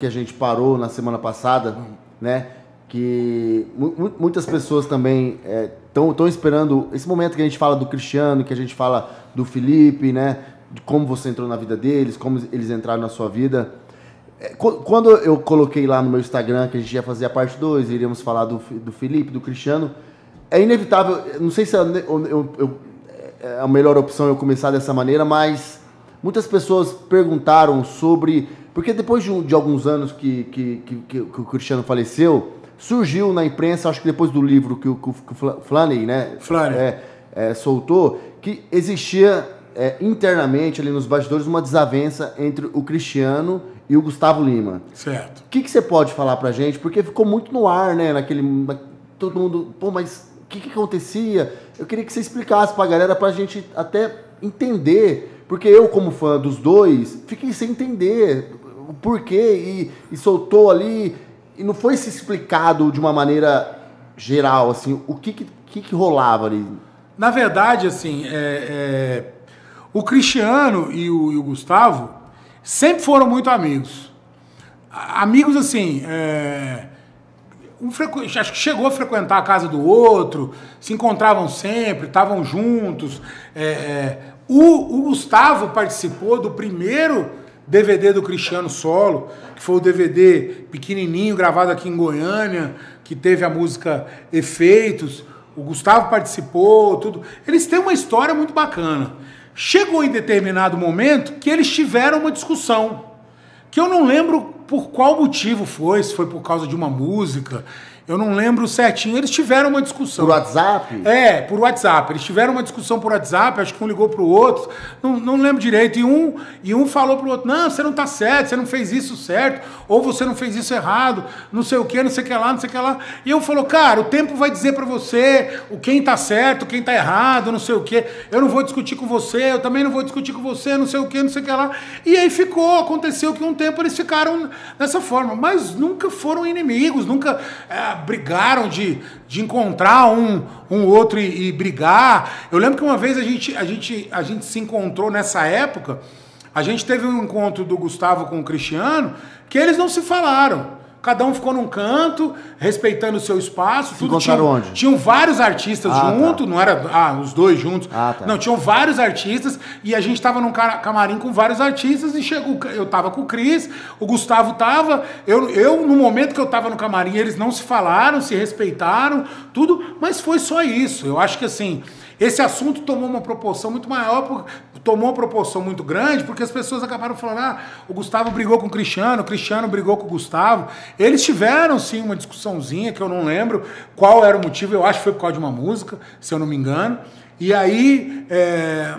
que a gente parou na semana passada, né? Que muitas pessoas também estão esperando esse momento que a gente fala do Cristiano, que a gente fala do Felipe, né? De como você entrou na vida deles, como eles entraram na sua vida. Quando eu coloquei lá no meu Instagram que a gente ia fazer a parte 2, iríamos falar do Felipe, do Cristiano, é inevitável, não sei se é a melhor opção eu começar dessa maneira, mas muitas pessoas perguntaram sobre... Porque depois de alguns anos que o Cristiano faleceu, surgiu na imprensa, acho que depois do livro que o Flannery, né, soltou, que existia internamente ali nos bastidores uma desavença entre o Cristiano e o Gustavo Lima. Certo. O que você pode falar pra gente? Porque ficou muito no ar, né, todo mundo, pô, mas o que acontecia? Eu queria que você explicasse pra galera, pra gente até entender, porque eu, como fã dos dois, fiquei sem entender o porquê e soltou ali, e não foi se explicado de uma maneira geral, assim, o que rolava ali? Na verdade, assim, o Cristiano e o Gustavo sempre foram muito amigos. Amigos, assim, acho que chegou a frequentar a casa do outro, se encontravam sempre, estavam juntos. O Gustavo participou do primeiro DVD do Cristiano solo, que foi o DVD pequenininho, gravado aqui em Goiânia, que teve a música Efeitos. O Gustavo participou, tudo. Eles têm uma história muito bacana. Chegou em determinado momento que eles tiveram uma discussão, que eu não lembro por qual motivo foi, se foi por causa de uma música, eu não lembro certinho. Eles tiveram uma discussão. Por WhatsApp? Por WhatsApp. Eles tiveram uma discussão por WhatsApp, acho que um ligou pro outro, não lembro direito. E um falou pro outro, não, você não tá certo, você não fez isso certo, ou você não fez isso errado, não sei o que, não sei o que lá, não sei o que lá. E eu falou, cara, o tempo vai dizer pra você quem tá certo, quem tá errado, não sei o que. Eu não vou discutir com você, eu também não vou discutir com você, não sei o que, não sei o que lá. E aí aconteceu que um tempo eles ficaram dessa forma, mas nunca foram inimigos, nunca brigaram de encontrar um outro e brigar. Eu lembro que uma vez a gente se encontrou nessa época, a gente teve um encontro do Gustavo com o Cristiano, que eles não se falaram. Cada um ficou num canto, respeitando o seu espaço. Se encontraram onde? Tinham vários artistas juntos, tá. Não era os dois juntos. Tá. Não, tinham vários artistas e a gente tava num camarim com vários artistas e eu tava com o Cris, o Gustavo tava, eu no momento que eu tava no camarim, eles não se falaram, se respeitaram, tudo, mas foi só isso. Eu acho que assim, esse assunto tomou uma proporção muito maior, tomou uma proporção muito grande, porque as pessoas acabaram falando, o Gustavo brigou com o Cristiano brigou com o Gustavo. Eles tiveram, sim, uma discussãozinha, que eu não lembro qual era o motivo, eu acho que foi por causa de uma música, se eu não me engano. E aí,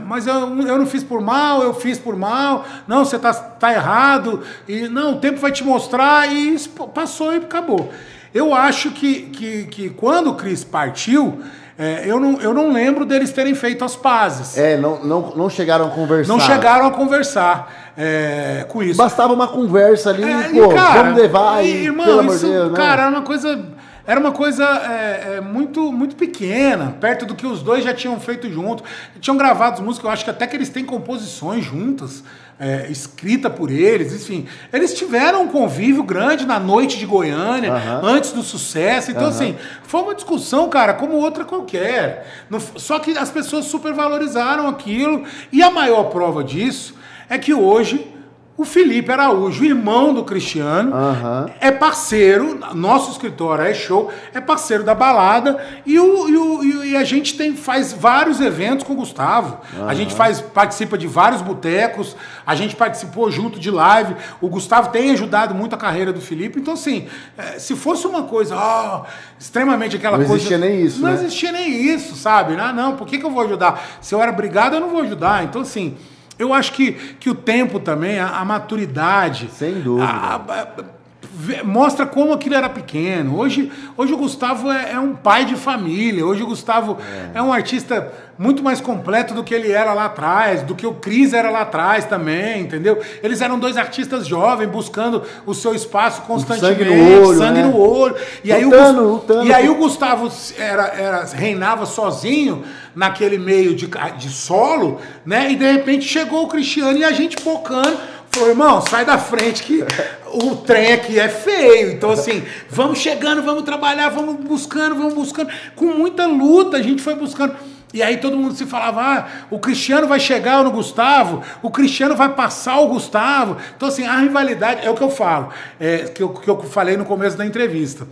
mas eu não fiz por mal, eu fiz por mal, não, você tá errado, e não, o tempo vai te mostrar, e isso passou e acabou. Eu acho que quando o Cris partiu, eu não lembro deles terem feito as pazes. Não chegaram a conversar. Não chegaram a conversar com isso. Bastava uma conversa ali, cara, vamos levar aí, irmão, pelo amor de Deus, né? Cara, era uma coisa muito, muito pequena, perto do que os dois já tinham feito junto. Tinham gravado músicas, eu acho que até que eles têm composições juntas, escrita por eles, enfim. Eles tiveram um convívio grande na noite de Goiânia, antes do sucesso. Então, assim, foi uma discussão, cara, como outra qualquer. Só que as pessoas supervalorizaram aquilo. E a maior prova disso é que hoje o Felipe Araújo, irmão do Cristiano, é parceiro, nosso escritório é show, é parceiro da balada, e a gente faz vários eventos com o Gustavo. A gente participa de vários botecos, a gente participou junto de live, o Gustavo tem ajudado muito a carreira do Felipe. Então, assim, se fosse uma coisa extremamente aquela coisa... Não existia nem isso, Não existia nem isso, sabe? Não, por que eu vou ajudar? Se eu era brigado, eu não vou ajudar. Então, assim... Eu acho que o tempo também, a maturidade... Sem dúvida. Mostra como aquilo era pequeno. Hoje o Gustavo é um pai de família. Hoje o Gustavo é um artista muito mais completo do que ele era lá atrás, do que o Cris era lá atrás também, entendeu? Eles eram dois artistas jovens, buscando o seu espaço constantemente. Sangue no olho. E aí o Gustavo reinava sozinho naquele meio de solo, né? E de repente chegou o Cristiano e a gente focando. Falou, irmão, sai da frente que o trem aqui é feio. Então, assim, vamos chegando, vamos trabalhar, vamos buscando. Com muita luta, a gente foi buscando. E aí todo mundo se falava, o Cristiano vai chegar no Gustavo, o Cristiano vai passar o Gustavo. Então, assim, a rivalidade, é o que eu falo, que eu falei no começo da entrevista.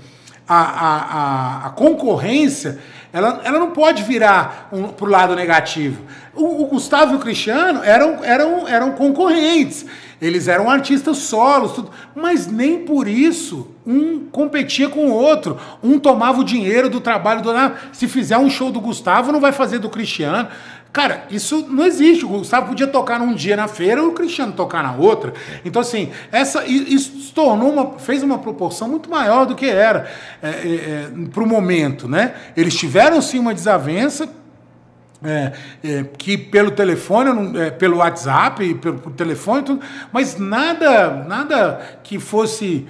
A concorrência, ela não pode virar pro lado negativo. O Gustavo e o Cristiano eram concorrentes. Eles eram artistas solos, tudo, mas nem por isso um competia com o outro. Um tomava o dinheiro do trabalho do outro. Se fizer um show do Gustavo, não vai fazer do Cristiano. Cara, isso não existe. O Gustavo podia tocar num dia na feira e o Cristiano tocar na outra. Então, assim, isso se tornou fez uma proporção muito maior do que era para o momento, né? Eles tiveram, sim, uma desavença, que pelo telefone, pelo WhatsApp, pelo telefone, tudo, mas nada que fosse...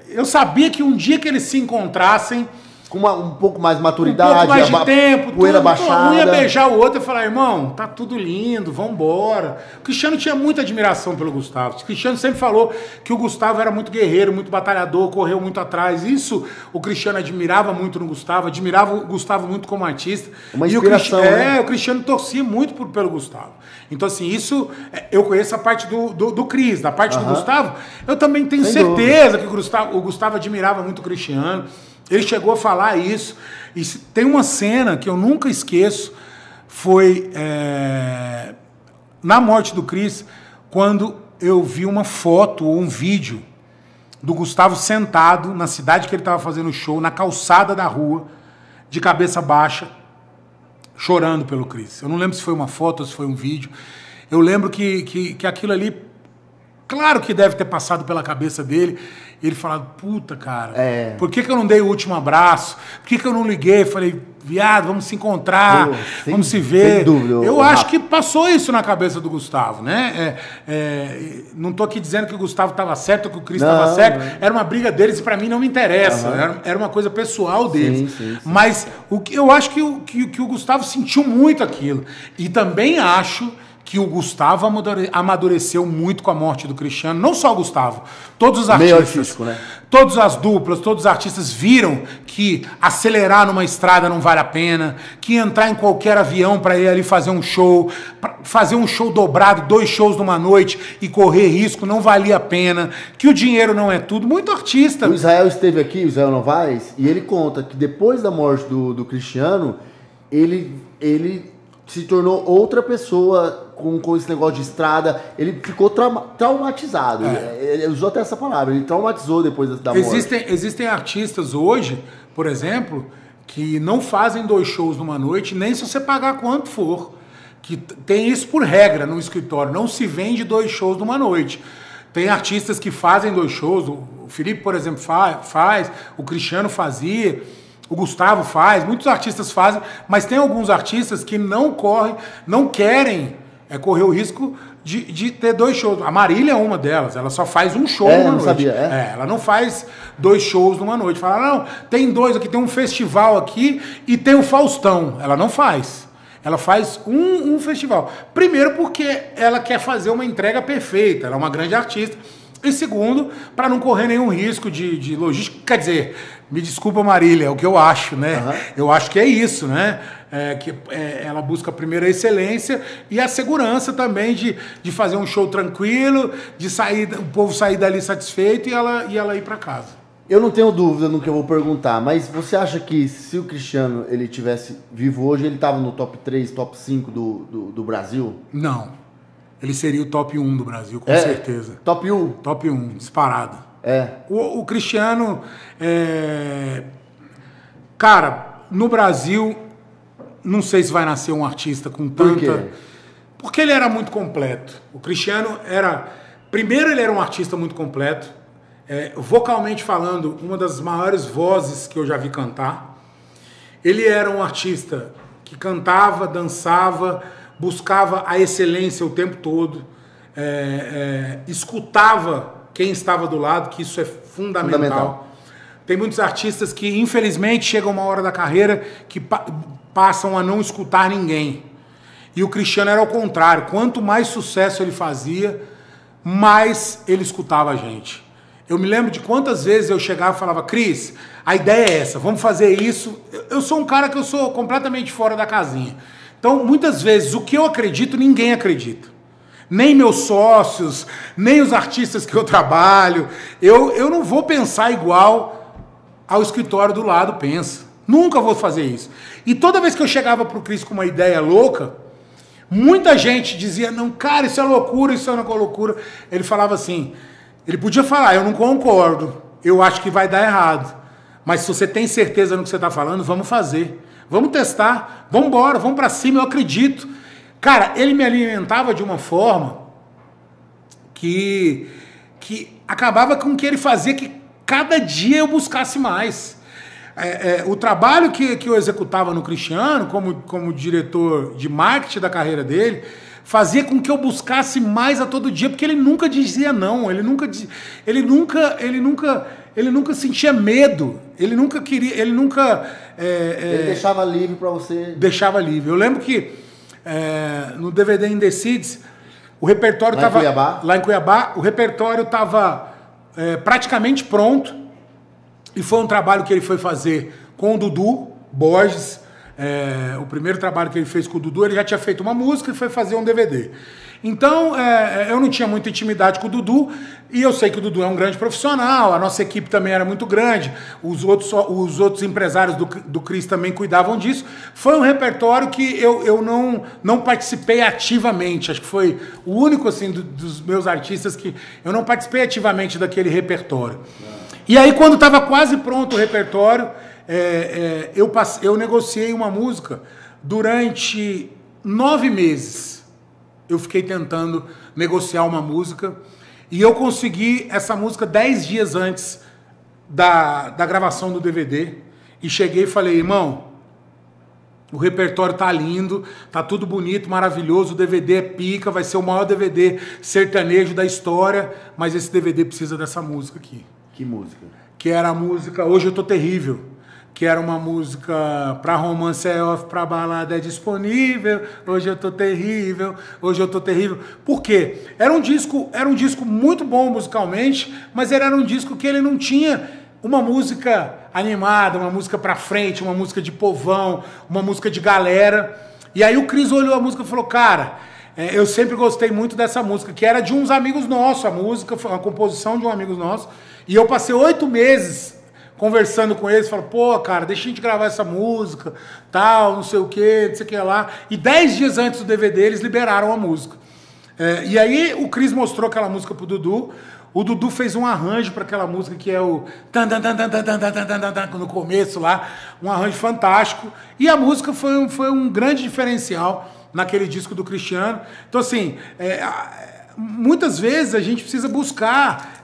Eu sabia que um dia que eles se encontrassem, com um pouco mais de maturidade, um pouco mais de tempo, poeira baixada. Um ia beijar o outro e falar, irmão, tá tudo lindo, vambora. O Cristiano tinha muita admiração pelo Gustavo. O Cristiano sempre falou que o Gustavo era muito guerreiro, muito batalhador, correu muito atrás. Isso o Cristiano admirava muito no Gustavo, admirava o Gustavo muito como artista. Uma inspiração, né? O Cristiano torcia muito pelo Gustavo. Então, assim, isso... Eu conheço a parte do Cris, da parte do Gustavo. Eu também tenho certeza que o Gustavo admirava muito o Cristiano. Ele chegou a falar isso. E tem uma cena que eu nunca esqueço, foi na morte do Cris, quando eu vi uma foto ou um vídeo do Gustavo sentado na cidade que ele estava fazendo o show, na calçada da rua, de cabeça baixa, chorando pelo Cris. Eu não lembro se foi uma foto ou se foi um vídeo. Eu lembro que aquilo ali, claro que deve ter passado pela cabeça dele. Ele falava, puta, cara, por que eu não dei o último abraço? Por que eu não liguei? Falei, viado, vamos se encontrar, vamos se ver. Sem dúvida, eu acho que passou isso na cabeça do Gustavo, né? Não tô aqui dizendo que o Gustavo estava certo ou que o Cris estava certo. Era uma briga deles e pra mim não me interessa. Era uma coisa pessoal deles. Sim. Mas eu acho que o Gustavo sentiu muito aquilo. E também acho que o Gustavo amadureceu muito com a morte do Cristiano. Não só o Gustavo, todos os artistas. Meio artístico, né? Todas as duplas, todos os artistas viram que acelerar numa estrada não vale a pena, que entrar em qualquer avião para ir ali fazer um show dobrado, 2 shows numa noite e correr risco não valia a pena, que o dinheiro não é tudo. Muito artista. O Israel esteve aqui, o Israel Novaes, e ele conta que depois da morte do Cristiano, ele se tornou outra pessoa com esse negócio de estrada. Ele ficou traumatizado. Ele usou até essa palavra. Ele traumatizou depois da morte. Existem artistas hoje, por exemplo, que não fazem 2 shows numa noite, nem se você pagar quanto for. Que tem isso por regra no escritório. Não se vende 2 shows numa noite. Tem artistas que fazem 2 shows. O Felipe, por exemplo, faz. O Cristiano fazia. O Gustavo faz, muitos artistas fazem, mas tem alguns artistas que não querem correr o risco de ter 2 shows. A Marília é uma delas, ela só faz um show numa noite. Sabia, ela não faz 2 shows numa noite. Fala, não, tem 2 aqui, tem um festival aqui e tem o Faustão. Ela não faz. Ela faz um festival. Primeiro porque ela quer fazer uma entrega perfeita, ela é uma grande artista. E segundo, para não correr nenhum risco de logística. Quer dizer, me desculpa, Marília, é o que eu acho, né? Eu acho que é isso, né? Ela busca primeiro a excelência e a segurança também de fazer um show tranquilo, de o povo sair dali satisfeito e ela ir para casa. Eu não tenho dúvida no que eu vou perguntar, mas você acha que se o Cristiano ele tivesse vivo hoje, ele estava no top 3, top 5 do Brasil? Não. Ele seria o top 1 do Brasil, com certeza. Top 1? Top 1, disparado. O Cristiano, cara, no Brasil, não sei se vai nascer um artista com tanta... Por quê? Porque ele era muito completo. O Cristiano primeiro, ele era um artista muito completo. Vocalmente falando, uma das maiores vozes que eu já vi cantar. Ele era um artista que cantava, dançava, buscava a excelência o tempo todo, escutava quem estava do lado, que isso é fundamental. Tem muitos artistas que, infelizmente, chegam uma hora da carreira que passam a não escutar ninguém. E o Cristiano era ao contrário. Quanto mais sucesso ele fazia, mais ele escutava a gente. Eu me lembro de quantas vezes eu chegava e falava, Cris, a ideia é essa, vamos fazer isso. Eu sou um cara que eu sou completamente fora da casinha. Então, muitas vezes, o que eu acredito, ninguém acredita. Nem meus sócios, nem os artistas que eu trabalho. Eu não vou pensar igual ao escritório do lado pensa. Nunca vou fazer isso. E toda vez que eu chegava pro Cris com uma ideia louca, muita gente dizia, não, cara, isso é loucura, isso é uma loucura. Ele falava assim, ele podia falar, eu não concordo, eu acho que vai dar errado. Mas se você tem certeza no que você está falando, vamos fazer. Vamos testar, vamos embora, vamos para cima, eu acredito. Cara, ele me alimentava de uma forma que acabava com que ele fazia que cada dia eu buscasse mais. O trabalho que eu executava no Cristiano, como diretor de marketing da carreira dele, fazia com que eu buscasse mais a todo dia, porque ele nunca dizia não, ele nunca sentia medo, ele nunca queria, ele deixava livre para você. Deixava livre. Eu lembro que no DVD In The Seeds, o repertório estava lá em Cuiabá, o repertório estava praticamente pronto, e foi um trabalho que ele foi fazer com o Dudu Borges. O primeiro trabalho que ele fez com o Dudu, ele já tinha feito uma música e foi fazer um DVD. Então, eu não tinha muita intimidade com o Dudu, e eu sei que o Dudu é um grande profissional, a nossa equipe também era muito grande, os outros empresários do Cris também cuidavam disso. Foi um repertório que eu não participei ativamente, acho que foi o único assim, dos meus artistas que eu não participei ativamente daquele repertório. E aí, quando estava quase pronto o repertório, eu negociei uma música durante 9 meses. Eu fiquei tentando negociar uma música e eu consegui essa música 10 dias antes da gravação do DVD. E cheguei e falei, irmão, o repertório tá lindo, tá tudo bonito, maravilhoso, o DVD é pica, vai ser o maior DVD sertanejo da história, mas esse DVD precisa dessa música aqui. Que música? Que era a música Hoje Eu Tô Terrível. Que era uma música pra romance é off, pra balada é disponível, hoje eu tô terrível, hoje eu tô terrível. Por quê? Era um disco muito bom musicalmente, mas era um disco que ele não tinha uma música animada, uma música pra frente, uma música de povão, uma música de galera. E aí o Cris olhou a música e falou, cara, eu sempre gostei muito dessa música, que era de uns amigos nossos, a música foi uma composição de um amigo nosso, e eu passei 8 meses conversando com eles, falando, pô, cara, deixa a gente gravar essa música, tal, não sei o que lá. E 10 dias antes do DVD, eles liberaram a música. E aí o Cris mostrou aquela música pro Dudu, o Dudu fez um arranjo para aquela música que é o no começo lá, um arranjo fantástico. E a música foi um grande diferencial naquele disco do Cristiano. Então, assim, muitas vezes a gente precisa buscar...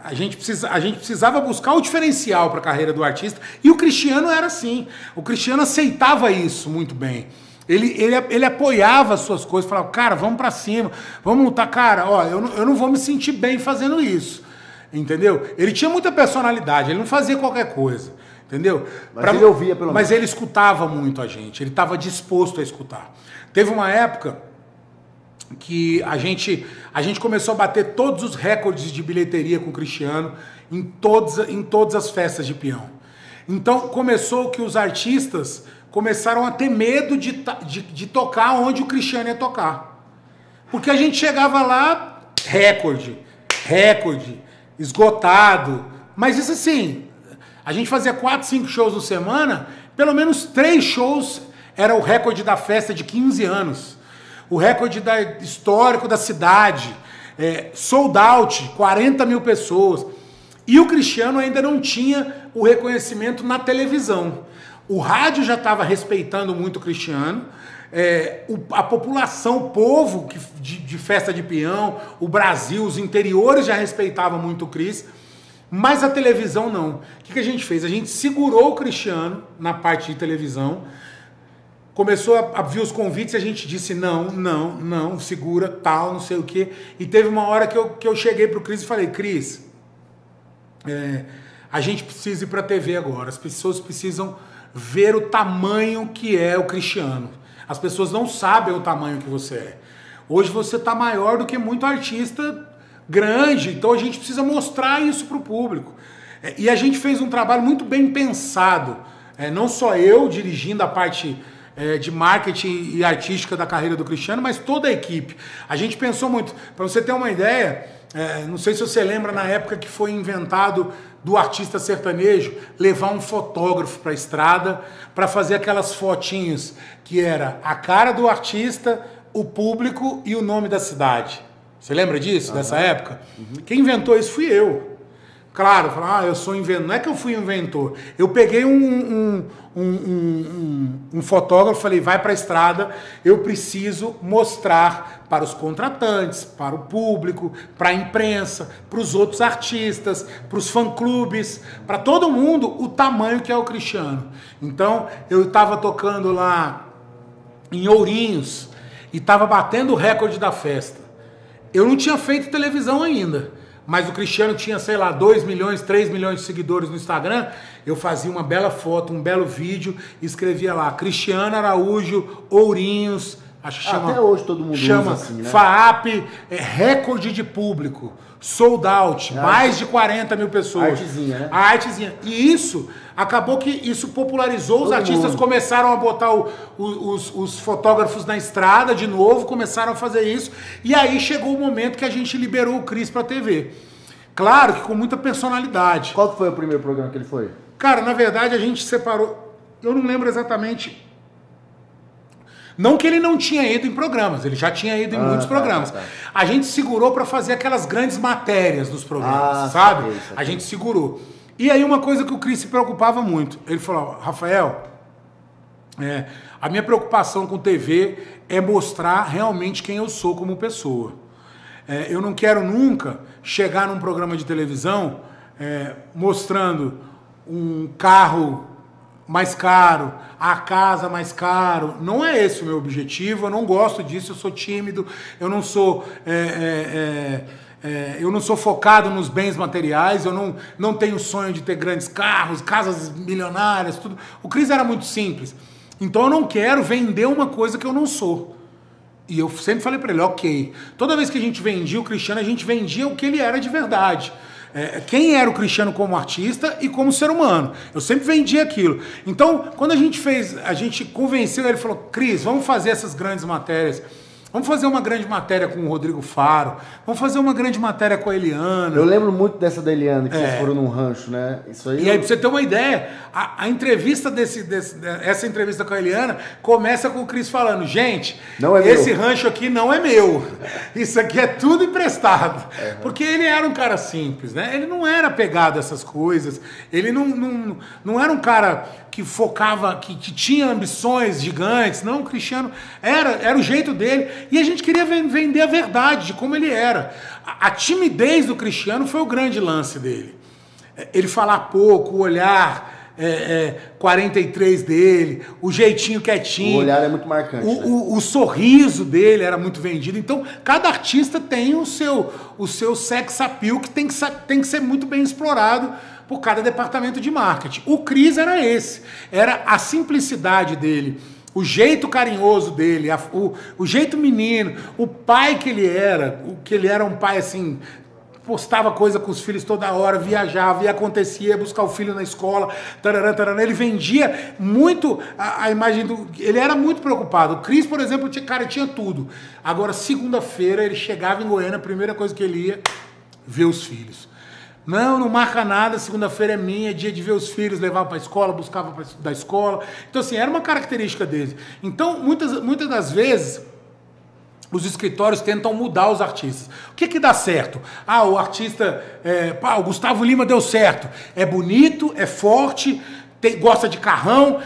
A gente precisava buscar o diferencial para a carreira do artista, e o Cristiano era assim. O Cristiano aceitava isso muito bem. Ele apoiava as suas coisas, falava, cara, vamos para cima, vamos lutar. Cara, ó, eu não vou me sentir bem fazendo isso, entendeu? Ele tinha muita personalidade, ele não fazia qualquer coisa, entendeu? Mas ele ouvia pelo menos. Mas ele escutava muito a gente, ele estava disposto a escutar. Teve uma época que a gente começou a bater todos os recordes de bilheteria com o Cristiano em todas as festas de peão. Então começou que os artistas começaram a ter medo de tocar onde o Cristiano ia tocar. Porque a gente chegava lá, recorde, esgotado. Mas isso assim, a gente fazia 4, 5 shows por semana, pelo menos 3 shows era o recorde da festa de 15 anos. O recorde histórico da cidade, sold out, 40 mil pessoas. E o Cristiano ainda não tinha o reconhecimento na televisão. O rádio já estava respeitando muito o Cristiano, a população, o povo de festa de peão, o Brasil, os interiores já respeitavam muito o Cris, mas a televisão não. O que a gente fez? A gente segurou o Cristiano na parte de televisão, começou a vir os convites e a gente disse não, segura, tal, não sei o quê. E teve uma hora que eu cheguei pro Cris e falei, Cris, a gente precisa ir pra TV agora, as pessoas precisam ver o tamanho que é o Cristiano. As pessoas não sabem o tamanho que você é. Hoje você tá maior do que muito artista grande, então a gente precisa mostrar isso para o público. E a gente fez um trabalho muito bem pensado, não só eu dirigindo a parte de marketing e artística da carreira do Cristiano, mas toda a equipe. A gente pensou muito, para você ter uma ideia, não sei se você lembra na época que foi inventado do artista sertanejo levar um fotógrafo para a estrada para fazer aquelas fotinhos que era a cara do artista, o público e o nome da cidade. Você lembra disso, dessa época? Quem inventou isso fui eu. Claro, eu sou inventor. Não é que eu fui inventor. Eu peguei um fotógrafo, falei, vai para a estrada, eu preciso mostrar para os contratantes, para o público, para a imprensa, para os outros artistas, para os fã-clubes, para todo mundo o tamanho que é o Cristiano. Então, eu estava tocando lá em Ourinhos e estava batendo o recorde da festa. Eu não tinha feito televisão ainda. Mas o Cristiano tinha, sei lá, 2 milhões, 3 milhões de seguidores no Instagram. Eu fazia uma bela foto, um belo vídeo, e escrevia lá, Cristiano Araújo, Ourinhos, acho que chama... Até hoje todo mundo chama usa assim, né? FAAP, recorde de público, sold out, mais de 40 mil pessoas. Artezinha, né? A artezinha. E isso, acabou que isso popularizou, os artistas começaram a botar os fotógrafos na estrada de novo, começaram a fazer isso, e aí chegou o momento que a gente liberou o Cris pra TV. Claro que com muita personalidade. Qual que foi o primeiro programa que ele foi? Cara, na verdade a gente separou, eu não lembro exatamente... Não que ele não tinha ido em programas, ele já tinha ido em muitos programas. Tá. A gente segurou para fazer aquelas grandes matérias dos programas, sabe? Saquei. A gente segurou. E aí uma coisa que o Cris se preocupava muito, ele falou, Rafael, a minha preocupação com TV é mostrar realmente quem eu sou como pessoa. Eu não quero nunca chegar num programa de televisão mostrando um carro mais caro, a casa mais caro. Não é esse o meu objetivo, eu não gosto disso, eu sou tímido, eu não sou focado nos bens materiais, eu não tenho sonho de ter grandes carros, casas milionárias, tudo. O Cris era muito simples. Então eu não quero vender uma coisa que eu não sou. E eu sempre falei para ele, ok. Toda vez que a gente vendia o Cristiano, a gente vendia o que ele era de verdade. Quem era o Cristiano como artista e como ser humano. Eu sempre vendia aquilo. Então, quando a gente convenceu, ele falou, Cris, vamos fazer essas grandes matérias. Vamos fazer uma grande matéria com o Rodrigo Faro. Vamos fazer uma grande matéria com a Eliana. Eu lembro muito dessa da Eliana, que vocês foram num rancho, né? Isso aí. E aí, pra você ter uma ideia, a entrevista essa entrevista com a Eliana começa com o Cris falando, gente, esse rancho aqui não é meu. Isso aqui é tudo emprestado. Porque ele era um cara simples, né? Ele não era apegado a essas coisas. Ele não era um cara que focava, que tinha ambições gigantes. Não, o Cristiano era o jeito dele. E a gente queria vender a verdade de como ele era. A timidez do Cristiano foi o grande lance dele. Ele falar pouco, o olhar 43 dele, o jeitinho quietinho. O olhar é muito marcante. O sorriso dele era muito vendido. Então, cada artista tem o seu sex appeal que tem que ser muito bem explorado por cada departamento de marketing. O Cris era esse. Era a simplicidade dele, o jeito carinhoso dele, o jeito menino, o pai que ele era um pai assim, postava coisa com os filhos toda hora, viajava, e acontecia, ia buscar o filho na escola, tarará, tarará. Ele vendia muito a imagem do... Ele era muito preocupado. O Cris, por exemplo, tinha tudo. Agora, segunda-feira, ele chegava em Goiânia, a primeira coisa que ele ia, ver os filhos. Não marca nada, segunda-feira é minha, é dia de ver os filhos, levava para a escola, buscava da escola. Então, assim, era uma característica dele. Então, muitas das vezes, os escritórios tentam mudar os artistas. O que dá certo? O artista, o Gustavo Lima deu certo. É bonito, é forte, gosta de carrão,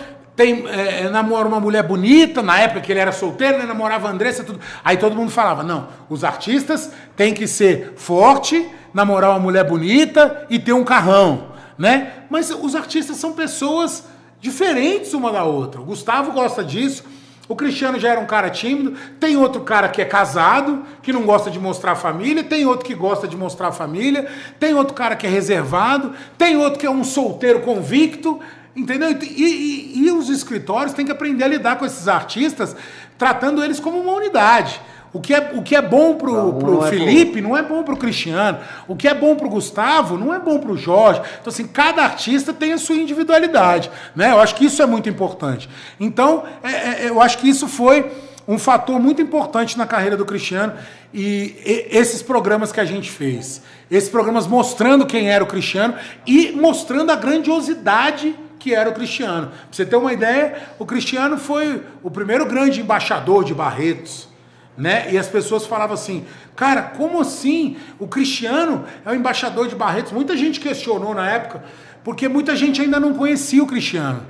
namora uma mulher bonita, na época que ele era solteiro, né, namorava a Andressa, tudo. Aí todo mundo falava, não, os artistas têm que ser forte, namorar uma mulher bonita e ter um carrão, né? Mas os artistas são pessoas diferentes uma da outra. O Gustavo gosta disso, o Cristiano já era um cara tímido, tem outro cara que é casado, que não gosta de mostrar a família, tem outro que gosta de mostrar a família, tem outro cara que é reservado, tem outro que é um solteiro convicto, entendeu? E os escritórios têm que aprender a lidar com esses artistas, tratando eles como uma unidade. O que é bom pro Felipe não é bom pro Cristiano. O que é bom pro Gustavo não é bom pro Jorge. Então, assim, cada artista tem a sua individualidade, né? Eu acho que isso é muito importante. Então, eu acho que isso foi um fator muito importante na carreira do Cristiano e esses programas que a gente fez. Esses programas mostrando quem era o Cristiano e mostrando a grandiosidade que era o Cristiano. Pra você ter uma ideia, o Cristiano foi o primeiro grande embaixador de Barretos, né? E as pessoas falavam assim, cara, como assim? O Cristiano é o embaixador de Barretos? Muita gente questionou na época, porque muita gente ainda não conhecia o Cristiano.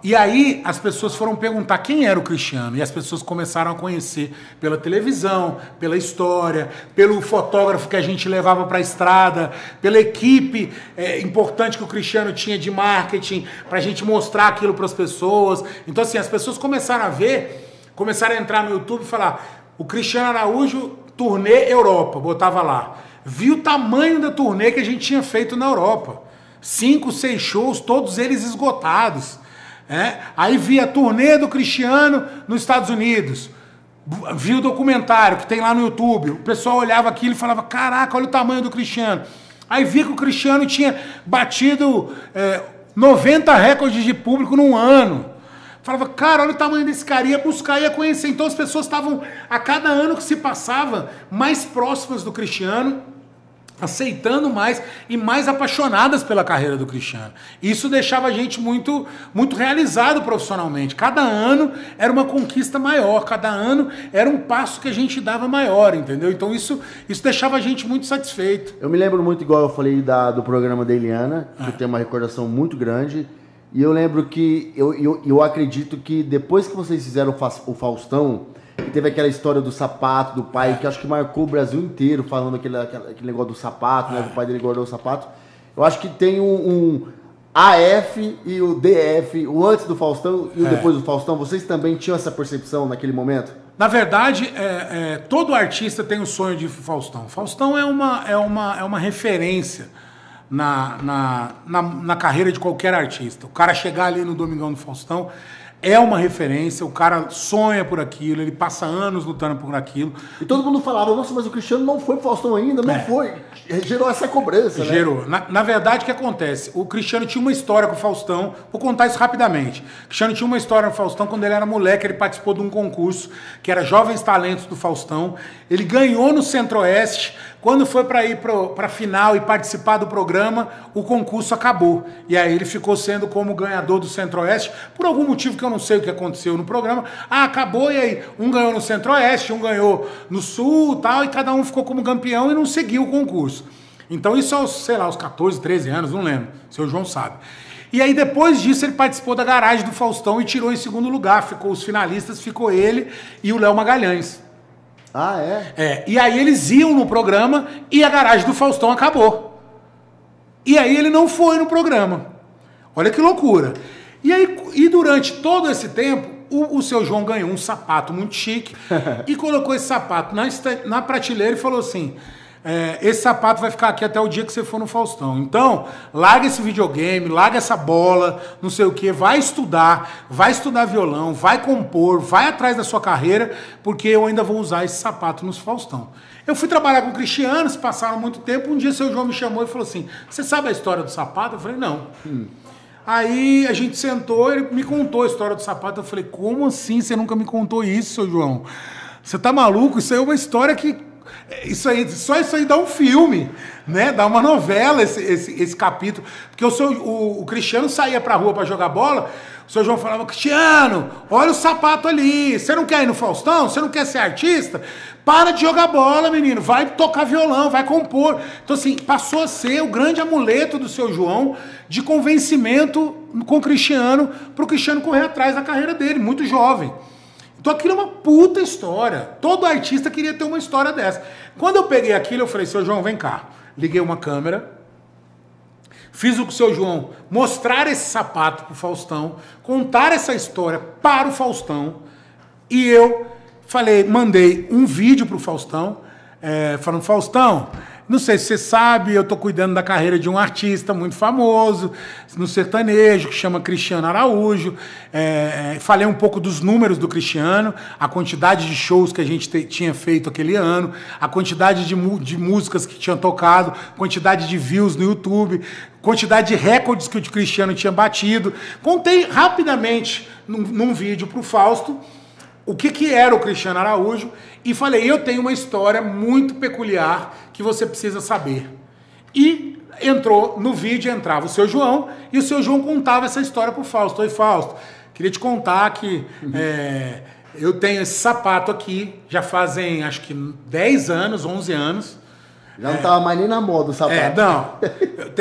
E aí as pessoas foram perguntar quem era o Cristiano. E as pessoas começaram a conhecer pela televisão, pela história, pelo fotógrafo que a gente levava para a estrada, pela equipe importante que o Cristiano tinha de marketing, para a gente mostrar aquilo para as pessoas. Então, assim, as pessoas começaram a ver, começaram a entrar no YouTube e falar... O Cristiano Araújo, turnê Europa, botava lá. Viu o tamanho da turnê que a gente tinha feito na Europa. 5, 6 shows, todos eles esgotados. Aí via a turnê do Cristiano nos Estados Unidos. Viu o documentário que tem lá no YouTube. O pessoal olhava aquilo e falava, caraca, olha o tamanho do Cristiano. Aí via que o Cristiano tinha batido 90 recordes de público num ano. Falava, cara, olha o tamanho desse cara, ia buscar, ia conhecer. Então as pessoas estavam, a cada ano que se passava, mais próximas do Cristiano, aceitando mais e mais apaixonadas pela carreira do Cristiano. Isso deixava a gente muito, muito realizado profissionalmente. Cada ano era uma conquista maior, cada ano era um passo que a gente dava maior, entendeu? Então isso deixava a gente muito satisfeito. Eu me lembro muito, igual eu falei, do programa da Eliana, que tem uma recordação muito grande. E eu lembro que, eu acredito que depois que vocês fizeram o Faustão, e teve aquela história do sapato, do pai, que acho que marcou o Brasil inteiro, falando aquele negócio do sapato, né? O pai dele guardou o sapato. Eu acho que tem um AF e o DF, o antes do Faustão e o depois do Faustão. Vocês também tinham essa percepção naquele momento? Na verdade, todo artista tem o sonho de Faustão. Faustão é uma referência na carreira de qualquer artista. O cara chegar ali no Domingão do Faustão é uma referência, o cara sonha por aquilo, ele passa anos lutando por aquilo. E todo mundo falava, nossa, mas o Cristiano não foi pro Faustão ainda, não foi. Gerou essa cobrança, né? Gerou. Na verdade, o que acontece? O Cristiano tinha uma história com o Faustão, vou contar isso rapidamente. O Cristiano tinha uma história com o Faustão quando ele era moleque, ele participou de um concurso, que era Jovens Talentos do Faustão. Ele ganhou no Centro-Oeste. Quando foi para ir para a final e participar do programa, o concurso acabou. E aí ele ficou sendo como ganhador do Centro-Oeste, por algum motivo que eu não sei o que aconteceu no programa. Acabou, e aí um ganhou no Centro-Oeste, um ganhou no Sul, tal, e cada um ficou como campeão e não seguiu o concurso. Então isso aos, sei lá, aos 14, 13 anos, não lembro, o seu João sabe. E aí depois disso ele participou da garagem do Faustão e tirou em segundo lugar. Ficou os finalistas, ficou ele e o Léo Magalhães. Ah, é? E aí eles iam no programa e a garagem do Faustão acabou. E aí ele não foi no programa. Olha que loucura. E durante todo esse tempo, o seu João ganhou um sapato muito chique e colocou esse sapato na prateleira e falou assim, esse sapato vai ficar aqui até o dia que você for no Faustão. Então, larga esse videogame, larga essa bola, não sei o que, vai estudar violão, vai compor, vai atrás da sua carreira, porque eu ainda vou usar esse sapato nos Faustão. Eu fui trabalhar com o Cristiano, se passaram muito tempo, um dia seu João me chamou e falou assim, você sabe a história do sapato? Eu falei, não. Aí a gente sentou, ele me contou a história do sapato, eu falei, como assim você nunca me contou isso, seu João? Você tá maluco? Isso aí é uma história que... Só isso aí dá um filme, né? Dá uma novela esse capítulo. Porque o Cristiano saía pra rua pra jogar bola, o seu João falava, Cristiano, olha o sapato ali, você não quer ir no Faustão? Você não quer ser artista? Para de jogar bola, menino, vai tocar violão, vai compor. Então assim, passou a ser o grande amuleto do seu João de convencimento com o Cristiano, pro Cristiano correr atrás da carreira dele, muito jovem. Então aquilo é uma puta história. Todo artista queria ter uma história dessa. Quando eu peguei aquilo, eu falei, seu João, vem cá. Liguei uma câmera, fiz o seu João mostrar esse sapato pro Faustão, contar essa história para o Faustão, e eu mandei um vídeo pro Faustão, falando, Faustão, não sei se você sabe, eu estou cuidando da carreira de um artista muito famoso no sertanejo, que chama Cristiano Araújo. Falei um pouco dos números do Cristiano, a quantidade de shows que a gente tinha feito aquele ano, a quantidade de músicas que tinha tocado, quantidade de views no YouTube, quantidade de recordes que o Cristiano tinha batido. Contei rapidamente num vídeo para o Fausto o que era o Cristiano Araújo e falei, eu tenho uma história muito peculiar que você precisa saber. E no vídeo entrava o seu João e o seu João contava essa história pro Fausto. Oi, Fausto, queria te contar que eu tenho esse sapato aqui, já fazem acho que 10 anos, 11 anos. Já não estava mais nem na moda o sapato.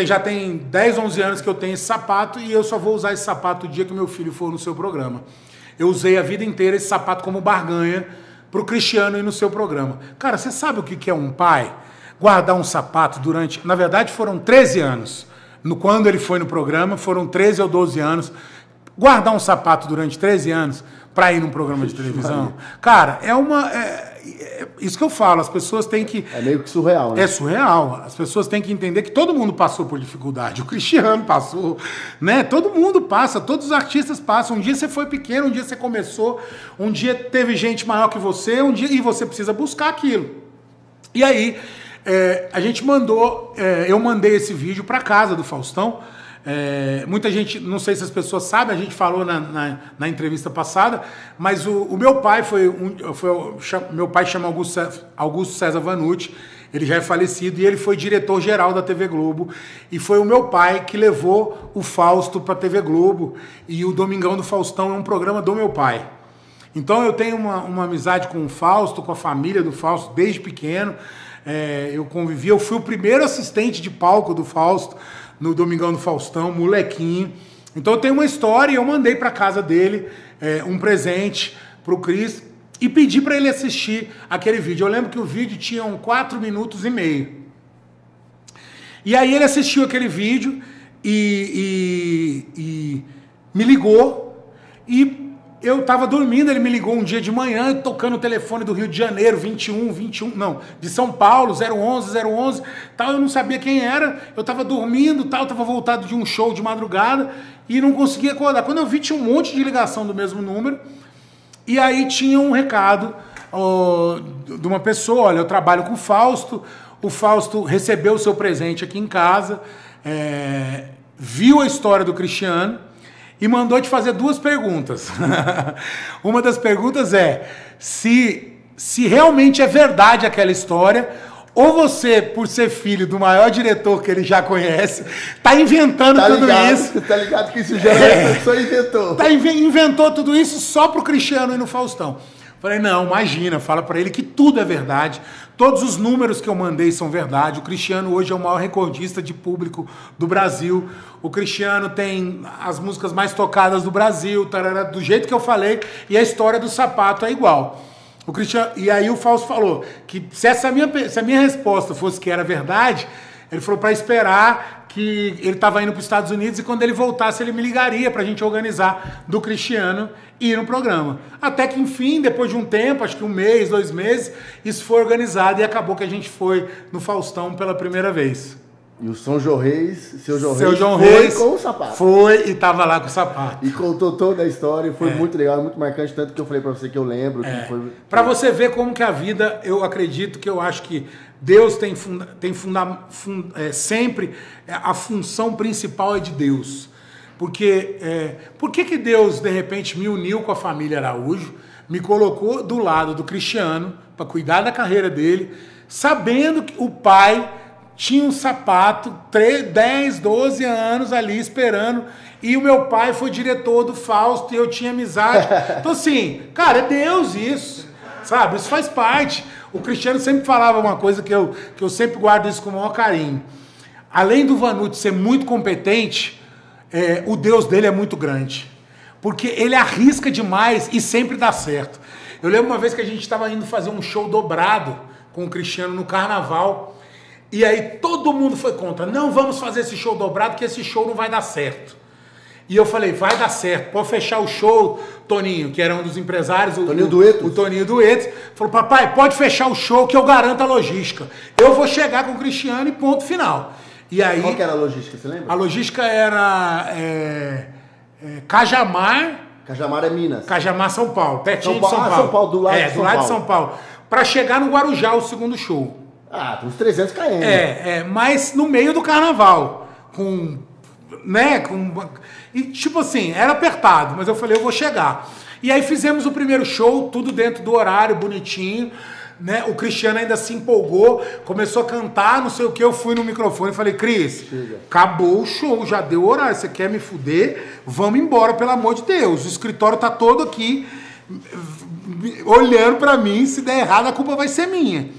Já tem 10, 11 anos que eu tenho esse sapato e eu só vou usar esse sapato o dia que meu filho for no seu programa. Eu usei a vida inteira esse sapato como barganha pro Cristiano ir no seu programa. Cara, você sabe o que é um pai guardar um sapato durante... Na verdade, foram 13 anos. Quando ele foi no programa, foram 13 ou 12 anos. Guardar um sapato durante 13 anos para ir num programa de televisão. Cara, isso que eu falo, as pessoas têm que... É meio que surreal, né? É surreal. As pessoas têm que entender que todo mundo passou por dificuldade. O Cristiano passou, né? Todo mundo passa, todos os artistas passam. Um dia você foi pequeno, um dia você começou, um dia teve gente maior que você, e você precisa buscar aquilo. E aí, a gente eu mandei esse vídeo para casa do Faustão. Muita gente, não sei se as pessoas sabem, a gente falou na entrevista passada, mas o meu pai meu pai chama Augusto César Vanucci, ele já é falecido e ele foi diretor-geral da TV Globo e foi o meu pai que levou o Fausto para a TV Globo e o Domingão do Faustão é um programa do meu pai. Então eu tenho uma amizade com o Fausto, com a família do Fausto desde pequeno, eu convivi, eu fui o primeiro assistente de palco do Fausto no Domingão do Faustão, molequinho. Então eu tenho uma história e eu mandei para casa dele um presente pro Cris e pedi para ele assistir aquele vídeo. Eu lembro que o vídeo tinha 4 minutos e meio. E aí ele assistiu aquele vídeo e me ligou e eu tava dormindo, ele me ligou um dia de manhã, tocando o telefone do Rio de Janeiro, 21, não, de São Paulo, 011, tal, eu não sabia quem era, eu tava dormindo, tal, tava voltado de um show de madrugada e não conseguia acordar. Quando eu vi, tinha um monte de ligação do mesmo número, e aí tinha um recado de uma pessoa, olha, eu trabalho com o Fausto recebeu o seu presente aqui em casa, viu a história do Cristiano, e mandou te fazer 2 perguntas. Uma das perguntas é se realmente é verdade aquela história, ou você, por ser filho do maior diretor que ele já conhece, tá inventando tudo isso. Tá ligado que isso já é a pessoa inventou. Inventou tudo isso só pro Cristiano e no Faustão. Falei, não, imagina, fala para ele que tudo é verdade. Todos os números que eu mandei são verdade. O Cristiano hoje é o maior recordista de público do Brasil. O Cristiano tem as músicas mais tocadas do Brasil, tarará, do jeito que eu falei, e a história do sapato é igual. O Cristiano, e aí o Fausto falou que se a minha resposta fosse que era verdade, ele falou para esperar que ele estava indo para os Estados Unidos e quando ele voltasse ele me ligaria para a gente organizar do Cristiano ir no programa. Até que, enfim, depois de um tempo, acho que 1 mês, 2 meses, isso foi organizado e acabou que a gente foi no Faustão pela primeira vez. E o São João Reis, seu João Reis foi com o sapato. Foi e estava lá com o sapato. E contou toda a história, foi muito legal, muito marcante, tanto que eu falei para você que eu lembro. Para você ver como que a vida, eu acredito que eu acho que Deus sempre a função principal é de Deus. Porque por que Deus, de repente, me uniu com a família Araújo, me colocou do lado do Cristiano para cuidar da carreira dele, sabendo que o pai tinha um sapato, 10, 12 anos ali esperando, e o meu pai foi diretor do Fausto e eu tinha amizade. Então assim, cara, é Deus isso, sabe? Isso faz parte. O Cristiano sempre falava uma coisa que eu sempre guardo isso com o maior carinho. Além do Vanucci ser muito competente, o Deus dele é muito grande. Porque ele arrisca demais e sempre dá certo. Eu lembro uma vez que a gente estava indo fazer um show dobrado com o Cristiano no Carnaval, e aí todo mundo foi contra. Não vamos fazer esse show dobrado, que esse show não vai dar certo. E eu falei, vai dar certo, pode fechar o show, Toninho, que era um dos empresários. Toninho Duetos. O Toninho Duetos. Falou, papai, pode fechar o show que eu garanto a logística. Eu vou chegar com o Cristiano e ponto final. E aí, qual que era a logística, você lembra? A logística era Cajamar. Cajamar é Minas. Cajamar, São Paulo, pertinho São Paulo. de São Paulo. São Paulo, do lado de São do lado Paulo. de São Paulo. Pra chegar no Guarujá, o segundo show. Ah, uns 300 km. Mas no meio do carnaval. E tipo assim, era apertado, mas eu falei, eu vou chegar. E aí fizemos o primeiro show, tudo dentro do horário, bonitinho. Né? O Cristiano ainda se empolgou, começou a cantar, não sei o que, eu fui no microfone e falei, Cris, acabou o show, já deu horário, você quer me fuder? Vamos embora, pelo amor de Deus. O escritório tá todo aqui, olhando pra mim, se der errado a culpa vai ser minha.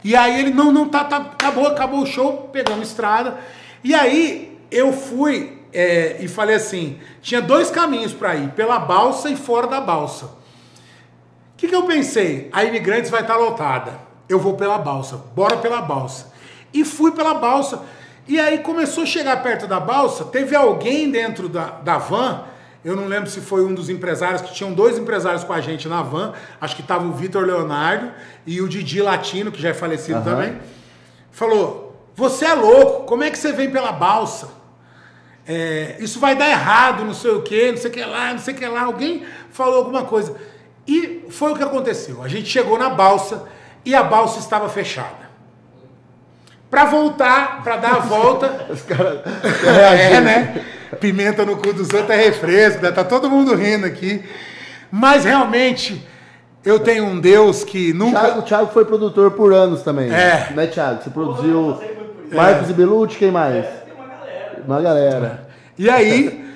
E aí ele, não, acabou o show, pegamos estrada. E aí eu fui e falei assim, tinha 2 caminhos pra ir, pela balsa e fora da balsa. O que eu pensei? A Imigrantes vai estar lotada. Eu vou pela balsa. Bora pela balsa. E fui pela balsa. E aí começou a chegar perto da balsa. Teve alguém dentro da van. Eu não lembro se foi um dos empresários, que tinham 2 empresários com a gente na van. Acho que estava o Vitor Leonardo e o Didi Latino, que já é falecido também. Falou, você é louco. Como é que você vem pela balsa? Isso vai dar errado, não sei o que, não sei o que lá, não sei o que lá. Alguém falou alguma coisa. E foi o que aconteceu. A gente chegou na balsa e a balsa estava fechada. Para voltar, para dar a volta... Os caras reagiram. Né? Pimenta no cu dos outros é refresco, né? Tá todo mundo rindo aqui. Mas realmente, eu tenho um Deus que nunca... O Thiago foi produtor por anos também. É. Né, Thiago? Você produziu Marcos e Belucci, quem mais? Tem Uma galera. E aí,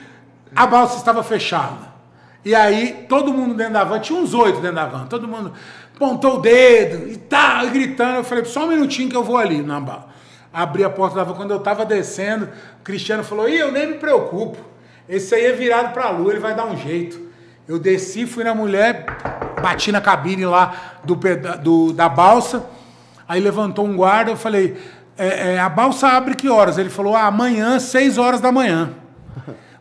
a balsa estava fechada. E aí, todo mundo dentro da van, tinha uns 8 dentro da van, todo mundo apontou o dedo e tal, gritando. Eu falei, só um minutinho que eu vou ali na balsa. Abri a porta da van, quando eu tava descendo, o Cristiano falou, eu nem me preocupo, esse aí é virado pra lua, ele vai dar um jeito. Eu desci, fui na mulher, bati na cabine lá da balsa, aí levantou um guarda, eu falei, a balsa abre que horas? Ele falou, amanhã, 6 horas da manhã.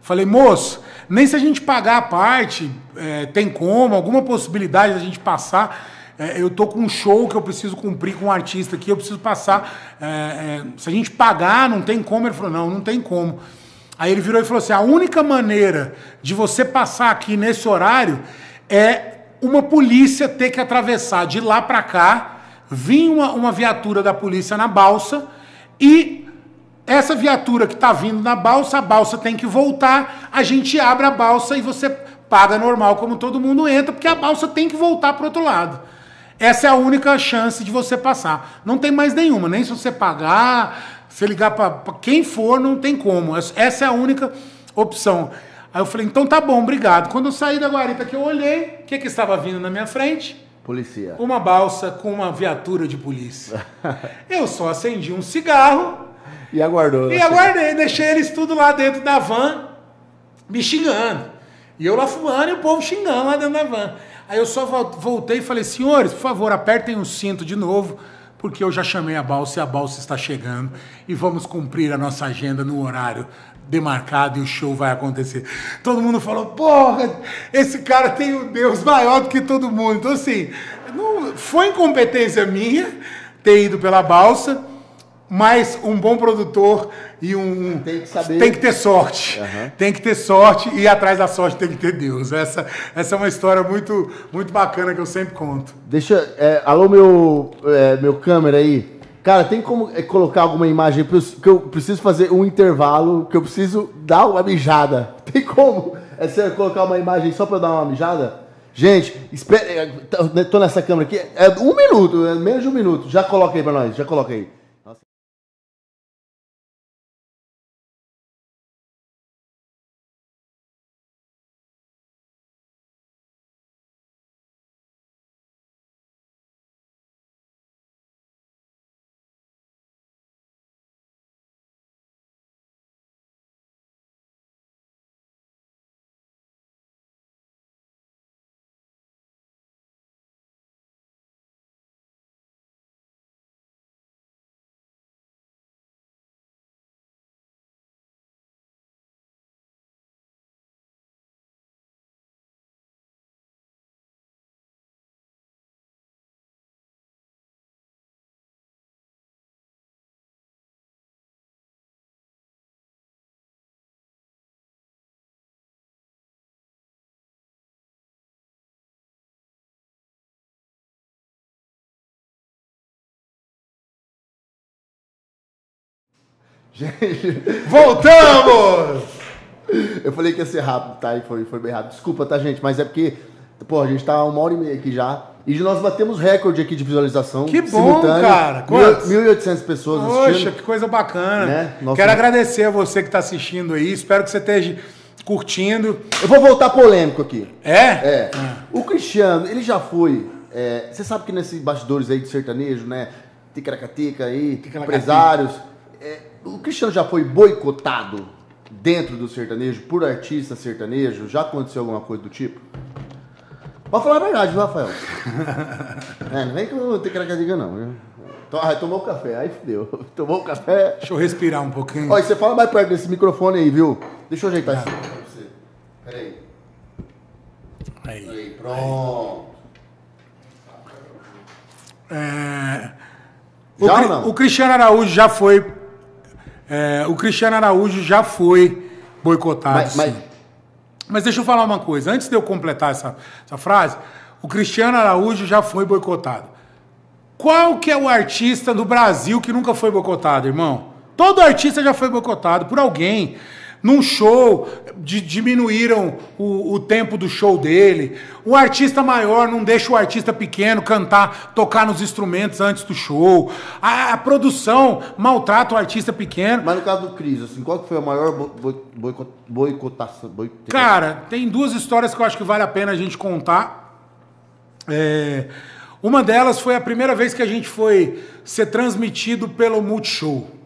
Falei, moço, nem se a gente pagar a parte, tem como, alguma possibilidade da gente passar. Eu tô com um show que eu preciso cumprir com um artista aqui, eu preciso passar. Se a gente pagar, não tem como. Ele falou, não tem como. Aí ele virou e falou assim, a única maneira de você passar aqui nesse horário é uma polícia ter que atravessar de lá para cá, vir uma viatura da polícia na balsa e... Essa viatura que está vindo na balsa, a balsa tem que voltar, a gente abre a balsa e você paga normal, como todo mundo entra, porque a balsa tem que voltar para o outro lado. Essa é a única chance de você passar. Não tem mais nenhuma, nem se você pagar, se ligar para quem for, não tem como. Essa é a única opção. Aí eu falei, então tá bom, obrigado. Quando eu saí da guarita que eu olhei, o que estava vindo na minha frente? Polícia. Uma balsa com uma viatura de polícia. Eu só acendi um cigarro... E aguardou. E aguardei, deixei eles tudo lá dentro da van, me xingando. E eu lá fumando e o povo xingando lá dentro da van. Aí eu só voltei e falei, senhores, por favor, apertem o cinto de novo, porque eu já chamei a balsa e a balsa está chegando. E vamos cumprir a nossa agenda no horário demarcado e o show vai acontecer. Todo mundo falou, porra, esse cara tem um Deus maior do que todo mundo. Então assim, não foi incompetência minha ter ido pela balsa, mas um bom produtor e tem que ter sorte. Uhum. Tem que ter sorte e atrás da sorte tem que ter Deus. Essa é uma história muito, muito bacana que eu sempre conto. Alô, meu câmera aí. Cara, tem como colocar alguma imagem? Que eu preciso fazer um intervalo, que eu preciso dar uma mijada. Tem como? Sério, colocar uma imagem só pra eu dar uma mijada? Gente, espera, tô nessa câmera aqui. 1 minuto, menos de 1 minuto. Já coloca aí pra nós, já coloca aí. Voltamos! Eu falei que ia ser rápido, tá? E foi bem rápido. Desculpa, tá, gente? Mas é porque, pô, a gente tá 1h30 aqui já. E nós batemos recorde aqui de visualização. Que bom, cara. 1.800 pessoas assistindo. Poxa, que coisa bacana. Né? Quero agradecer a você que tá assistindo aí. Espero que você esteja curtindo. Eu vou voltar polêmico aqui. É? O Cristiano, ele já foi... você sabe que nesses bastidores aí de sertanejo, né? Ticaracatica aí, empresários... o Cristiano já foi boicotado dentro do sertanejo por artista sertanejo? Já aconteceu alguma coisa do tipo? Pode falar a verdade, viu, Rafael? Não vem que eu não tenho Ticaracatica, não. Tomou o café, aí fudeu. Tomou o café. Deixa eu respirar um pouquinho. Olha, você fala mais perto desse microfone aí, viu? Deixa eu ajeitar isso pra você. Peraí. Aí, pronto. O Cristiano Araújo já foi. O Cristiano Araújo já foi boicotado. Mas deixa eu falar uma coisa. Antes de eu completar essa frase, o Cristiano Araújo já foi boicotado. Qual que é o artista do Brasil que nunca foi boicotado, irmão? Todo artista já foi boicotado por alguém. Num show, diminuíram o tempo do show dele. O artista maior não deixa o artista pequeno cantar, tocar nos instrumentos antes do show. A produção maltrata o artista pequeno. Mas no caso do Cris, assim, qual que foi a maior boicotação? Cara, tem duas histórias que eu acho que vale a pena a gente contar. Uma delas foi a primeira vez que a gente foi ser transmitido pelo Multishow.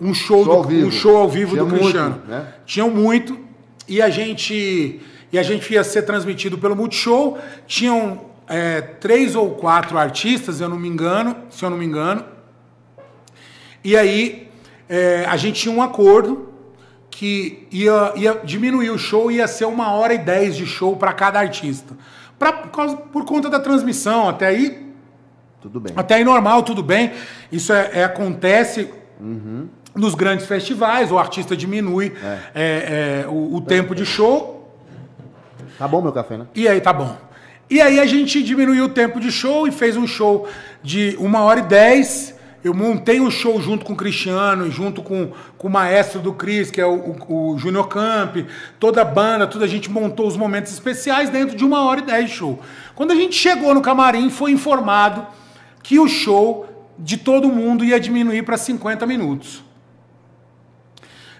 Um show ao vivo do Cristiano. Muito, né? Tinham muito. E a gente ia ser transmitido pelo Multishow. Tinham 3 ou 4 artistas, se eu não me engano. E aí a gente tinha um acordo que ia diminuir o show, ia ser 1h10 de show para cada artista. Por conta da transmissão, até aí. Tudo bem. Até aí normal, tudo bem. Isso acontece nos grandes festivais, o artista diminui o tempo de show. Tá bom meu café, né? E aí, tá bom. E aí a gente diminuiu o tempo de show e fez um show de 1h10. Eu montei um show junto com o Cristiano, junto com o maestro do Cris, que é o Júnior Camp, toda a banda, a gente montou os momentos especiais dentro de 1h10 de show. Quando a gente chegou no camarim, foi informado que o show de todo mundo ia diminuir para 50 minutos.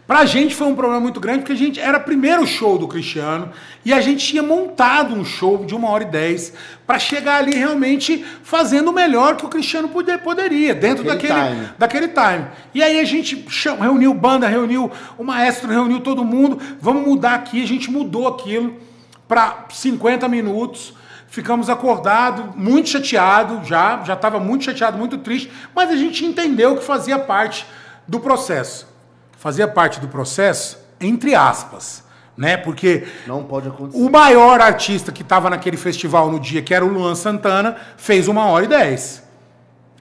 Pra gente foi um problema muito grande, porque a gente era o primeiro show do Cristiano e a gente tinha montado um show de 1h10 para chegar ali realmente fazendo o melhor que o Cristiano poderia, dentro daquele time. E aí a gente reuniu banda, reuniu o maestro, reuniu todo mundo, vamos mudar aqui, a gente mudou aquilo para 50 minutos. Ficamos acordados, muito chateados, já estava muito chateado, muito triste, mas a gente entendeu que fazia parte do processo. Fazia parte do processo, entre aspas, né? Porque não pode acontecer. O maior artista que estava naquele festival no dia, que era o Luan Santana, fez 1h10.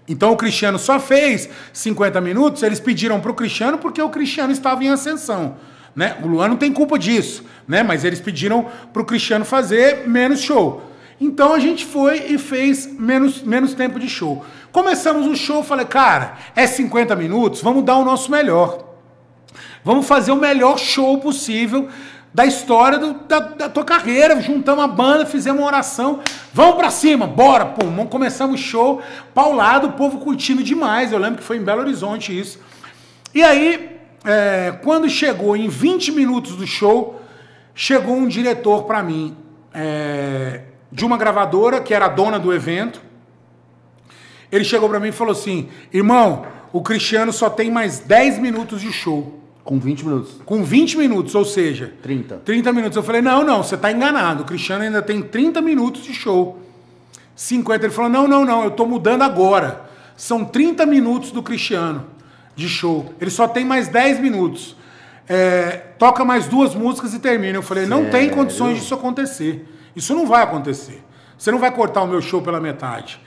Então o Cristiano só fez 50 minutos, eles pediram para o Cristiano porque o Cristiano estava em ascensão. Né? O Luan não tem culpa disso, né? Mas eles pediram para o Cristiano fazer menos show. Então a gente foi e fez menos tempo de show. Começamos o show, falei, cara, 50 minutos, vamos dar o nosso melhor. Vamos fazer o melhor show possível da história da tua carreira. Juntamos a banda, fizemos uma oração, vamos pra cima, bora, pum, começamos o show, paulado, o povo curtindo demais. Eu lembro que foi em Belo Horizonte isso. E aí, quando chegou em 20 minutos do show, chegou um diretor pra mim, de uma gravadora, que era a dona do evento. Ele chegou pra mim e falou assim, irmão, o Cristiano só tem mais 10 minutos de show. Com 20 minutos? Com 20 minutos, ou seja... 30. 30 minutos. Eu falei, não, você tá enganado. O Cristiano ainda tem 30 minutos de show. 50. Ele falou, não, eu tô mudando agora. São 30 minutos do Cristiano de show. Ele só tem mais 10 minutos. Toca mais 2 músicas e termina. Eu falei, não tem condições disso acontecer. Isso não vai acontecer. Você não vai cortar o meu show pela metade.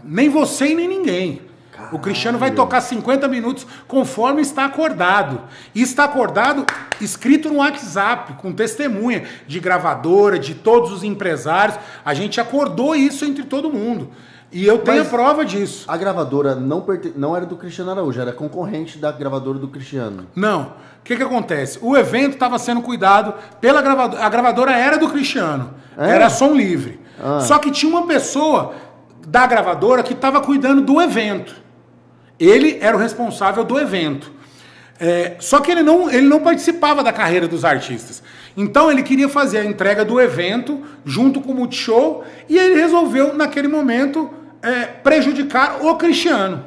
Nem você e nem ninguém. Caralho. O Cristiano vai tocar 50 minutos conforme está acordado. E está acordado escrito no WhatsApp, com testemunha de gravadora, de todos os empresários. A gente acordou isso entre todo mundo. E eu tenho Mas a prova disso. A gravadora não era do Cristiano Araújo, era concorrente da gravadora do Cristiano. Não. O que acontece? O evento estava sendo cuidado pela gravadora. A gravadora era do Cristiano. Era som livre. Só que tinha uma pessoa da gravadora que estava cuidando do evento. Ele era o responsável do evento. Só que ele não participava da carreira dos artistas. Então ele queria fazer a entrega do evento junto com o Multishow e ele resolveu, naquele momento, prejudicar o Cristiano.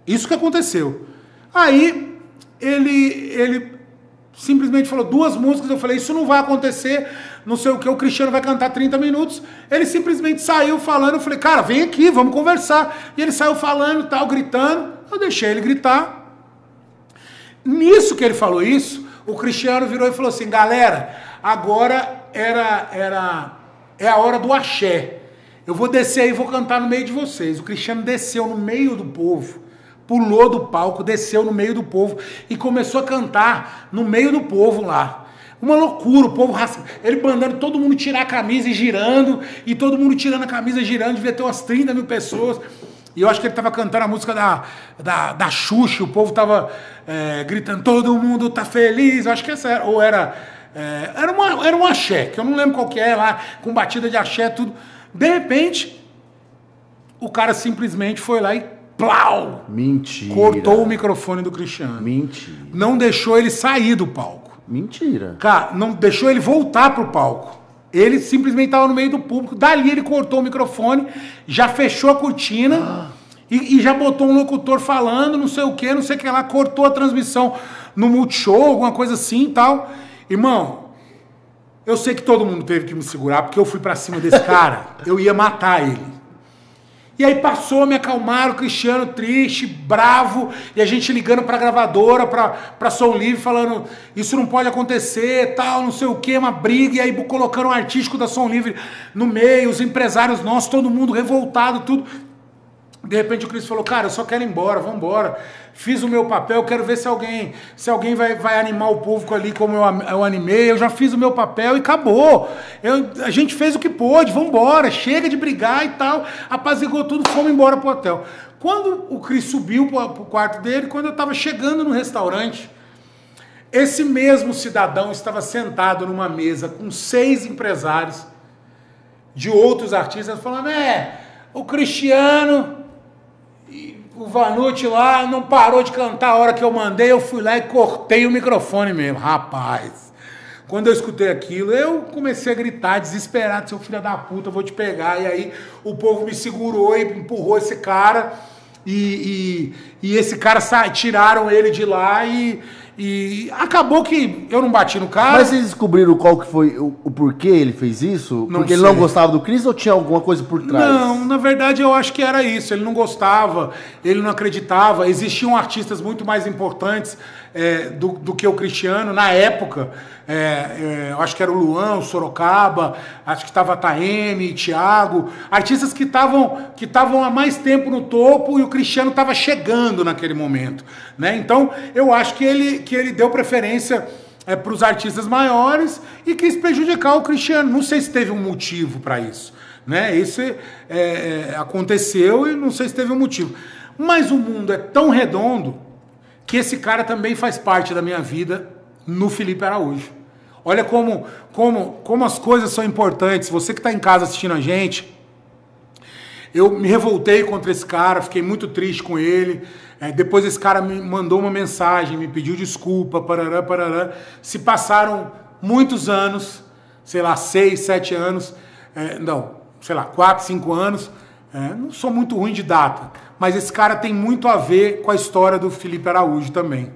Isso que aconteceu. Aí ele simplesmente falou 2 músicas, eu falei, isso não vai acontecer, não sei o que, o Cristiano vai cantar 30 minutos. Ele simplesmente saiu falando, eu falei, cara, vem aqui, vamos conversar. E ele saiu falando, tal, gritando, eu deixei ele gritar. Nisso que ele falou isso, o Cristiano virou e falou assim, galera, agora é a hora do axé. Eu vou descer aí e vou cantar no meio de vocês. O Cristiano desceu no meio do povo, pulou do palco, desceu no meio do povo e começou a cantar no meio do povo lá. Uma loucura, o povo, ele mandando todo mundo tirar a camisa e girando, e todo mundo tirando a camisa e girando, devia ter umas 30 mil pessoas. E eu acho que ele estava cantando a música da Xuxa, o povo estava gritando, todo mundo tá feliz. Eu acho que essa era um axé, que eu não lembro qual que é lá, com batida de axé, tudo. De repente, o cara simplesmente foi lá e plau! Mentira. Cortou o microfone do Cristiano. Mentira. Não deixou ele sair do palco. Mentira. Cara, não deixou ele voltar pro palco. Ele simplesmente estava no meio do público. Dali ele cortou o microfone, já fechou a cortina e já botou um locutor falando, não sei o que lá, cortou a transmissão no Multishow, alguma coisa assim e tal. Irmão, eu sei que todo mundo teve que me segurar, porque eu fui pra cima desse cara, eu ia matar ele. E aí passou, me acalmaram, o Cristiano triste, bravo, e a gente ligando pra gravadora, pra Som Livre, falando, isso não pode acontecer, tal, não sei o que, uma briga, e aí colocando um artístico da Som Livre no meio, os empresários nossos, todo mundo revoltado, tudo. De repente o Cris falou, cara, eu só quero ir embora, vamos embora. Fiz o meu papel, quero ver se alguém vai animar o público ali como eu animei. Eu já fiz o meu papel e acabou. A gente fez o que pôde, vamos embora, chega de brigar e tal. Apazigou tudo, fomos embora pro hotel. Quando o Cris subiu pro quarto dele, quando eu estava chegando no restaurante, esse mesmo cidadão estava sentado numa mesa com 6 empresários de outros artistas, falando, o Cristiano... O Vanucci lá não parou de cantar a hora que eu mandei, eu fui lá e cortei o microfone mesmo. Rapaz, quando eu escutei aquilo, eu comecei a gritar, desesperado, seu filho da puta, eu vou te pegar. E aí o povo me segurou e empurrou esse cara, e esse cara tiraram ele de lá e acabou que eu não bati no cara. Mas vocês descobriram qual que foi o porquê ele fez isso? Não Porque ele sei. não gostava do Cris ou tinha alguma coisa por trás? Não, na verdade eu acho que era isso. Ele não gostava, ele não acreditava. Existiam artistas muito mais importantes do que o Cristiano na época. Eu acho que era o Luan, o Sorocaba, acho que estava a Taeme, Thiago, artistas que estavam há mais tempo no topo e o Cristiano estava chegando naquele momento, né? Então eu acho que ele deu preferência para os artistas maiores e quis prejudicar o Cristiano. Não sei se teve um motivo para isso, né? Isso aconteceu e não sei se teve um motivo. Mas o mundo é tão redondo que esse cara também faz parte da minha vida no Felipe Araújo. Olha como as coisas são importantes. Você que está em casa assistindo a gente, eu me revoltei contra esse cara, fiquei muito triste com ele. Depois esse cara me mandou uma mensagem, me pediu desculpa, parará, parará. Se passaram muitos anos, sei lá, 6, 7 anos, 4, 5 anos. Não sou muito ruim de data, mas esse cara tem muito a ver com a história do Felipe Araújo também.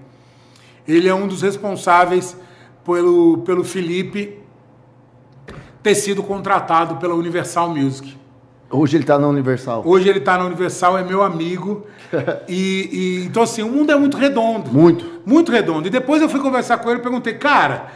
Ele é um dos responsáveis pelo Felipe ter sido contratado pela Universal Music. Hoje ele tá na Universal. Hoje ele tá na Universal, é meu amigo. Então, assim, o mundo é muito redondo. Muito. Muito redondo. E depois eu fui conversar com ele e perguntei, cara,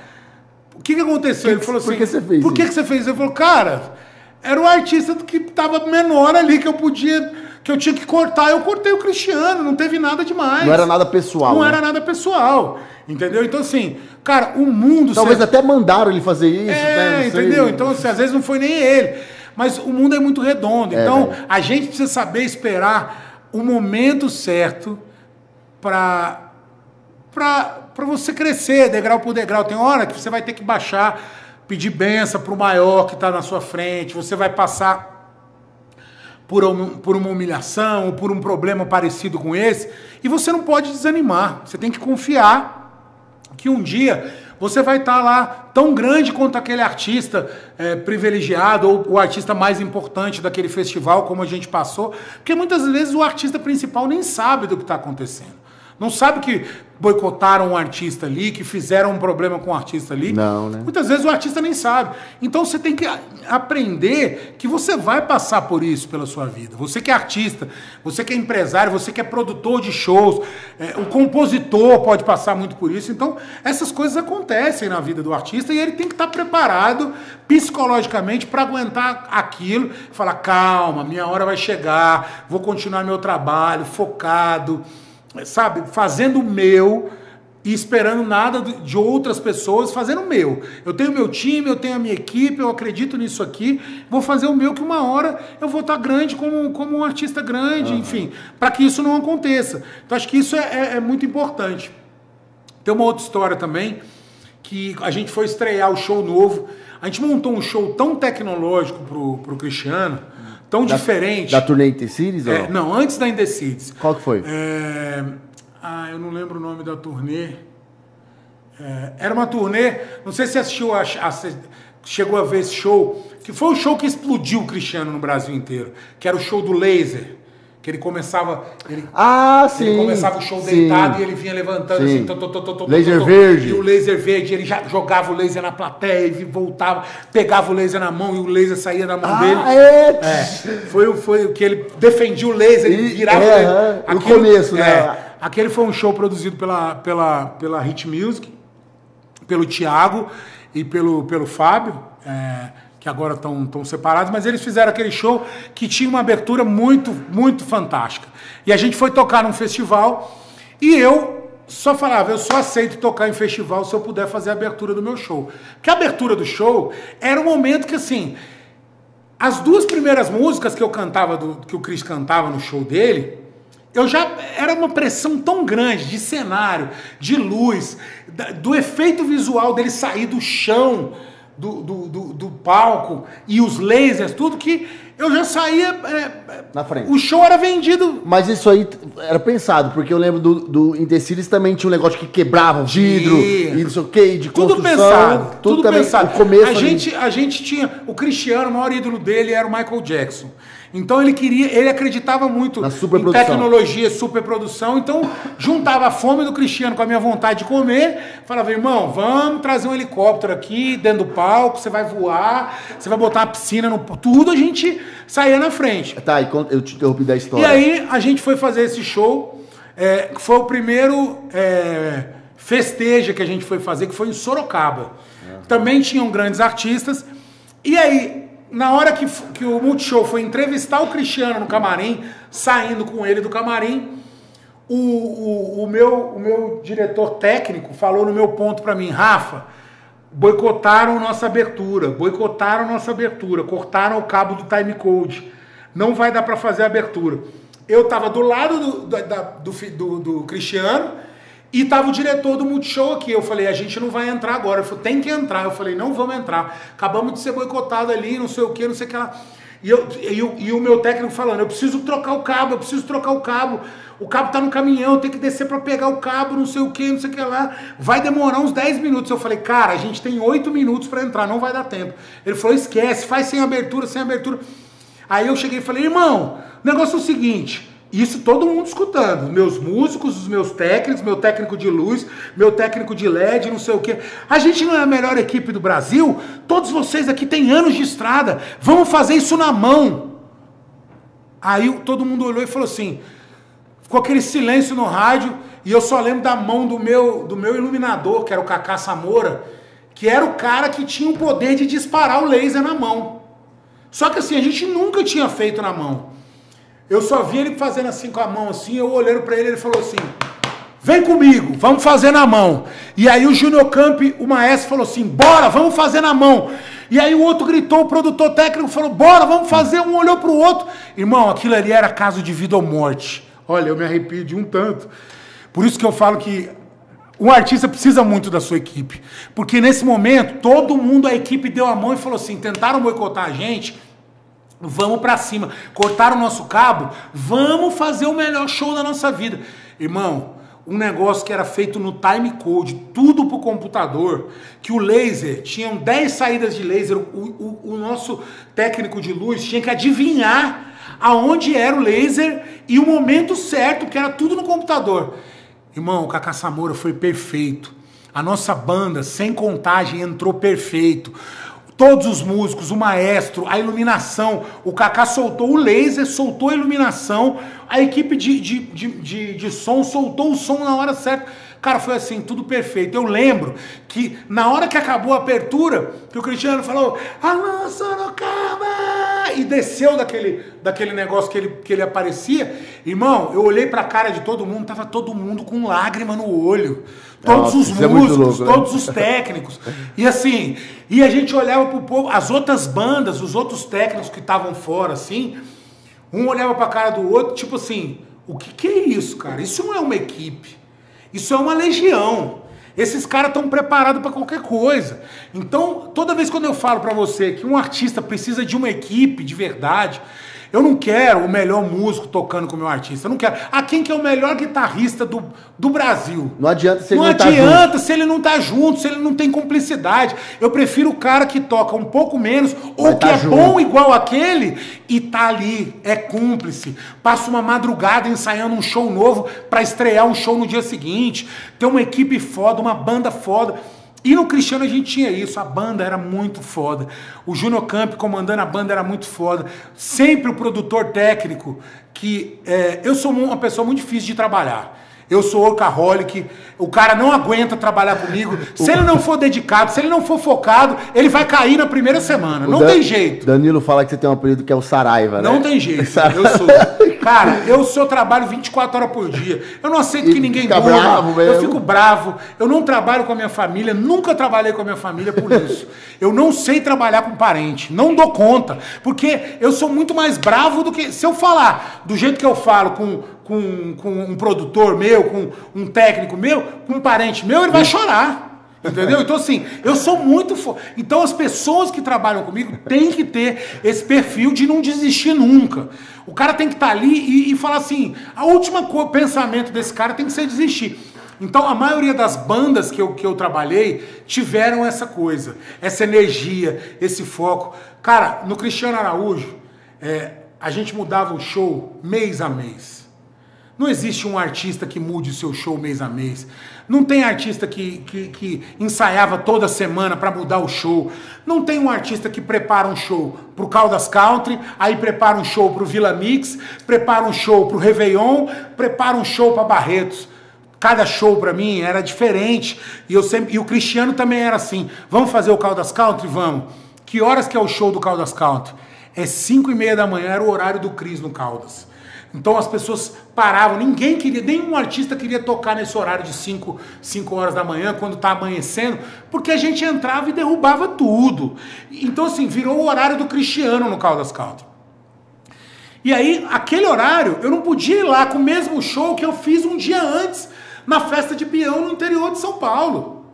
o que aconteceu? Ele falou assim, por que você fez por que você fez isso? Ele falou, cara, era o artista que tava menor ali, que eu tinha que cortar. Eu cortei o Cristiano, não teve nada demais. Não era nada pessoal. Não né? era nada pessoal. Entendeu? Então, assim, cara, o mundo... Talvez até mandaram ele fazer isso. Né? Entendeu? Então, assim, às vezes não foi nem ele. Mas o mundo é muito redondo. Então, a gente precisa saber esperar o momento certo para você crescer, degrau por degrau. Tem hora que você vai ter que baixar, pedir benção para o maior que está na sua frente, você vai passar por uma humilhação ou por um problema parecido com esse, e você não pode desanimar. Você tem que confiar que um dia você vai estar lá tão grande quanto aquele artista privilegiado ou o artista mais importante daquele festival, como a gente passou, porque muitas vezes o artista principal nem sabe do que está acontecendo. Não sabe que boicotaram um artista ali, que fizeram um problema com o artista ali. Não, né? Muitas vezes o artista nem sabe. Então você tem que aprender que você vai passar por isso pela sua vida. Você que é artista, você que é empresário, você que é produtor de shows, o compositor pode passar muito por isso. Então essas coisas acontecem na vida do artista e ele tem que estar preparado psicologicamente para aguentar aquilo, falar, calma, minha hora vai chegar, vou continuar meu trabalho, focado, sabe, fazendo o meu e esperando nada de outras pessoas, fazendo o meu. Eu tenho meu time, eu tenho a minha equipe, eu acredito nisso aqui, vou fazer o meu, que uma hora eu vou estar grande como um artista grande, enfim, para que isso não aconteça. Então acho que isso é muito importante. Tem uma outra história também, que a gente foi estrear o show novo, a gente montou um show tão tecnológico pro Cristiano, tão diferente. Da turnê Indecides? Não, antes da Indecides. Qual que foi? Eu não lembro o nome da turnê. Era uma turnê, não sei se assistiu, chegou a ver esse show, que foi o show que explodiu o Cristiano no Brasil inteiro, que era o show do Laser. Que ele começava. Sim. Ele começava o show deitado e ele vinha levantando assim. Laser verde. E o laser verde, ele já jogava o laser na plateia e voltava, pegava o laser na mão e o laser saía da mão dele. Foi o que ele defendia o laser, ele virava o laser. No começo, né? Aquele foi um show produzido pela Hit Music, pelo Thiago e pelo Fábio. Que agora estão separados, mas eles fizeram aquele show que tinha uma abertura muito, muito fantástica. E a gente foi tocar num festival e eu só falava, eu só aceito tocar em festival se eu puder fazer a abertura do meu show. Porque a abertura do show era um momento que, assim, as duas primeiras músicas que eu cantava, que o Cris cantava no show dele, era uma pressão tão grande de cenário, de luz, do efeito visual dele sair do chão, do palco e os lasers, tudo, que eu já saía na frente. O show era vendido. Mas isso aí era pensado, porque eu lembro do Indecides também tinha um negócio que quebrava vidro e não sei o que, de tudo construção. Pensado, tudo também, pensado. O começo a gente tinha o Cristiano, o maior ídolo dele era o Michael Jackson. Então ele acreditava muito em tecnologia, superprodução, então juntava a fome do Cristiano com a minha vontade de comer, falava, irmão, vamos trazer um helicóptero aqui dentro do palco, você vai voar, você vai botar uma piscina, tudo a gente saía na frente. Tá, eu te interrompi da história. E aí a gente foi fazer esse show, que foi o primeiro festeja que a gente foi fazer, que foi em Sorocaba. Também tinham grandes artistas, e aí na hora que o Multishow foi entrevistar o Cristiano no camarim, saindo com ele do camarim, o meu diretor técnico falou no meu ponto para mim, Rafa, boicotaram nossa abertura, cortaram o cabo do timecode, não vai dar para fazer a abertura. Eu estava do lado do Cristiano, e tava o diretor do Multishow aqui. Eu falei, a gente não vai entrar agora. Ele falou, tem que entrar. Eu falei, não vamos entrar. Acabamos de ser boicotados ali, não sei o que, não sei o que lá. E o meu técnico falando, eu preciso trocar o cabo. O cabo tá no caminhão, tem que descer para pegar o cabo, não sei o que, não sei o que lá. Vai demorar uns 10 minutos. Eu falei, cara, a gente tem 8 minutos para entrar, não vai dar tempo. Ele falou, esquece, faz sem abertura. Aí eu cheguei e falei, irmão, o negócio é o seguinte... Isso todo mundo escutando, meus músicos, os meus técnicos, meu técnico de luz, meu técnico de LED, não sei o quê. A gente não é a melhor equipe do Brasil? Todos vocês aqui têm anos de estrada, vamos fazer isso na mão. Aí todo mundo olhou e falou assim, ficou aquele silêncio no rádio, e eu só lembro da mão do meu iluminador, que era o Cacá Samora, que era o cara que tinha o poder de disparar o laser na mão. Só que assim, a gente nunca tinha feito na mão. Eu só vi ele fazendo assim com a mão, assim, eu olhando pra ele, ele falou assim, vem comigo, vamos fazer na mão. E aí o Júnior Camp, o maestro, falou assim, bora, vamos fazer na mão. E aí o outro gritou, o produtor técnico falou, bora, vamos fazer, um olhou pro outro. Irmão, aquilo ali era caso de vida ou morte. Olha, eu me arrepio de um tanto. Por isso que eu falo que um artista precisa muito da sua equipe. Porque nesse momento, todo mundo, a equipe deu a mão e falou assim, tentaram boicotar a gente, vamos pra cima. Cortaram o nosso cabo, vamos fazer o melhor show da nossa vida. Irmão, um negócio que era feito no timecode, tudo pro computador, que o laser, tinham 10 saídas de laser, o nosso técnico de luz tinha que adivinhar aonde era o laser e o momento certo, que era tudo no computador. Irmão, o Cacá Samora foi perfeito. A nossa banda, sem contagem, entrou perfeito. Todos os músicos, o maestro, a iluminação, o Cacá soltou o laser, soltou a iluminação, a equipe de som soltou o som na hora certa. Cara, foi assim, tudo perfeito. Eu lembro que na hora que acabou a abertura, que o Cristiano falou, alô, Sorocaba! E desceu daquele negócio que ele aparecia. Irmão, eu olhei pra cara de todo mundo, tava todo mundo com lágrima no olho. Todos os músicos, louco, todos os técnicos. E assim, e a gente olhava pro povo, as outras bandas, os outros técnicos que estavam fora, assim, um olhava pra cara do outro, tipo assim, o que é isso, cara? Isso não é uma equipe. Isso é uma legião. Esses caras estão preparados para qualquer coisa. Então, toda vez quando eu falo para você que um artista precisa de uma equipe de verdade, eu não quero o melhor músico tocando com o meu artista. Eu não quero. Ah, quem que é o melhor guitarrista do Brasil? Não adianta se ele não tá junto. Se ele não tá junto, se ele não tem cumplicidade. Eu prefiro o cara que toca um pouco menos, ou que é bom igual aquele, e tá ali, é cúmplice. Passa uma madrugada ensaiando um show novo para estrear um show no dia seguinte. Tem uma equipe foda, uma banda foda. E no Cristiano a gente tinha isso, a banda era muito foda. O Júnior Camp comandando a banda era muito foda. Sempre o produtor técnico, que eu sou uma pessoa muito difícil de trabalhar. Eu sou workaholic, o cara não aguenta trabalhar comigo. Se ele não for dedicado, se ele não for focado, ele vai cair na primeira semana. Não tem jeito. Danilo fala que você tem um apelido que é o Saraiva, né? Não tem jeito. Eu sou. Cara, eu trabalho 24 horas por dia. Eu não aceito que ninguém durma. Eu fico bravo. Eu não trabalho com a minha família. Nunca trabalhei com a minha família por isso. Eu não sei trabalhar com parente. Não dou conta. Porque eu sou muito mais bravo do que... Se eu falar do jeito que eu falo com um produtor meu, com um técnico meu, com um parente meu, ele vai chorar. Entendeu? Então, assim, eu sou muito... Então, as pessoas que trabalham comigo têm que ter esse perfil de não desistir nunca. O cara tem que estar ali e falar assim, a última pensamento desse cara tem que ser desistir. Então, a maioria das bandas que eu trabalhei tiveram essa coisa, essa energia, esse foco. Cara, no Cristiano Araújo, a gente mudava o show mês a mês. Não existe um artista que mude o seu show mês a mês. Não tem artista que ensaiava toda semana para mudar o show. Não tem um artista que prepara um show pro Caldas Country, aí prepara um show pro Vila Mix, prepara um show pro Réveillon, prepara um show para Barretos. Cada show para mim era diferente. E o Cristiano também era assim. Vamos fazer o Caldas Country? Vamos. Que horas que é o show do Caldas Country? É 5:30 da manhã, era o horário do Cris no Caldas. Então as pessoas paravam, ninguém queria, nenhum artista queria tocar nesse horário de 5 horas da manhã, quando tá amanhecendo, porque a gente entrava e derrubava tudo. Então assim, virou o horário do Cristiano no Caldas Country. E aí, aquele horário, eu não podia ir lá com o mesmo show que eu fiz um dia antes, na festa de peão no interior de São Paulo.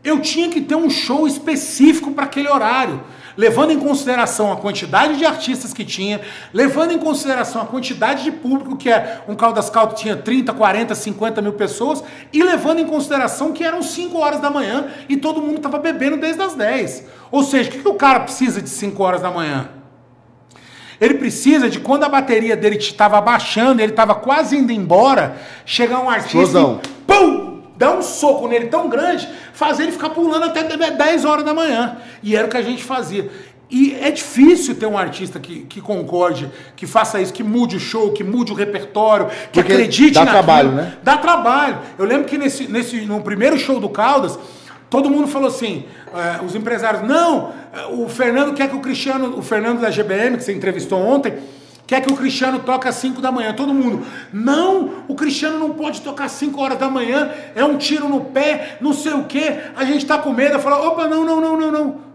Eu tinha que ter um show específico para aquele horário, levando em consideração a quantidade de artistas que tinha, levando em consideração a quantidade de público, que um Caldas Country tinha 30, 40, 50 mil pessoas, e levando em consideração que eram 5 horas da manhã e todo mundo estava bebendo desde as 10. Ou seja, o que o cara precisa de 5 horas da manhã? Ele precisa de, quando a bateria dele estava baixando, ele estava quase indo embora, chegar um artista e pum! Dá um soco nele tão grande, fazer ele ficar pulando até 10 horas da manhã. E era o que a gente fazia. E é difícil ter um artista que concorde, que faça isso, que mude o show, que mude o repertório, que porque acredite naquilo. Dá trabalho, né? Dá trabalho. Eu lembro que no primeiro show do Caldas, todo mundo falou assim, os empresários, não, o Fernando quer que o Fernando da GBM, que você entrevistou ontem, quer que o Cristiano toque às 5 da manhã. Todo mundo, não, o Cristiano não pode tocar às 5 horas da manhã, é um tiro no pé, não sei o quê, a gente tá com medo. Eu falo, opa, não.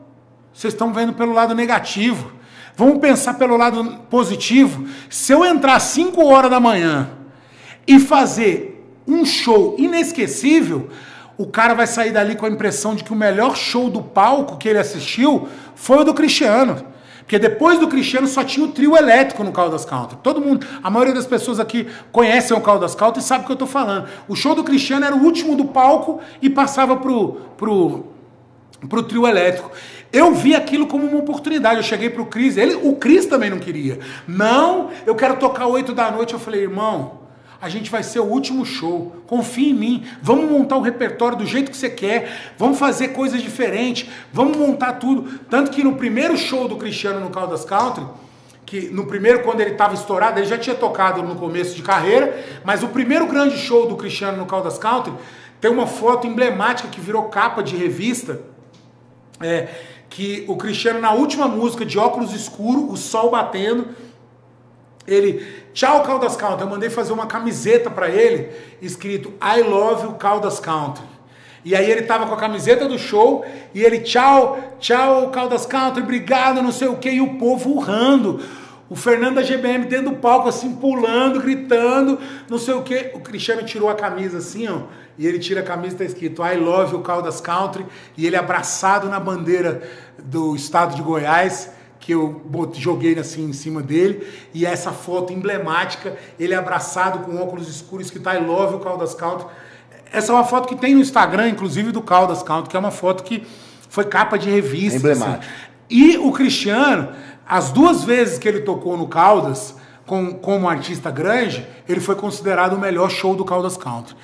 Vocês estão vendo pelo lado negativo. Vamos pensar pelo lado positivo. Se eu entrar às 5 horas da manhã e fazer um show inesquecível, o cara vai sair dali com a impressão de que o melhor show do palco que ele assistiu foi o do Cristiano. Porque depois do Cristiano só tinha o trio elétrico no Caldas Country. Todo mundo, a maioria das pessoas aqui conhecem o Caldas Country e sabe o que eu estou falando. O show do Cristiano era o último do palco e passava pro trio elétrico. Eu vi aquilo como uma oportunidade. Eu cheguei pro Cris, o Cris também não queria. Não, eu quero tocar 8 da noite. Eu falei, irmão, a gente vai ser o último show. Confia em mim. Vamos montar o repertório do jeito que você quer. Vamos fazer coisas diferentes. Vamos montar tudo. Tanto que no primeiro show do Cristiano no Caldas Country, que no primeiro, quando ele estava estourado, ele já tinha tocado no começo de carreira, mas o primeiro grande show do Cristiano no Caldas Country tem uma foto emblemática que virou capa de revista, que o Cristiano, na última música, de óculos escuros, o sol batendo, ele, tchau Caldas Country, eu mandei fazer uma camiseta pra ele, escrito I love you Caldas Country. E aí ele tava com a camiseta do show, e ele, tchau, tchau Caldas Country, obrigado, não sei o que, e o povo urrando. O Fernando da GBM dentro do palco, assim, pulando, gritando, não sei o que. O Cristiano tirou a camisa assim, ó, e ele tira a camisa e tá escrito I love you Caldas Country, e ele abraçado na bandeira do estado de Goiás, que eu joguei assim em cima dele, e essa foto emblemática, ele abraçado com óculos escuros, que tá I love you Caldas Country. Essa é uma foto que tem no Instagram, inclusive, do Caldas Country, que é uma foto que foi capa de revista. Emblemática. Assim. E o Cristiano, as 2 vezes que ele tocou no Caldas, como artista grande, ele foi considerado o melhor show do Caldas Country.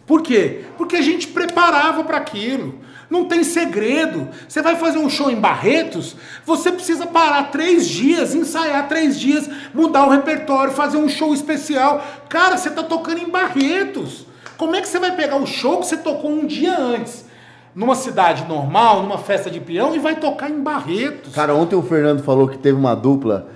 Por quê? Porque a gente preparava para aquilo. Não tem segredo. Você vai fazer um show em Barretos, você precisa parar 3 dias, ensaiar 3 dias, mudar o repertório, fazer um show especial. Cara, você tá tocando em Barretos. Como é que você vai pegar o show que você tocou um dia antes, numa cidade normal, numa festa de peão, e vai tocar em Barretos? Cara, ontem o Fernando falou que teve uma dupla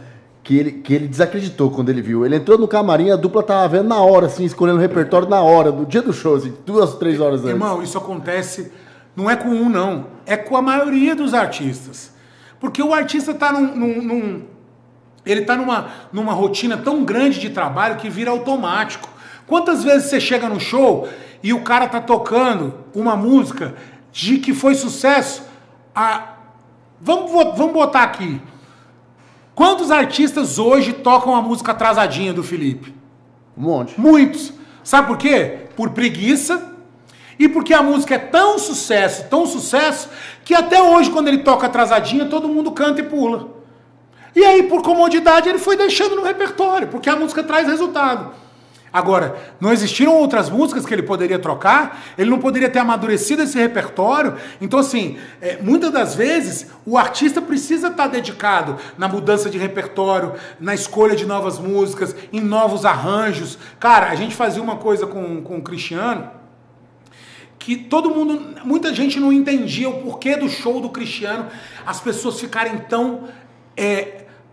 que ele desacreditou quando ele viu. Ele entrou no camarim, a dupla tava vendo na hora, assim, escolhendo o repertório na hora, do dia do show, assim, 2, 3 horas antes. Irmão, isso acontece, não é com um, não. É com a maioria dos artistas. Porque o artista tá ele tá numa rotina tão grande de trabalho que vira automático. Quantas vezes você chega no show e o cara tá tocando uma música de que foi sucesso? Vamos botar aqui. Quantos artistas hoje tocam a música Atrasadinha do Felipe? Um monte. Muitos. Sabe por quê? Por preguiça e porque a música é tão sucesso, que até hoje, quando ele toca Atrasadinha, todo mundo canta e pula. E aí, por comodidade, ele foi deixando no repertório, porque a música traz resultado. Agora, não existiram outras músicas que ele poderia trocar, ele não poderia ter amadurecido esse repertório. Então, assim, muitas das vezes, o artista precisa estar dedicado na mudança de repertório, na escolha de novas músicas, em novos arranjos. Cara, a gente fazia uma coisa com o Cristiano, que muita gente não entendia o porquê do show do Cristiano, as pessoas ficarem tão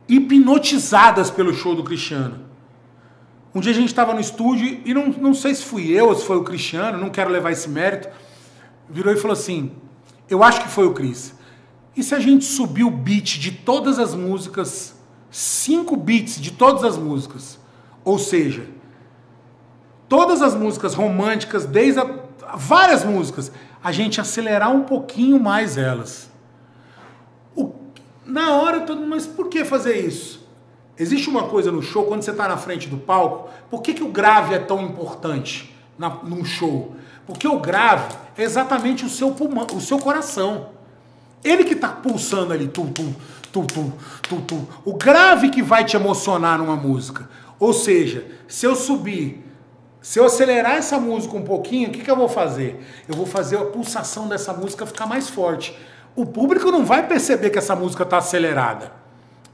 hipnotizadas pelo show do Cristiano. Um dia a gente estava no estúdio e não sei se fui eu ou se foi o Cristiano, não quero levar esse mérito, virou e falou assim, eu acho que foi o Cris, e se a gente subir o beat de todas as músicas, 5 beats de todas as músicas, ou seja, todas as músicas românticas, várias músicas, a gente acelerar um pouquinho mais elas. Na hora, mas por que fazer isso? Existe uma coisa no show, quando você está na frente do palco, por que o grave é tão importante num show? Porque o grave é exatamente o seu pulmão, o seu coração. Ele que está pulsando ali, tum, tum, tum, tum, tum, tum. O grave que vai te emocionar numa música. Ou seja, se eu acelerar essa música um pouquinho, o que eu vou fazer? Eu vou fazer a pulsação dessa música ficar mais forte. O público não vai perceber que essa música está acelerada.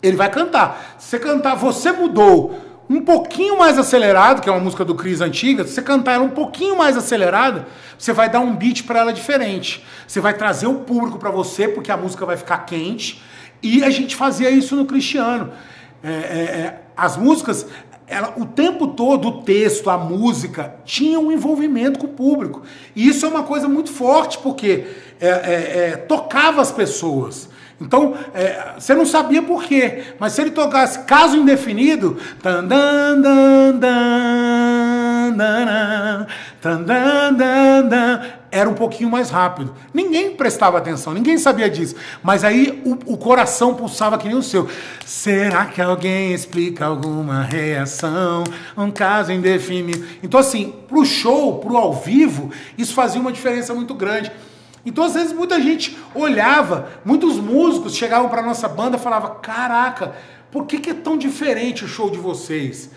Ele vai cantar. Se você cantar, você mudou um pouquinho mais acelerado, que é uma música do Cris antiga, se você cantar ela um pouquinho mais acelerada, você vai dar um beat para ela diferente. Você vai trazer o público para você, porque a música vai ficar quente. E a gente fazia isso no Cristiano. As músicas, o tempo todo, o texto, a música, tinha um envolvimento com o público. E isso é uma coisa muito forte, porque tocava as pessoas. Então, você não sabia por quê, mas se ele tocasse Caso Indefinido, era um pouquinho mais rápido. Ninguém prestava atenção, ninguém sabia disso. Mas aí o coração pulsava que nem o seu. Será que alguém explica alguma reação? Um caso indefinido. Então, assim, pro show, pro ao vivo, isso fazia uma diferença muito grande. Então, às vezes, muita gente olhava, muitos músicos chegavam para nossa banda e falavam: caraca, por que é tão diferente o show de vocês?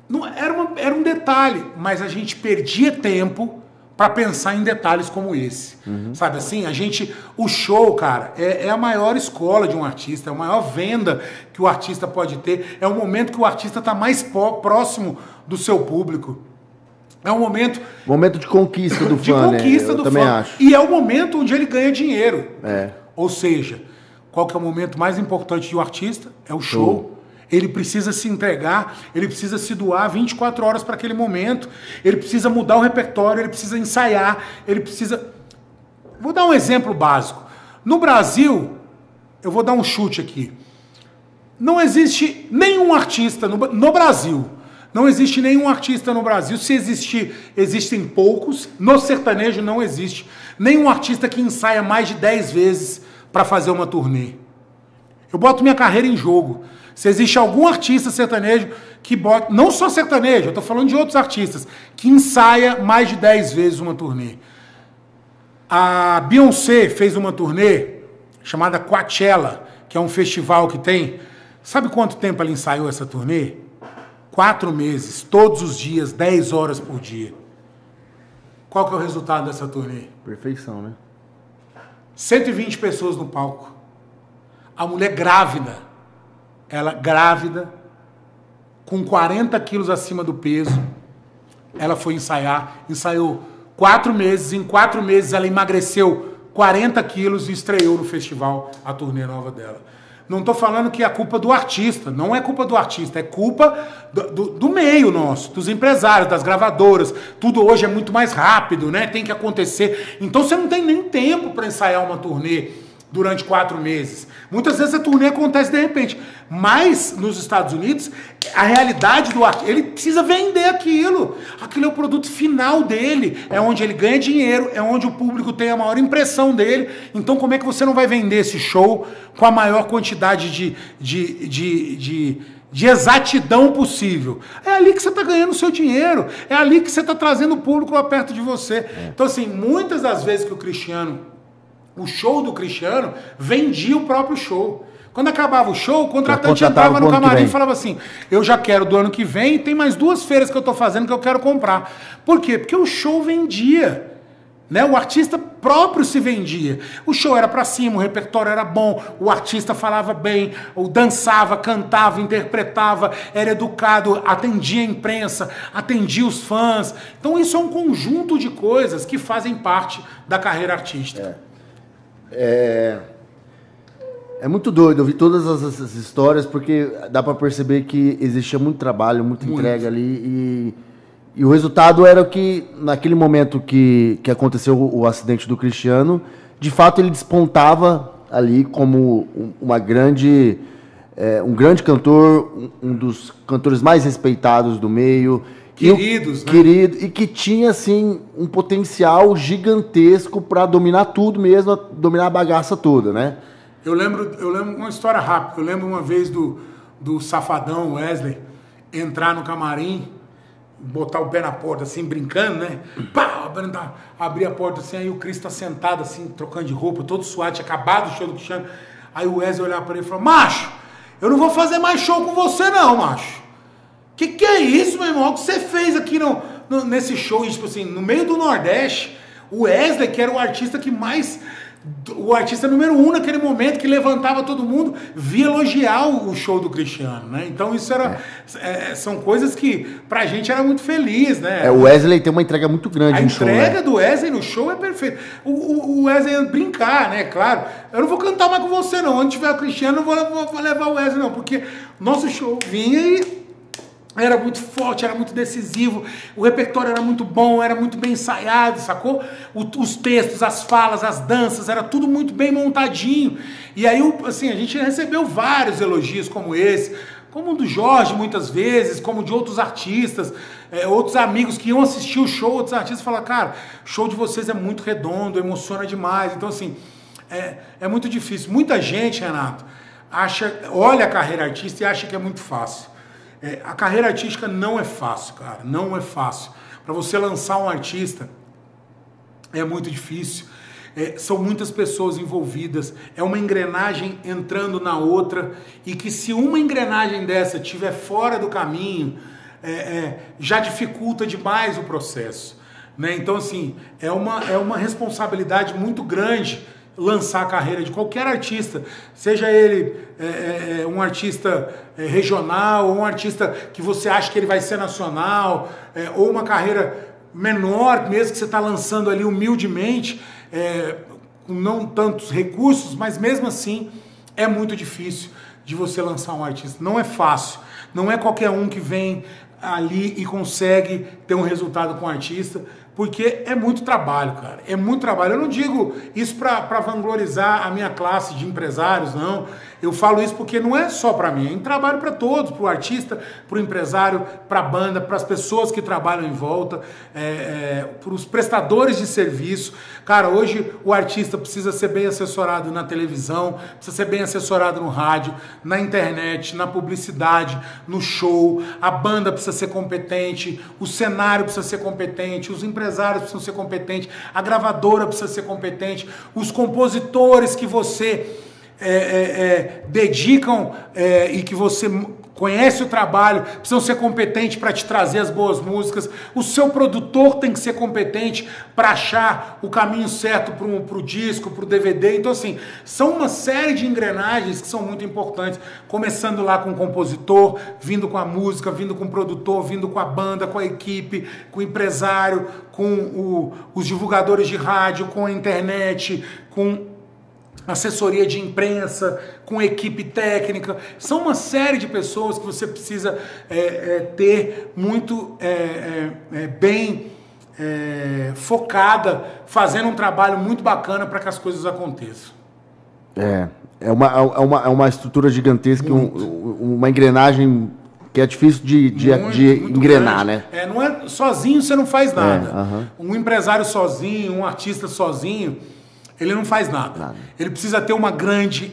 Não, era um detalhe, mas a gente perdia tempo para pensar em detalhes como esse. Sabe assim? O show, cara, é a maior escola de um artista, é a maior venda que o artista pode ter, é o momento que o artista está mais próximo do seu público. É um momento de conquista do fã, né? Eu também acho. E é o momento onde ele ganha dinheiro. É. Ou seja, qual que é o momento mais importante de um artista? É o show. Ele precisa se entregar, ele precisa se doar 24 horas para aquele momento, ele precisa mudar o repertório, ele precisa ensaiar, ele precisa... Vou dar um exemplo básico. No Brasil, eu vou dar um chute aqui. Não existe nenhum artista no Brasil. Não existe nenhum artista no Brasil. Se existir, existem poucos. No sertanejo não existe nenhum artista que ensaia mais de 10 vezes para fazer uma turnê. Eu boto minha carreira em jogo. Se existe algum artista sertanejo que bota, não só sertanejo, eu estou falando de outros artistas, que ensaia mais de 10 vezes uma turnê. A Beyoncé fez uma turnê chamada Coachella, que é um festival que tem... Sabe quanto tempo ela ensaiou essa turnê? 4 meses, todos os dias, 10 horas por dia. Qual que é o resultado dessa turnê? Perfeição, né? 120 pessoas no palco. A mulher grávida. Ela grávida, com 40 quilos acima do peso. Ela foi ensaiar, ensaiou 4 meses. Em 4 meses ela emagreceu 40 quilos e estreou no festival a turnê nova dela. Não estou falando que é culpa do artista, não é culpa do artista, é culpa do meio nosso, dos empresários, das gravadoras. Tudo hoje é muito mais rápido, né? Tem que acontecer. Então você não tem nem tempo para ensaiar uma turnê durante 4 meses. Muitas vezes a turnê acontece de repente. Mas nos Estados Unidos, a realidade do artista, ele precisa vender aquilo. Aquilo é o produto final dele, é onde ele ganha dinheiro, é onde o público tem a maior impressão dele. Então como é que você não vai vender esse show com a maior quantidade de exatidão possível? É ali que você está ganhando o seu dinheiro, é ali que você está trazendo o público lá perto de você. Então assim, muitas das vezes que o show do Cristiano vendia o próprio show. Quando acabava o show, o contratante entrava no camarim e falava assim: eu já quero do ano que vem, tem mais 2 feiras que eu estou fazendo que eu quero comprar. Por quê? Porque o show vendia. Né? O artista próprio se vendia. O show era pra cima, o repertório era bom, o artista falava bem, ou dançava, cantava, interpretava, era educado, atendia a imprensa, atendia os fãs. Então isso é um conjunto de coisas que fazem parte da carreira artística. É muito doido ouvir todas essas histórias, porque dá para perceber que existia muito trabalho, muita entrega ali, e o resultado era que, naquele momento que aconteceu o acidente do Cristiano, de fato ele despontava ali como um grande cantor, um dos cantores mais respeitados do meio, queridos, né? E que tinha, assim, um potencial gigantesco para dominar tudo mesmo, dominar a bagaça toda, né? Eu lembro uma história rápida. Eu lembro uma vez do Safadão Wesley entrar no camarim, botar o pé na porta, assim, brincando, né? Pá, abrir a porta assim, aí o Cris tá sentado, assim, trocando de roupa, todo suado, tinha acabado o show do Cristiano. Aí o Wesley olhava para ele e falou: macho, eu não vou fazer mais show com você não, macho. Que é isso, meu irmão? O que você fez aqui nesse show, tipo assim, no meio do Nordeste? O Wesley, que era o artista que mais... O artista número 1 naquele momento, que levantava todo mundo, via elogiar o show do Cristiano, né? Então isso são coisas que pra gente era muito feliz, né? O Wesley tem uma entrega muito grande no show, né? A entrega do Wesley no show é perfeita. O Wesley ia brincar, né? Claro, eu não vou cantar mais com você não. Onde tiver o Cristiano, eu não vou levar o Wesley não, porque nosso show vinha era muito forte, era muito decisivo, o repertório era muito bom, era muito bem ensaiado, sacou? Os textos, as falas, as danças, era tudo muito bem montadinho. E aí, assim, a gente recebeu vários elogios como esse, como o do Jorge muitas vezes, como de outros artistas, outros amigos que iam assistir o show, outros artistas falaram, cara, o show de vocês é muito redondo, emociona demais. Então, assim, é muito difícil. Muita gente, Renato, olha a carreira artista e acha que é muito fácil. A carreira artística não é fácil, cara, não é fácil. Para você lançar um artista é muito difícil. São muitas pessoas envolvidas, é uma engrenagem entrando na outra, e que se uma engrenagem dessa estiver fora do caminho, já dificulta demais o processo, né? Então, assim, é uma responsabilidade muito grande lançar a carreira de qualquer artista, seja ele um artista regional, ou um artista que você acha que ele vai ser nacional, ou uma carreira menor, mesmo que você está lançando ali humildemente, com não tantos recursos, mas mesmo assim é muito difícil de você lançar um artista. Não é fácil, não é qualquer um que vem ali e consegue ter um resultado com o artista, porque é muito trabalho, cara, é muito trabalho. Eu não digo isso para vanglorizar a minha classe de empresários, não. Eu falo isso porque não é só para mim, é um trabalho para todos, para o artista, para o empresário, para a banda, para as pessoas que trabalham em volta, para os prestadores de serviço. Cara, hoje o artista precisa ser bem assessorado na televisão, precisa ser bem assessorado no rádio, na internet, na publicidade, no show. A banda precisa ser competente, o cenário precisa ser competente, os empresários precisam ser competentes, a gravadora precisa ser competente, os compositores que você dedicam e que você conhece o trabalho, precisam ser competentes para te trazer as boas músicas. O seu produtor tem que ser competente para achar o caminho certo para o disco, para o DVD. Então, assim, são uma série de engrenagens que são muito importantes, começando lá com o compositor, vindo com a música, vindo com o produtor, vindo com a banda, com a equipe, com o empresário, com os divulgadores de rádio, com a internet, com assessoria de imprensa, com equipe técnica. São uma série de pessoas que você precisa ter muito bem focada, fazendo um trabalho muito bacana para que as coisas aconteçam. É uma estrutura gigantesca, uma engrenagem que é difícil de engrenar, grande, né? Não é sozinho, você não faz nada. Um empresário sozinho, um artista sozinho, ele não faz nada. Ele precisa ter uma grande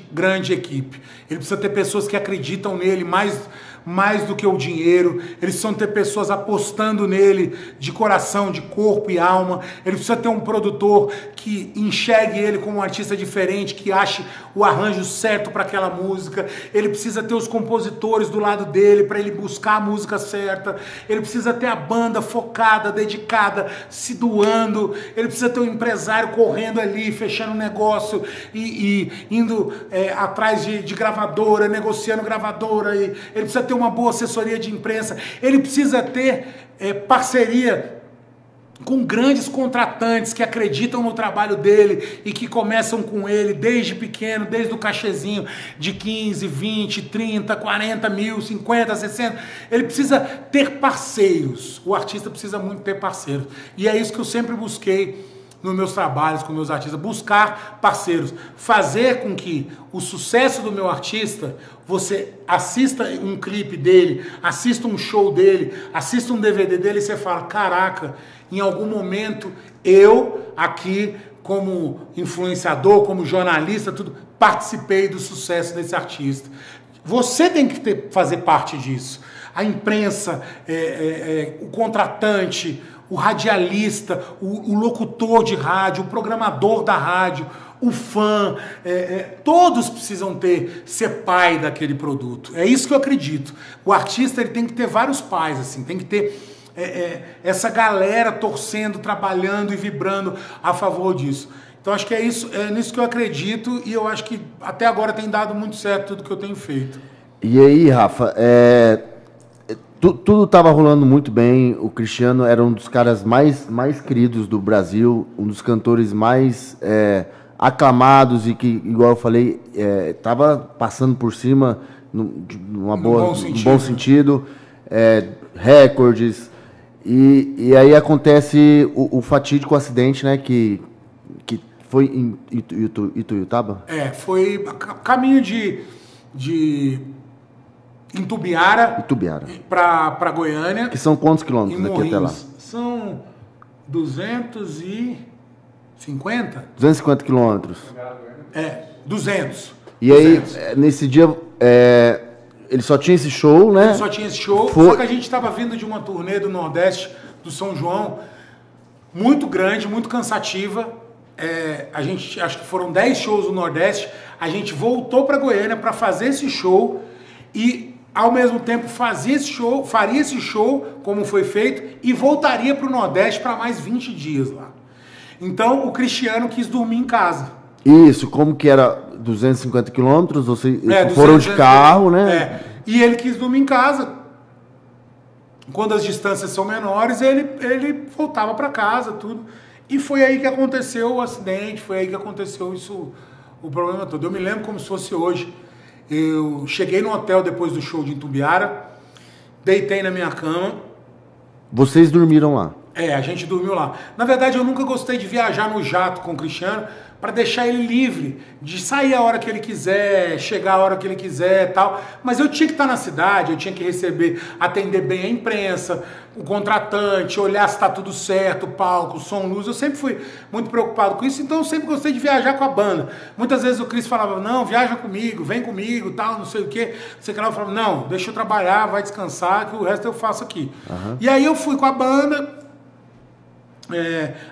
equipe. Ele precisa ter pessoas que acreditam nele mais do que o dinheiro. Eles precisam ter pessoas apostando nele de coração, de corpo e alma. Ele precisa ter um produtor que enxergue ele como um artista diferente, que ache o arranjo certo para aquela música. Ele precisa ter os compositores do lado dele para ele buscar a música certa. Ele precisa ter a banda focada, dedicada, se doando. Ele precisa ter um empresário correndo ali, fechando um negócio e indo atrás de gravadora, negociando gravadora. Ele precisa ter uma boa assessoria de imprensa. Ele precisa ter parceria com grandes contratantes que acreditam no trabalho dele e que começam com ele desde pequeno, desde o cachezinho de 15, 20, 30, 40 mil, 50, 60. Ele precisa ter parceiros. O artista precisa muito ter parceiros. E é isso que eu sempre busquei nos meus trabalhos com meus artistas, buscar parceiros, fazer com que o sucesso do meu artista, você assista um clipe dele, assista um show dele, assista um DVD dele e você fala, caraca, em algum momento eu aqui como influenciador, como jornalista, tudo, participei do sucesso desse artista. Você tem que fazer parte disso. A imprensa, o contratante, o radialista, o locutor de rádio, o programador da rádio, o fã, todos precisam ser pai daquele produto. É isso que eu acredito. O artista ele tem que ter vários pais, assim, tem que ter essa galera torcendo, trabalhando e vibrando a favor disso. Então acho que é nisso que eu acredito e eu acho que até agora tem dado muito certo tudo que eu tenho feito. E aí, Rafa, tudo estava rolando muito bem. O Cristiano era um dos caras mais queridos do Brasil, um dos cantores mais aclamados e que, igual eu falei, estava passando por cima num bom sentido. recordes. E aí acontece o fatídico acidente, né? Que foi em Ituiutaba? Foi caminho de Itumbiara para Goiânia. Que são quantos quilômetros daqui até lá? São 250? 250 quilômetros. 200. E 200. Aí, nesse dia, ele só tinha esse show, né? Ele só tinha esse show, só que a gente estava vindo de uma turnê do Nordeste, do São João, muito grande, muito cansativa. A gente, acho que foram 10 shows do Nordeste, a gente voltou para Goiânia para fazer esse show e, ao mesmo tempo, faria esse show, como foi feito, e voltaria para o Nordeste para mais 20 dias lá. Então, o Cristiano quis dormir em casa. Isso, como que era 250 quilômetros, vocês foram de carro, né? E ele quis dormir em casa. Quando as distâncias são menores, ele voltava para casa, tudo. E foi aí que aconteceu o acidente, foi aí que aconteceu isso, o problema todo. Eu me lembro como se fosse hoje. Eu cheguei no hotel depois do show de Itumbiara, deitei na minha cama. Vocês dormiram lá? A gente dormiu lá. Na verdade, eu nunca gostei de viajar no jato com o Cristiano para deixar ele livre, de sair a hora que ele quiser, chegar a hora que ele quiser e tal. Mas eu tinha que estar na cidade, eu tinha que atender bem a imprensa, o contratante, olhar se está tudo certo, palco, som, luz. Eu sempre fui muito preocupado com isso, então eu sempre gostei de viajar com a banda. Muitas vezes o Cris falava, não, viaja comigo, vem comigo, tal, não sei o quê. Sei que lá, eu falava, não, deixa eu trabalhar, vai descansar, que o resto eu faço aqui. Uhum. E aí eu fui com a banda,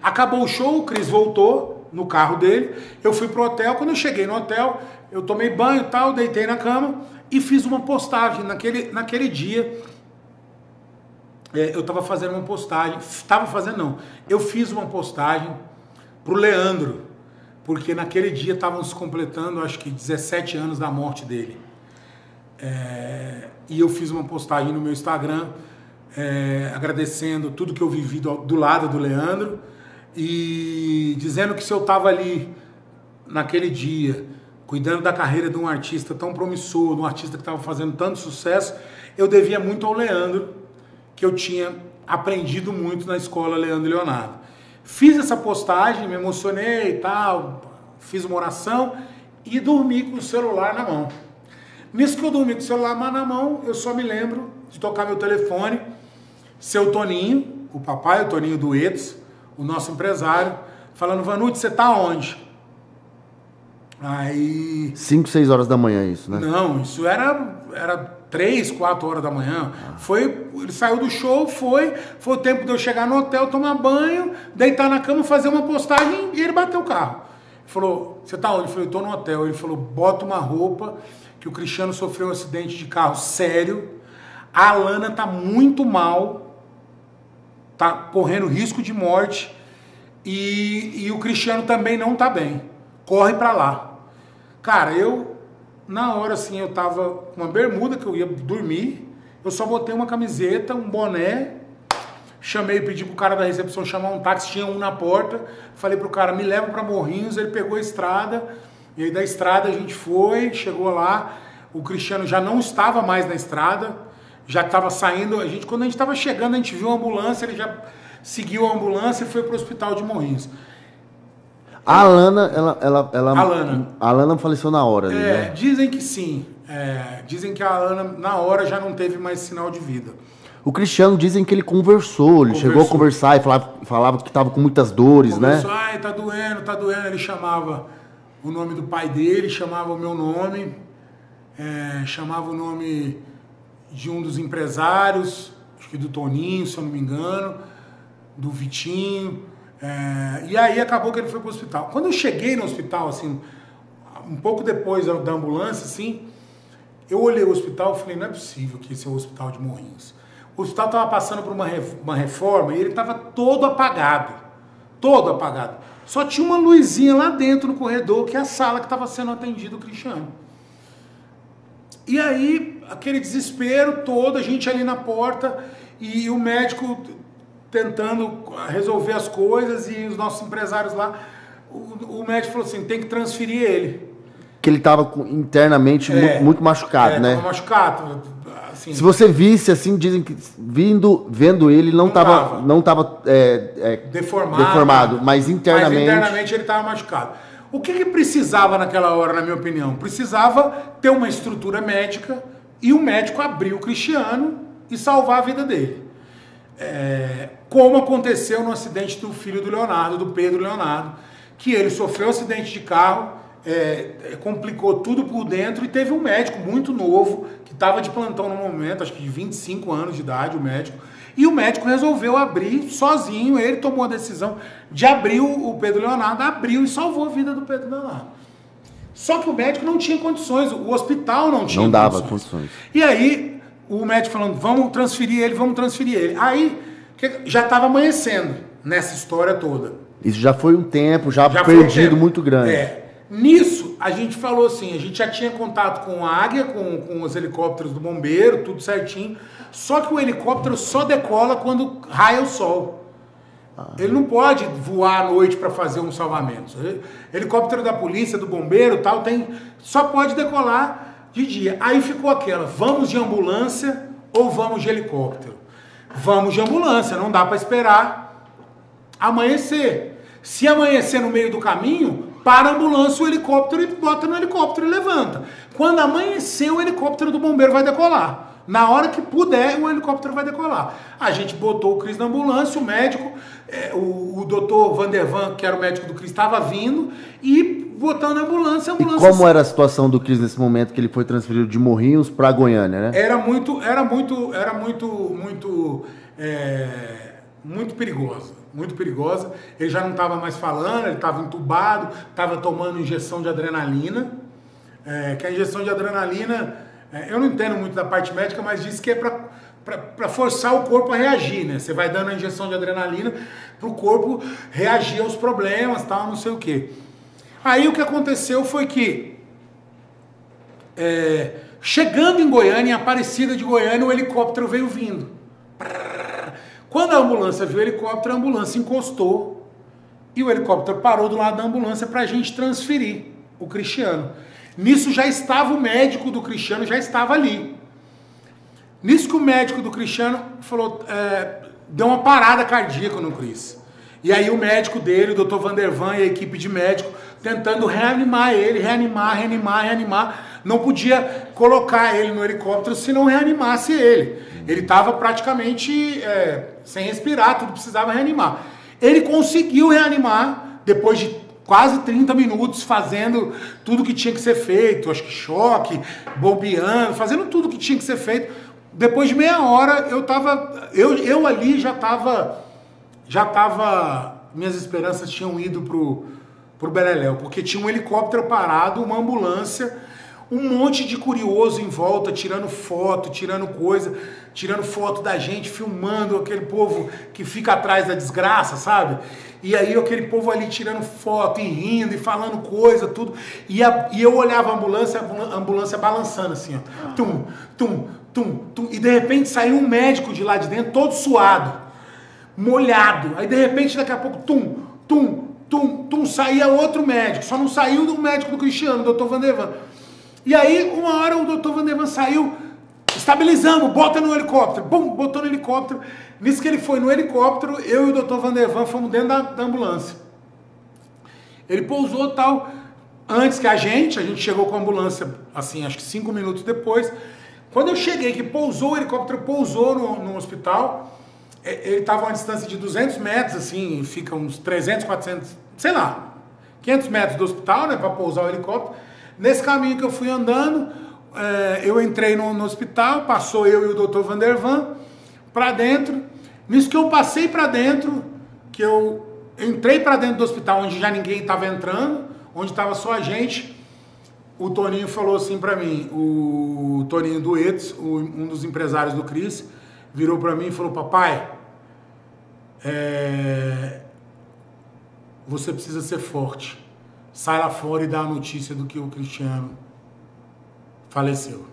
acabou o show, o Cris voltou no carro dele, eu fui pro hotel. Quando eu cheguei no hotel, eu tomei banho e tal, deitei na cama e fiz uma postagem naquele dia. Eu estava fazendo uma postagem, eu fiz uma postagem pro Leandro, porque naquele dia estavam se completando, acho que 17 anos da morte dele. E eu fiz uma postagem no meu Instagram, agradecendo tudo que eu vivi do lado do Leandro, e dizendo que se eu estava ali naquele dia cuidando da carreira de um artista tão promissor, de um artista que estava fazendo tanto sucesso, eu devia muito ao Leandro, que eu tinha aprendido muito na escola Leandro e Leonardo. Fiz essa postagem, me emocionei e tal, fiz uma oração e dormi com o celular na mão. Nisso que eu dormi com o celular na mão, eu só me lembro de tocar meu telefone, seu Toninho, o papai, o Toninho Duetos, o nosso empresário, falando, Vanucci, você tá onde? Aí... 5, 6 horas da manhã isso, né? Não, isso era 3, 4 horas da manhã. Ele saiu do show, foi o tempo de eu chegar no hotel, tomar banho, deitar na cama, fazer uma postagem e ele bateu o carro. Ele falou, você tá onde? Eu falei, tô no hotel. Ele falou, bota uma roupa, que o Cristiano sofreu um acidente de carro sério, a Alana tá muito mal, tá correndo risco de morte e o Cristiano também não tá bem. Corre pra lá. Cara, na hora assim, eu tava com uma bermuda que eu ia dormir, eu só botei uma camiseta, um boné, pedi pro cara da recepção chamar um táxi, tinha um na porta, falei pro cara, me leva pra Morrinhos, ele pegou a estrada, e aí da estrada a gente foi, chegou lá, o Cristiano já não estava mais na estrada, já estava saindo, quando a gente estava chegando, a gente viu a ambulância, ele já seguiu a ambulância e foi para o hospital de Morrinhos. A Alana, a Alana faleceu na hora ali, né? Dizem que sim. Dizem que a Alana, na hora, já não teve mais sinal de vida. O Cristiano, dizem que ele conversou, chegou a conversar e falava que estava com muitas dores, né? Ai, tá doendo. Ele chamava o nome do pai dele, chamava o meu nome, chamava o nome de um dos empresários, acho que do Toninho, se eu não me engano, do Vitinho, e aí acabou que ele foi para o hospital. Quando eu cheguei no hospital, assim, um pouco depois da ambulância, assim, eu olhei o hospital e falei, não é possível que esse é o hospital de Morrinhos. O hospital estava passando por uma reforma e ele estava todo apagado. Só tinha uma luzinha lá dentro no corredor, que é a sala que estava sendo atendido o Cristiano. E aí, aquele desespero todo, a gente ali na porta e o médico tentando resolver as coisas e os nossos empresários lá. O médico falou assim, tem que transferir ele. Que ele estava internamente muito machucado, né? Estava machucado, assim. Se você visse, assim, dizem que vendo ele, não tava deformado, mas internamente ele estava machucado. O que precisava naquela hora, na minha opinião? Precisava ter uma estrutura médica e o médico abrir o Cristiano e salvar a vida dele. Como aconteceu no acidente do filho do Leonardo, do Pedro Leonardo, que ele sofreu um acidente de carro, complicou tudo por dentro e teve um médico muito novo, que estava de plantão no momento, acho que de 25 anos de idade, o médico, e o médico resolveu abrir sozinho, ele tomou a decisão de abrir o Pedro Leonardo, abriu e salvou a vida do Pedro Leonardo. Só que o médico não tinha condições, o hospital não tinha condições. E aí, o médico falando, vamos transferir ele. Aí, já estava amanhecendo nessa história toda. Isso já foi um tempo, já perdido muito grande. Nisso, a gente falou assim, a gente já tinha contato com a Águia, com os helicópteros do bombeiro, tudo certinho, só que o helicóptero só decola quando raia o sol. Ele não pode voar à noite para fazer um salvamento. Helicóptero da polícia, do bombeiro, tal, só pode decolar de dia. Aí ficou aquela, vamos de ambulância ou vamos de helicóptero? Vamos de ambulância, não dá para esperar amanhecer. Se amanhecer no meio do caminho, para a ambulância o helicóptero e bota no helicóptero e levanta. Quando amanhecer, o helicóptero do bombeiro vai decolar. Na hora que puder, o helicóptero vai decolar. A gente botou o Cris na ambulância, o médico, o doutor Vandervan, que era o médico do Cris, estava vindo e botando a ambulância. E como era a situação do Cris nesse momento que ele foi transferido de Morrinhos para Goiânia, né? Era muito perigosa. Muito perigosa. Ele já não estava mais falando, ele estava entubado, estava tomando injeção de adrenalina. Que a injeção de adrenalina, eu não entendo muito da parte médica, mas diz que é para forçar o corpo a reagir, né? Você vai dando a injeção de adrenalina para o corpo reagir aos problemas, tal, não sei o quê. Aí o que aconteceu foi que, chegando em Goiânia, em Aparecida de Goiânia, o helicóptero veio vindo. Quando a ambulância viu o helicóptero, a ambulância encostou e o helicóptero parou do lado da ambulância para a gente transferir o Cristiano. Nisso já estava o médico do Cristiano, já estava ali. Nisso que o médico do Cristiano falou, deu uma parada cardíaca no Cris. E aí o médico dele, o doutor Vandervan e a equipe de médico, tentando reanimar ele, reanimar. Não podia colocar ele no helicóptero se não reanimasse ele. Ele estava praticamente sem respirar, tudo precisava reanimar. Ele conseguiu reanimar depois de quase 30 minutos fazendo tudo que tinha que ser feito, acho que choque, bombeando, fazendo tudo que tinha que ser feito. Depois de meia hora eu ali já estava, minhas esperanças tinham ido pro Beleléu, porque tinha um helicóptero parado, uma ambulância, um monte de curioso em volta, tirando foto, tirando coisa, tirando foto da gente, filmando aquele povo que fica atrás da desgraça, sabe? E aí aquele povo ali tirando foto e rindo e falando coisa, tudo. E eu olhava a ambulância balançando assim, ó. Tum, tum, tum, tum. E de repente saiu um médico de lá de dentro, todo suado, molhado. Aí de repente, daqui a pouco, tum, tum, tum, tum, saía outro médico. Só não saiu do médico do Cristiano, o doutor Vandervan. E aí, uma hora o doutor Vandervan saiu, estabilizamos, bota no helicóptero. Bum, botou no helicóptero. Nisso que ele foi no helicóptero, eu e o doutor Vandervan fomos dentro da ambulância. Ele pousou e tal. Antes que a gente chegou com a ambulância, assim, acho que 5 minutos depois. Quando eu cheguei, que pousou, o helicóptero pousou no hospital. Ele estava a uma distância de 200 metros, assim, fica uns 300, 400, sei lá, 500 metros do hospital, né, para pousar o helicóptero. Nesse caminho que eu fui andando, eu entrei no hospital, passou eu e o doutor Vandervan para dentro. Nisso que eu passei para dentro, que eu entrei para dentro do hospital, onde já ninguém estava entrando, onde estava só a gente, o Toninho falou assim para mim, o Toninho Duetos, um dos empresários do Cris, virou para mim e falou, papai, você precisa ser forte. Sai lá fora e dá a notícia do que o Cristiano faleceu.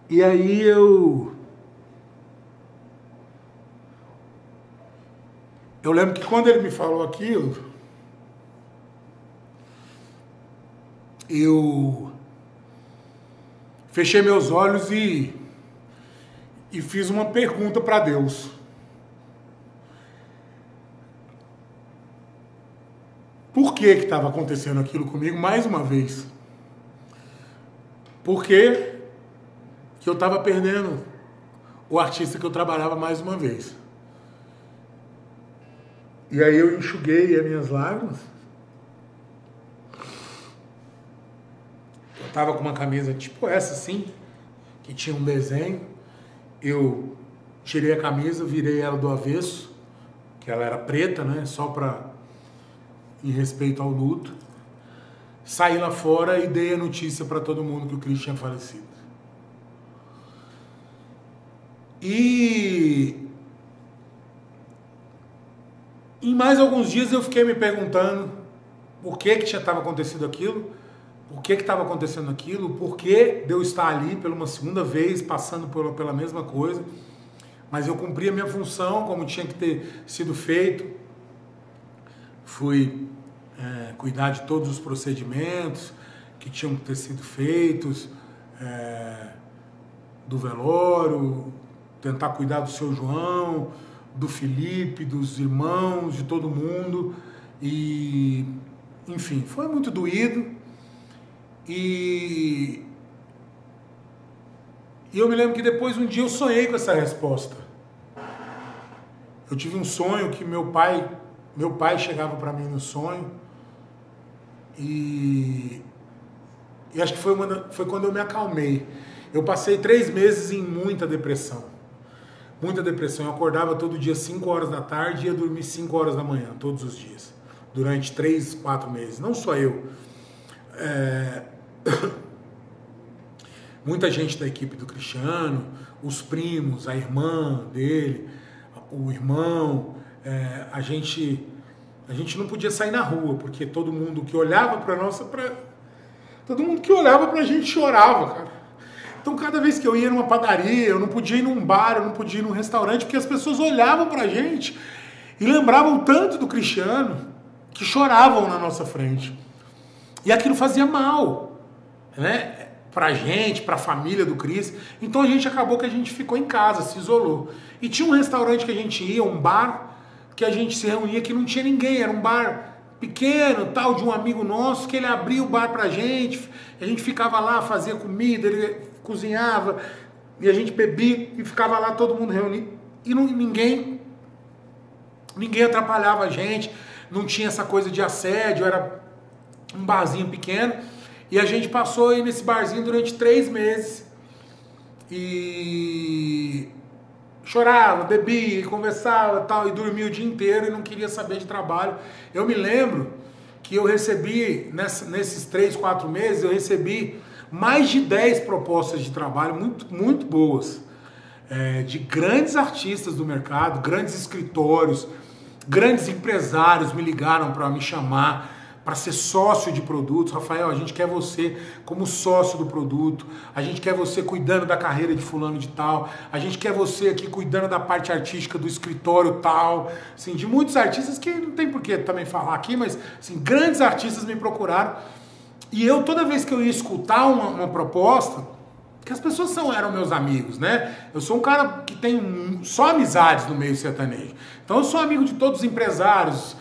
E aí eu lembro que quando ele me falou aquilo, eu fechei meus olhos e fiz uma pergunta para Deus. Por que estava acontecendo aquilo comigo mais uma vez? Por que eu estava perdendo o artista que eu trabalhava mais uma vez? E aí eu enxuguei as minhas lágrimas. Eu estava com uma camisa tipo essa assim, que tinha um desenho. Eu tirei a camisa, virei ela do avesso, que ela era preta, né? Só em respeito ao luto. Saí lá fora e dei a notícia para todo mundo que o Cris tinha falecido. E em mais alguns dias eu fiquei me perguntando por que já estava acontecendo aquilo, por que estava acontecendo aquilo, por que de eu estar ali pela uma segunda vez, passando pela mesma coisa. Mas eu cumpri a minha função como tinha que ter sido feito. Fui cuidar de todos os procedimentos que tinham que ter sido feitos, do velório, tentar cuidar do seu João, do Felipe, dos irmãos, de todo mundo. E, enfim, foi muito doído. E eu me lembro que depois um dia eu sonhei com essa resposta. Eu tive um sonho que meu pai chegava para mim no sonho e acho que foi quando eu me acalmei. Eu passei 3 meses em muita depressão. Muita depressão. Eu acordava todo dia 5 horas da tarde e ia dormir 5 horas da manhã, todos os dias. Durante 3, 4 meses. Não só eu. Muita gente da equipe do Cristiano, os primos, a irmã dele, o irmão. A gente não podia sair na rua, porque todo mundo que olhava para todo mundo que olhava pra gente chorava, cara. Então, cada vez que eu ia numa padaria, eu não podia ir num bar, eu não podia ir num restaurante, porque as pessoas olhavam pra gente e lembravam tanto do Cristiano que choravam na nossa frente. E aquilo fazia mal, né? Pra gente, pra família do Cris. Então acabou que a gente ficou em casa, se isolou. E tinha um restaurante que a gente ia, um bar, que a gente se reunia, que não tinha ninguém, era um bar pequeno, tal, de um amigo nosso, que ele abria o bar pra gente, a gente ficava lá, fazia comida, ele cozinhava, e a gente bebia, e ficava lá todo mundo reunido, e ninguém atrapalhava a gente, não tinha essa coisa de assédio, era um barzinho pequeno, e a gente passou aí nesse barzinho durante 3 meses, e chorava, bebia, conversava tal, e dormia o dia inteiro e não queria saber de trabalho. Eu me lembro que eu recebi, nesses 3, 4 meses, eu recebi mais de 10 propostas de trabalho muito, muito boas, de grandes artistas do mercado, grandes escritórios, grandes empresários me ligaram para me chamar para ser sócio de produtos. Rafael, a gente quer você como sócio do produto, a gente quer você cuidando da carreira de fulano de tal, a gente quer você aqui cuidando da parte artística do escritório tal, assim, de muitos artistas que não tem por que também falar aqui, mas assim, grandes artistas me procuraram, e eu, toda vez que eu ia escutar uma proposta, que as pessoas eram meus amigos, né? Eu sou um cara que tem só amizades no meio sertanejo, então eu sou amigo de todos os empresários,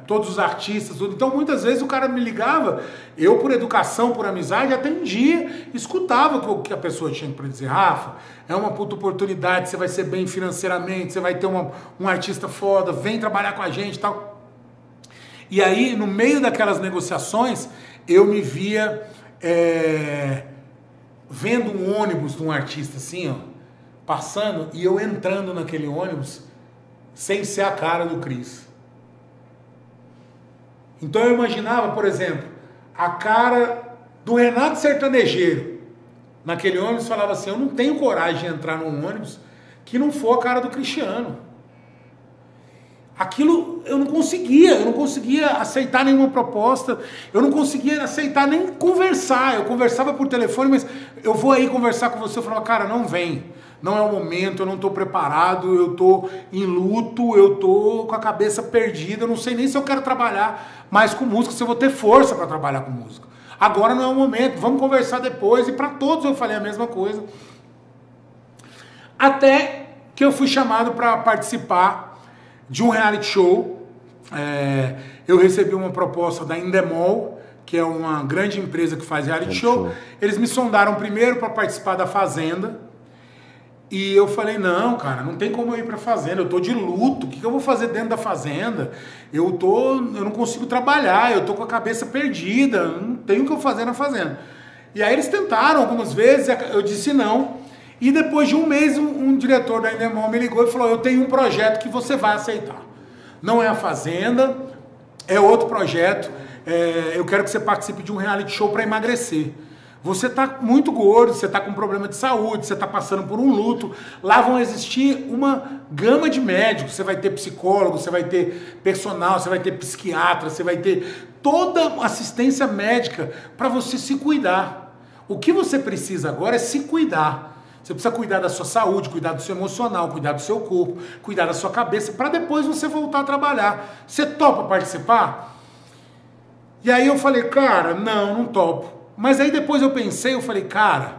todos os artistas, tudo. Então muitas vezes o cara me ligava, eu por educação, por amizade, atendia, escutava o que a pessoa tinha para dizer. Rafa, é uma puta oportunidade, você vai ser bem financeiramente, você vai ter um artista foda, vem trabalhar com a gente e tal. E aí, no meio daquelas negociações, eu me via vendo um ônibus de um artista assim, ó, passando, e eu entrando naquele ônibus sem ser a cara do Cris. Então eu imaginava, por exemplo, a cara do Renato Sertanejeiro naquele ônibus, falava assim, eu não tenho coragem de entrar num ônibus que não for a cara do Cristiano. Aquilo eu não conseguia aceitar nenhuma proposta, eu não conseguia aceitar nem conversar. Eu conversava por telefone, mas eu vou aí conversar com você, eu falava, cara, não vem. Não é o momento, eu não estou preparado, eu estou em luto, eu estou com a cabeça perdida, eu não sei nem se eu quero trabalhar mais com música, se eu vou ter força para trabalhar com música. agora não é o momento, vamos conversar depois. E para todos eu falei a mesma coisa. Até que eu fui chamado para participar de um reality show. Eu recebi uma proposta da Endemol, que é uma grande empresa que faz reality show. Eles me sondaram primeiro para participar da Fazenda. E eu falei, não, cara, não tem como eu ir pra Fazenda, eu tô de luto, o que eu vou fazer dentro da Fazenda? Eu não consigo trabalhar, eu tô com a cabeça perdida, não tenho o que eu fazer na Fazenda. E aí eles tentaram algumas vezes, eu disse não. E depois de um mês, um diretor da Endemol me ligou e falou, eu tenho um projeto que você vai aceitar. Não é a Fazenda, é outro projeto, eu quero que você participe de um reality show para emagrecer. Você está muito gordo, você está com problema de saúde, você está passando por um luto. Lá vão existir uma gama de médicos. Você vai ter psicólogo, você vai ter personal, você vai ter psiquiatra, você vai ter toda assistência médica para você se cuidar. O que você precisa agora é se cuidar. Você precisa cuidar da sua saúde, cuidar do seu emocional, cuidar do seu corpo, cuidar da sua cabeça, para depois você voltar a trabalhar. Você topa participar? E aí eu falei, cara, não topo. Mas aí depois eu pensei, eu falei, cara,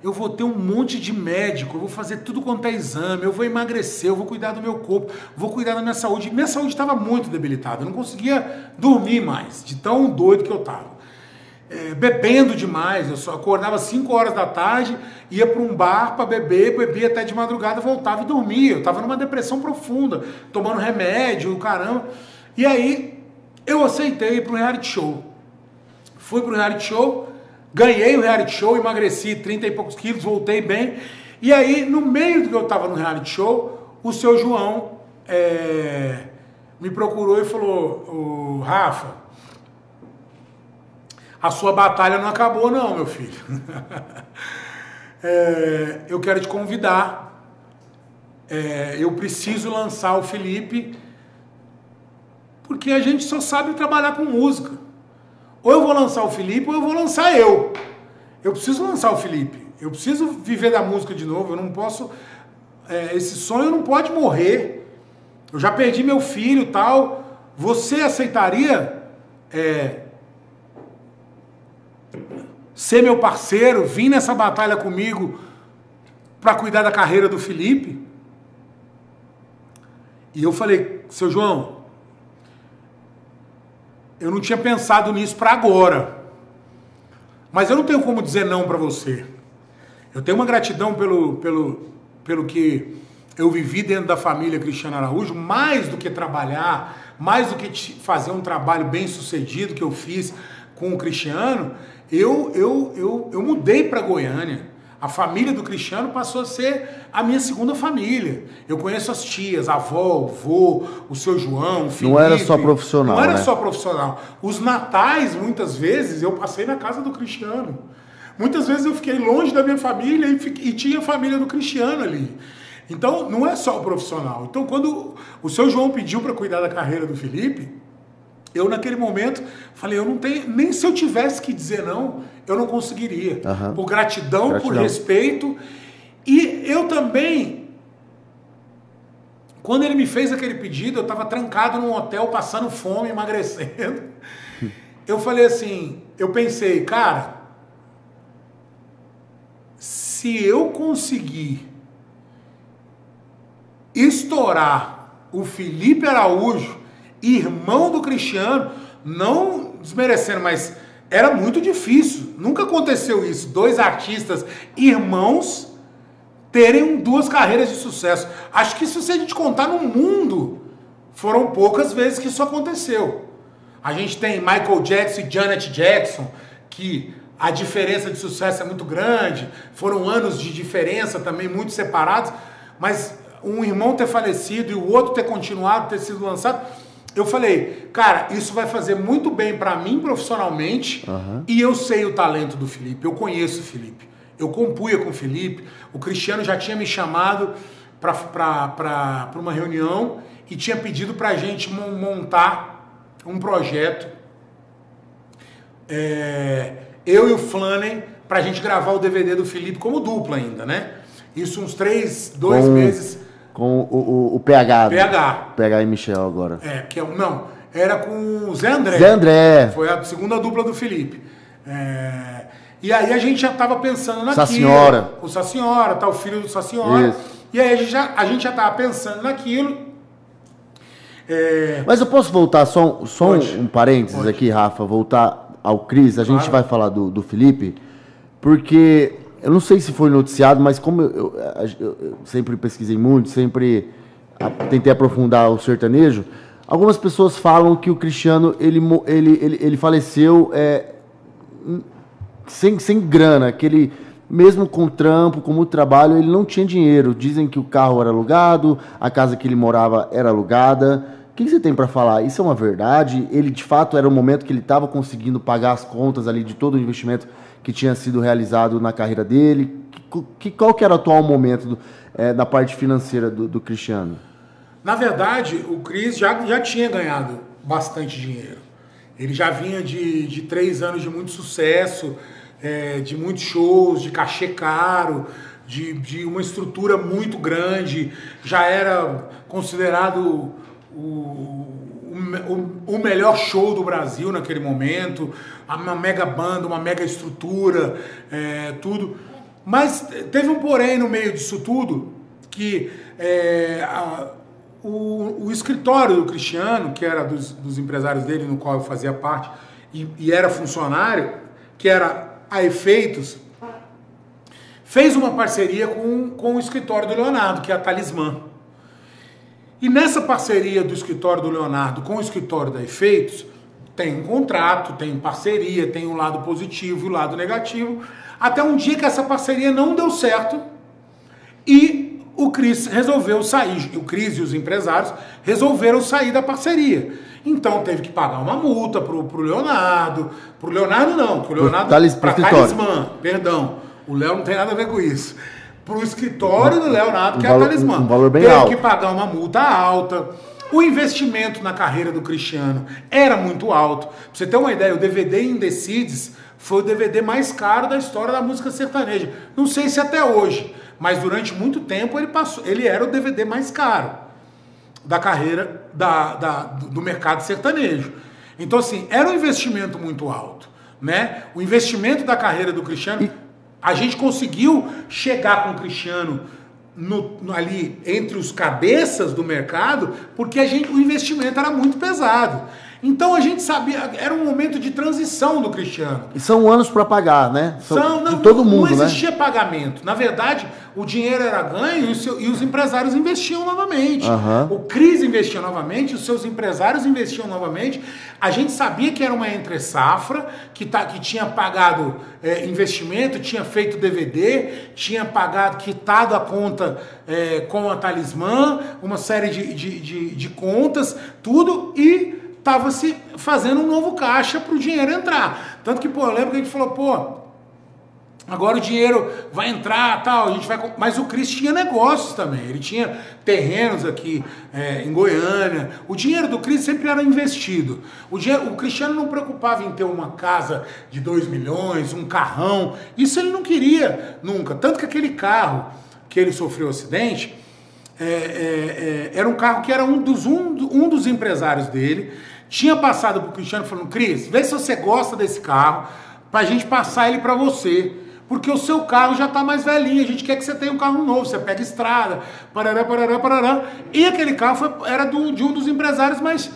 eu vou ter um monte de médico, eu vou fazer tudo quanto é exame, eu vou emagrecer, eu vou cuidar do meu corpo, vou cuidar da minha saúde. Minha saúde estava muito debilitada, eu não conseguia dormir mais, de tão doido que eu estava. Bebendo demais, eu só acordava 5 horas da tarde, ia para um bar para beber, bebia até de madrugada, voltava e dormia. Eu estava numa depressão profunda, tomando remédio, caramba. E aí eu aceitei ir para um reality show. Fui para o reality show. Ganhei o reality show, emagreci 30 e poucos quilos, voltei bem. E aí, no meio do que eu estava no reality show, o seu João me procurou e falou, Rafa, a sua batalha não acabou não, meu filho. Eu quero te convidar. Eu preciso lançar o Felipe, porque a gente só sabe trabalhar com música. Ou eu vou lançar o Felipe, ou eu vou lançar eu. Eu preciso lançar o Felipe. Eu preciso viver da música de novo. Eu não posso... esse sonho não pode morrer. Eu já perdi meu filho e tal. Você aceitaria ser meu parceiro, vir nessa batalha comigo para cuidar da carreira do Felipe? E eu falei, seu João, eu não tinha pensado nisso para agora. Mas eu não tenho como dizer não para você. Eu tenho uma gratidão pelo que eu vivi dentro da família Cristiano Araújo, mais do que trabalhar, mais do que fazer um trabalho bem sucedido que eu fiz com o Cristiano, eu mudei para Goiânia. A família do Cristiano passou a ser a minha segunda família. Eu conheço as tias, a avó, o vô, o seu João, o Felipe. Não era só profissional, Não era né? só profissional. Os natais, muitas vezes, eu passei na casa do Cristiano. Muitas vezes eu fiquei longe da minha família e tinha a família do Cristiano ali. Então, não é só o profissional. Então, quando o seu João pediu para cuidar da carreira do Felipe, eu, naquele momento, falei, eu não tenho... Nem se eu tivesse que dizer não, eu não conseguiria. Uhum. Por gratidão, por respeito. E eu também... Quando ele me fez aquele pedido, eu estava trancado num hotel, passando fome, emagrecendo. Eu falei assim... Eu pensei, cara... Se eu conseguir estourar o Felipe Araújo, irmão do Cristiano, não desmerecendo, mas era muito difícil. Nunca aconteceu isso. 2 artistas irmãos terem 2 carreiras de sucesso. Acho que se a gente contar no mundo, foram poucas vezes que isso aconteceu. A gente tem Michael Jackson e Janet Jackson, que a diferença de sucesso é muito grande. Foram anos de diferença também, muito separados. Mas um irmão ter falecido e o outro ter continuado, ter sido lançado... Eu falei, cara, isso vai fazer muito bem para mim profissionalmente, e eu sei o talento do Felipe, eu conheço o Felipe, eu compunha com o Felipe, o Cristiano já tinha me chamado para uma reunião e tinha pedido para a gente montar um projeto, eu e o Flanen, para a gente gravar o DVD do Felipe como dupla ainda, né? Isso uns 2 meses... Com o PH. PH. PH e Michel agora. Não, era com o Zé André. Zé André. Foi a segunda dupla do Felipe. E aí a gente já estava pensando naquilo. Sassiora. O Sassiora, tá o filho do Sassiora. Isso. E aí a gente já estava pensando naquilo. Mas eu posso voltar só um parênteses aqui, Rafa, voltar ao Cris. A gente vai falar do Felipe, porque eu não sei se foi noticiado, mas como eu sempre pesquisei muito, sempre tentei aprofundar o sertanejo, algumas pessoas falam que o Cristiano ele faleceu sem grana, que ele, mesmo com trampo, com muito trabalho, ele não tinha dinheiro. Dizem que o carro era alugado, a casa que ele morava era alugada. O que você tem para falar? Isso é uma verdade? Ele, de fato, era o momento que ele estava conseguindo pagar as contas ali de todo o investimento que tinha sido realizado na carreira dele? Qual que era o atual momento da parte financeira do Cristiano? Na verdade, o Cris já tinha ganhado bastante dinheiro. Ele já vinha de 3 anos de muito sucesso, de muitos shows, de cachê caro, de uma estrutura muito grande. Já era considerado o melhor show do Brasil naquele momento, uma mega banda, uma mega estrutura, tudo. Mas teve um porém no meio disso tudo, que o escritório do Cristiano, que era dos empresários dele, no qual eu fazia parte, e era funcionário, que era a Efeitos, fez uma parceria com o escritório do Leonardo, que é a Talismã. E nessa parceria do escritório do Leonardo com o escritório da Efeitos, tem um contrato, tem parceria, tem um lado positivo e o lado negativo, até um dia que essa parceria não deu certo e o Cris resolveu sair, o Cris e os empresários resolveram sair da parceria. Então teve que pagar uma multa pro Leonardo não, pro Leonardo, pra Talismã, perdão, o Léo não tem nada a ver com isso. Pro escritório do Leonardo, que é a Talismã. Um valor bem alto. Teve que pagar uma multa alta. O investimento na carreira do Cristiano era muito alto. Pra você ter uma ideia, o DVD Indecides foi o DVD mais caro da história da música sertaneja. Não sei se até hoje, mas durante muito tempo ele era o DVD mais caro da carreira do mercado sertanejo. Então, assim, era um investimento muito alto, né? O investimento da carreira do Cristiano, a gente conseguiu chegar com o Cristiano ali entre os cabeças do mercado, porque o investimento era muito pesado. Então a gente sabia, era um momento de transição do Cristiano. E são anos para pagar, né? De todo mundo, né? Não existia pagamento. Na verdade, o dinheiro era ganho e os empresários investiam novamente. Uhum. O Cris investia novamente, os seus empresários investiam novamente. A gente sabia que era uma entre-safra, que tinha pagado investimento, tinha feito DVD, tinha pagado, quitado a conta com a Talismã, uma série de contas, tudo, e estava se fazendo um novo caixa para o dinheiro entrar. Tanto que, eu lembro que a gente falou, agora o dinheiro vai entrar, tal, a gente vai... Mas o Cris tinha negócios também, ele tinha terrenos aqui em Goiânia. O dinheiro do Cris sempre era investido. O Cristiano não preocupava em ter uma casa de 2 milhões, um carrão. Isso ele não queria nunca. Tanto que aquele carro que ele sofreu acidente, era um carro que era um dos empresários dele. Tinha passado pro Cristiano falando: Cris, vê se você gosta desse carro pra gente passar ele pra você, porque o seu carro já tá mais velhinho, a gente quer que você tenha um carro novo, você pega estrada, parará, parará, parará. E aquele carro era de um dos empresários, mas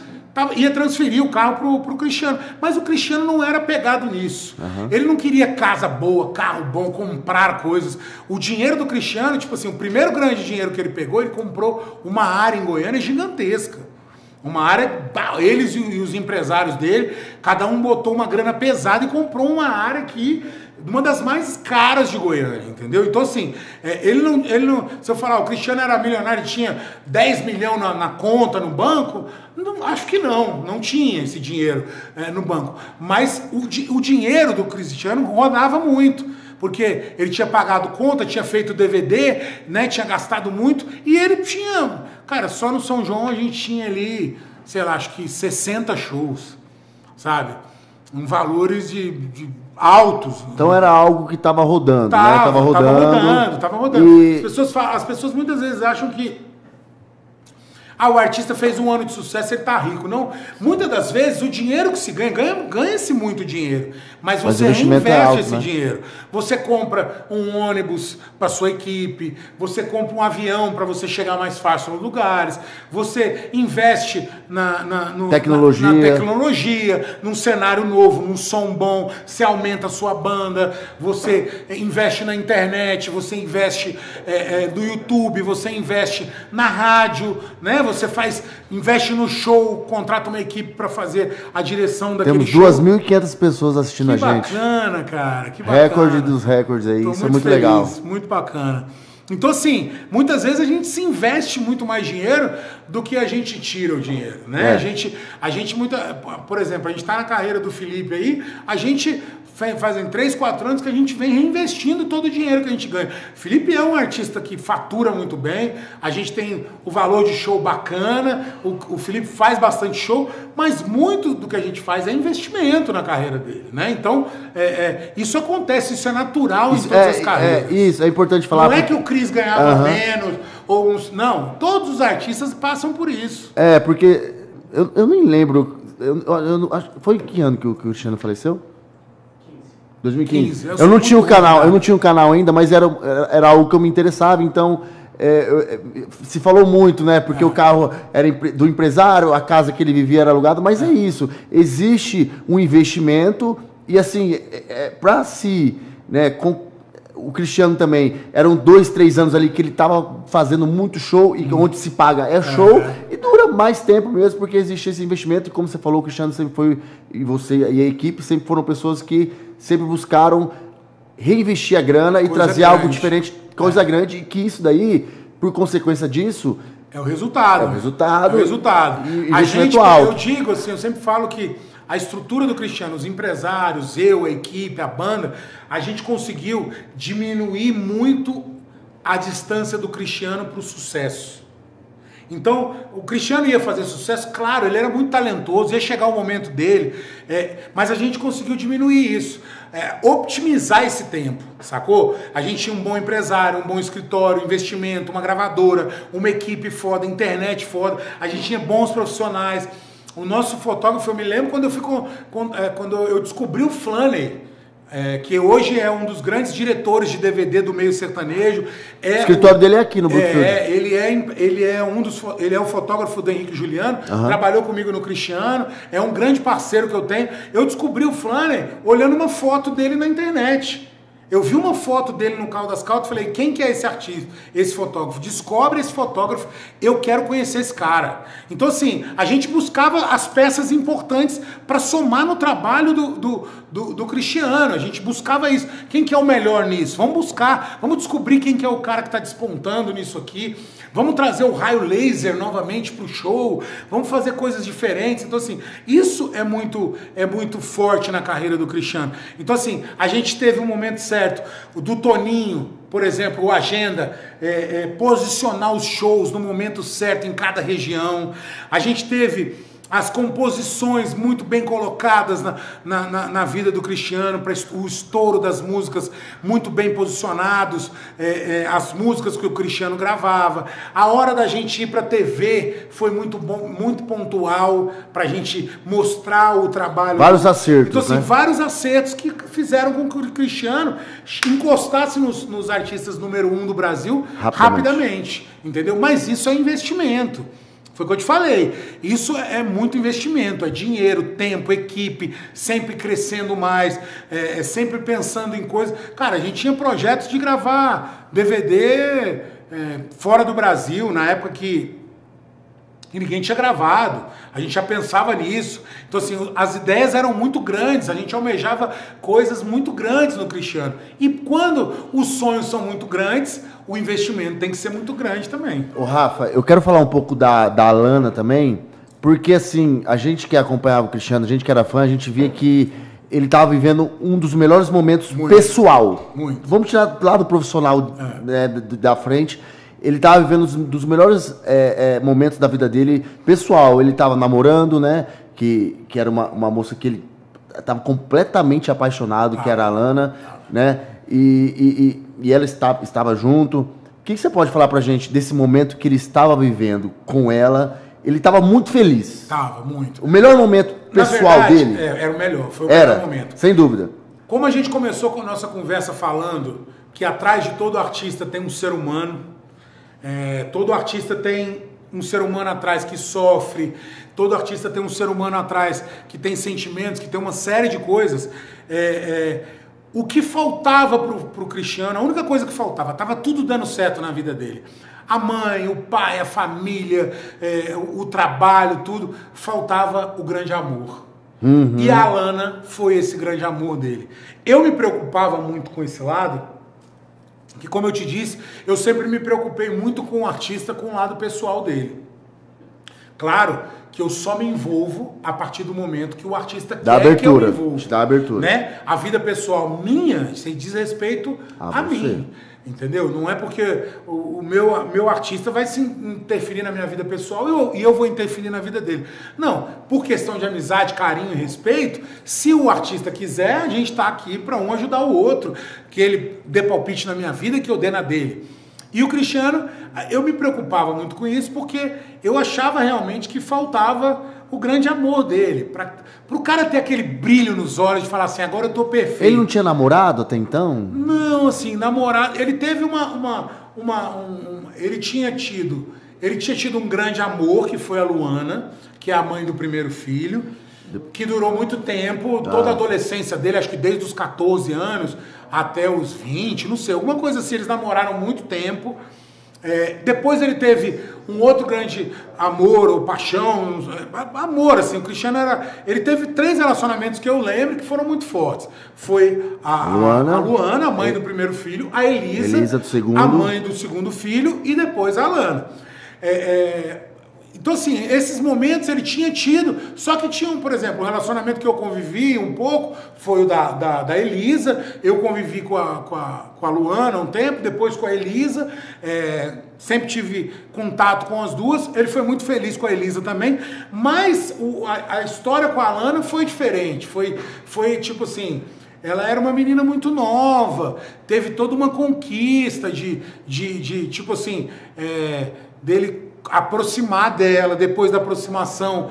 ia transferir o carro pro Cristiano. Mas o Cristiano não era pegado nisso. Uhum. Ele não queria casa boa, carro bom, comprar coisas. O dinheiro do Cristiano, tipo assim, o primeiro grande dinheiro que ele pegou, ele comprou uma área em Goiânia gigantesca. Uma área, eles e os empresários dele, cada um botou uma grana pesada e comprou uma área aqui, uma das mais caras de Goiânia, entendeu? Então, assim, ele não, se eu falar, o Cristiano era milionário e tinha 10 milhões na conta, no banco, não, acho que não tinha esse dinheiro no banco. Mas o dinheiro do Cristiano rodava muito, porque ele tinha pagado conta, tinha feito DVD, né, tinha gastado muito, e ele tinha, cara, só no São João a gente tinha ali, sei lá, acho que 60 shows, sabe? Em valores de altos. Então era algo que estava rodando, né? Tava rodando. E... As pessoas muitas vezes acham que Ah, o artista fez um ano de sucesso, ele tá rico. Não, muitas das vezes o dinheiro que se ganha-se muito dinheiro, mas você reinveste alto, esse né? dinheiro. Você compra um ônibus para sua equipe, você compra um avião para você chegar mais fácil nos lugares, você investe na tecnologia, num cenário novo, num som bom, você aumenta a sua banda, você investe na internet, você investe no YouTube, você investe na rádio, né? Você investe no show, contrata uma equipe para fazer a direção daquele show. Temos 2.500 pessoas assistindo a gente. Que bacana, cara, que bacana. Recorde dos recordes aí, isso é muito feliz, legal. Muito bacana. Então, assim, muitas vezes a gente se investe muito mais dinheiro do que a gente tira o dinheiro, né? A gente por exemplo, a gente está na carreira do Felipe aí, a gente fazem 3, 4 anos que a gente vem reinvestindo todo o dinheiro que a gente ganha. Felipe é um artista que fatura muito bem, a gente tem o valor de show bacana, o Felipe faz bastante show, mas muito do que a gente faz é investimento na carreira dele, né? Então, isso acontece, isso é natural em todas as carreiras. Isso, é importante falar. Não é que o Cris ganhava menos, não, todos os artistas passam por isso. Porque eu nem lembro, foi em que ano que o Cristiano faleceu? 2015. Eu não tinha um canal ainda, mas era algo que eu me interessava, então se falou muito, né? Porque o carro era do empresário, a casa que ele vivia era alugada, mas é isso. Existe um investimento e assim, para si, né? O Cristiano também, eram 2, 3 anos ali que ele estava fazendo muito show e onde se paga show e dura mais tempo mesmo, porque existe esse investimento e como você falou, o Cristiano sempre foi, e você e a equipe sempre foram pessoas que sempre buscaram reinvestir a grana e trazer algo diferente, coisa grande, e que isso daí, por consequência disso... É o resultado. E a gente, alto. eu digo assim, eu sempre falo que a estrutura do Cristiano, os empresários, eu, a equipe, a banda, a gente conseguiu diminuir muito a distância do Cristiano para o sucesso. Então, o Cristiano ia fazer sucesso, claro, ele era muito talentoso, ia chegar o momento dele, mas a gente conseguiu diminuir isso, optimizar esse tempo, sacou? A gente tinha um bom empresário, um bom escritório, investimento, uma gravadora, uma equipe foda, internet foda, a gente tinha bons profissionais. O nosso fotógrafo, eu me lembro quando eu descobri o Flaney, que hoje é um dos grandes diretores de DVD do meio sertanejo. O escritório dele é aqui no Brookfield. Ele é o fotógrafo do Henrique Juliano, trabalhou comigo no Cristiano, é um grande parceiro que eu tenho. Eu descobri o Flaney olhando uma foto dele na internet. Eu vi uma foto dele no Caldas Caldas e falei, quem que é esse artista, esse fotógrafo? Descobre esse fotógrafo, eu quero conhecer esse cara. Então assim, a gente buscava as peças importantes para somar no trabalho do Cristiano, a gente buscava isso. Quem que é o melhor nisso? Vamos buscar, vamos descobrir quem que é o cara que está despontando nisso aqui. Vamos trazer o raio laser novamente para o show, vamos fazer coisas diferentes. Então assim, isso é muito forte na carreira do Cristiano. Então assim, a gente teve um momento certo, o do Toninho, por exemplo, o Agenda, posicionar os shows no momento certo em cada região. A gente teve as composições muito bem colocadas na vida do Cristiano, para o estouro das músicas muito bem posicionados, as músicas que o Cristiano gravava. A hora da gente ir para a TV foi muito bom, muito pontual, para a gente mostrar o trabalho. Vários acertos, então, assim, né? Vários acertos que fizeram com que o Cristiano encostasse nos artistas número 1 do Brasil rapidamente, entendeu? Mas isso é investimento. Foi o que eu te falei, isso é muito investimento, é dinheiro, tempo, equipe, sempre crescendo mais, sempre pensando em coisas. Cara, a gente tinha projetos de gravar DVD fora do Brasil, na época que ninguém tinha gravado, a gente já pensava nisso. Então assim, as ideias eram muito grandes, a gente almejava coisas muito grandes no Cristiano. E quando os sonhos são muito grandes, o investimento tem que ser muito grande também. Ô Rafa, eu quero falar um pouco da Alana também, porque assim, a gente que acompanhava o Cristiano, a gente que era fã, a gente via que ele estava vivendo um dos melhores momentos pessoal. Muito. Vamos tirar do lado profissional da frente. Ele estava vivendo dos melhores momentos da vida dele pessoal. Ele estava namorando, né? Que era uma moça que ele estava completamente apaixonado, que era a Alana, né? E ela estava junto. que você pode falar pra gente desse momento que ele estava vivendo com ela? Ele estava muito feliz. Estava, muito. O melhor momento pessoal dele? Era o melhor, foi o melhor momento. Sem dúvida. Como a gente começou com a nossa conversa falando que atrás de todo artista tem um ser humano, todo artista tem um ser humano atrás que sofre, todo artista tem um ser humano atrás que tem sentimentos, que tem uma série de coisas. O que faltava pro Cristiano, a única coisa que faltava, estava tudo dando certo na vida dele. A mãe, o pai, a família, o trabalho, tudo. Faltava o grande amor. Uhum. E a Alana foi esse grande amor dele. Eu me preocupava muito com esse lado, que como eu te disse, eu sempre me preocupei muito com o artista, com o lado pessoal dele. Claro que eu só me envolvo a partir do momento que o artista quer que eu me envolva. Dá abertura. Né? A vida pessoal minha, sem diz respeito a mim. Entendeu? Não é porque o meu artista vai se interferir na minha vida pessoal e eu vou interferir na vida dele. Não, por questão de amizade, carinho e respeito, se o artista quiser, a gente está aqui para um ajudar o outro, que ele dê palpite na minha vida, que eu dê na dele. E o Cristiano, eu me preocupava muito com isso porque eu achava realmente que faltava o grande amor dele. Para o cara ter aquele brilho nos olhos de falar assim, agora eu tô perfeito. Ele não tinha namorado até então? Não, assim, namorado... Ele teve ele tinha tido um grande amor, que foi a Luana, que é a mãe do primeiro filho, que durou muito tempo, toda a adolescência dele, acho que desde os 14 anos até os 20, não sei, alguma coisa assim, eles namoraram muito tempo. Depois ele teve um outro grande amor ou paixão, amor, assim, o Cristiano ele teve 3 relacionamentos que eu lembro que foram muito fortes. Foi a Luana, a mãe do primeiro filho, a Elisa do segundo, a mãe do segundo filho e depois a Alana. Então, assim, esses momentos ele tinha tido, só que tinha, por exemplo, o relacionamento que eu convivi um pouco, foi o da Elisa, eu convivi com a Luana um tempo, depois com a Elisa, sempre tive contato com as duas, ele foi muito feliz com a Elisa também, mas a história com a Alana foi diferente, foi tipo assim, ela era uma menina muito nova, teve toda uma conquista de tipo assim, dele aproximar dela, depois da aproximação,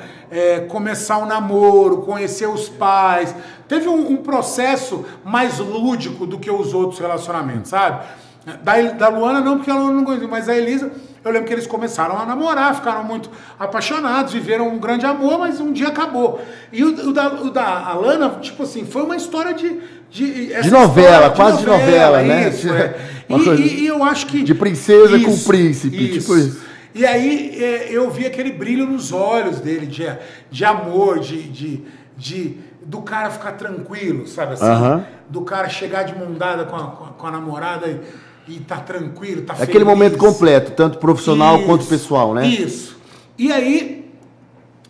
começar o namoro, conhecer os pais. Teve um processo mais lúdico do que os outros relacionamentos, sabe? Da Luana não, porque a Luana não conhecia, mas a Elisa, eu lembro que eles começaram a namorar, ficaram muito apaixonados, viveram um grande amor, mas um dia acabou. E o da Alana, tipo assim, foi uma história de novela, quase de novela, né? Isso, e eu acho que... De princesa com príncipe, tipo isso. E aí eu vi aquele brilho nos olhos dele, de amor, do cara ficar tranquilo, sabe assim? Do cara chegar de mão dada com a namorada e tá tranquilo, tá feliz. Aquele momento completo, tanto profissional quanto pessoal, né? Isso. E aí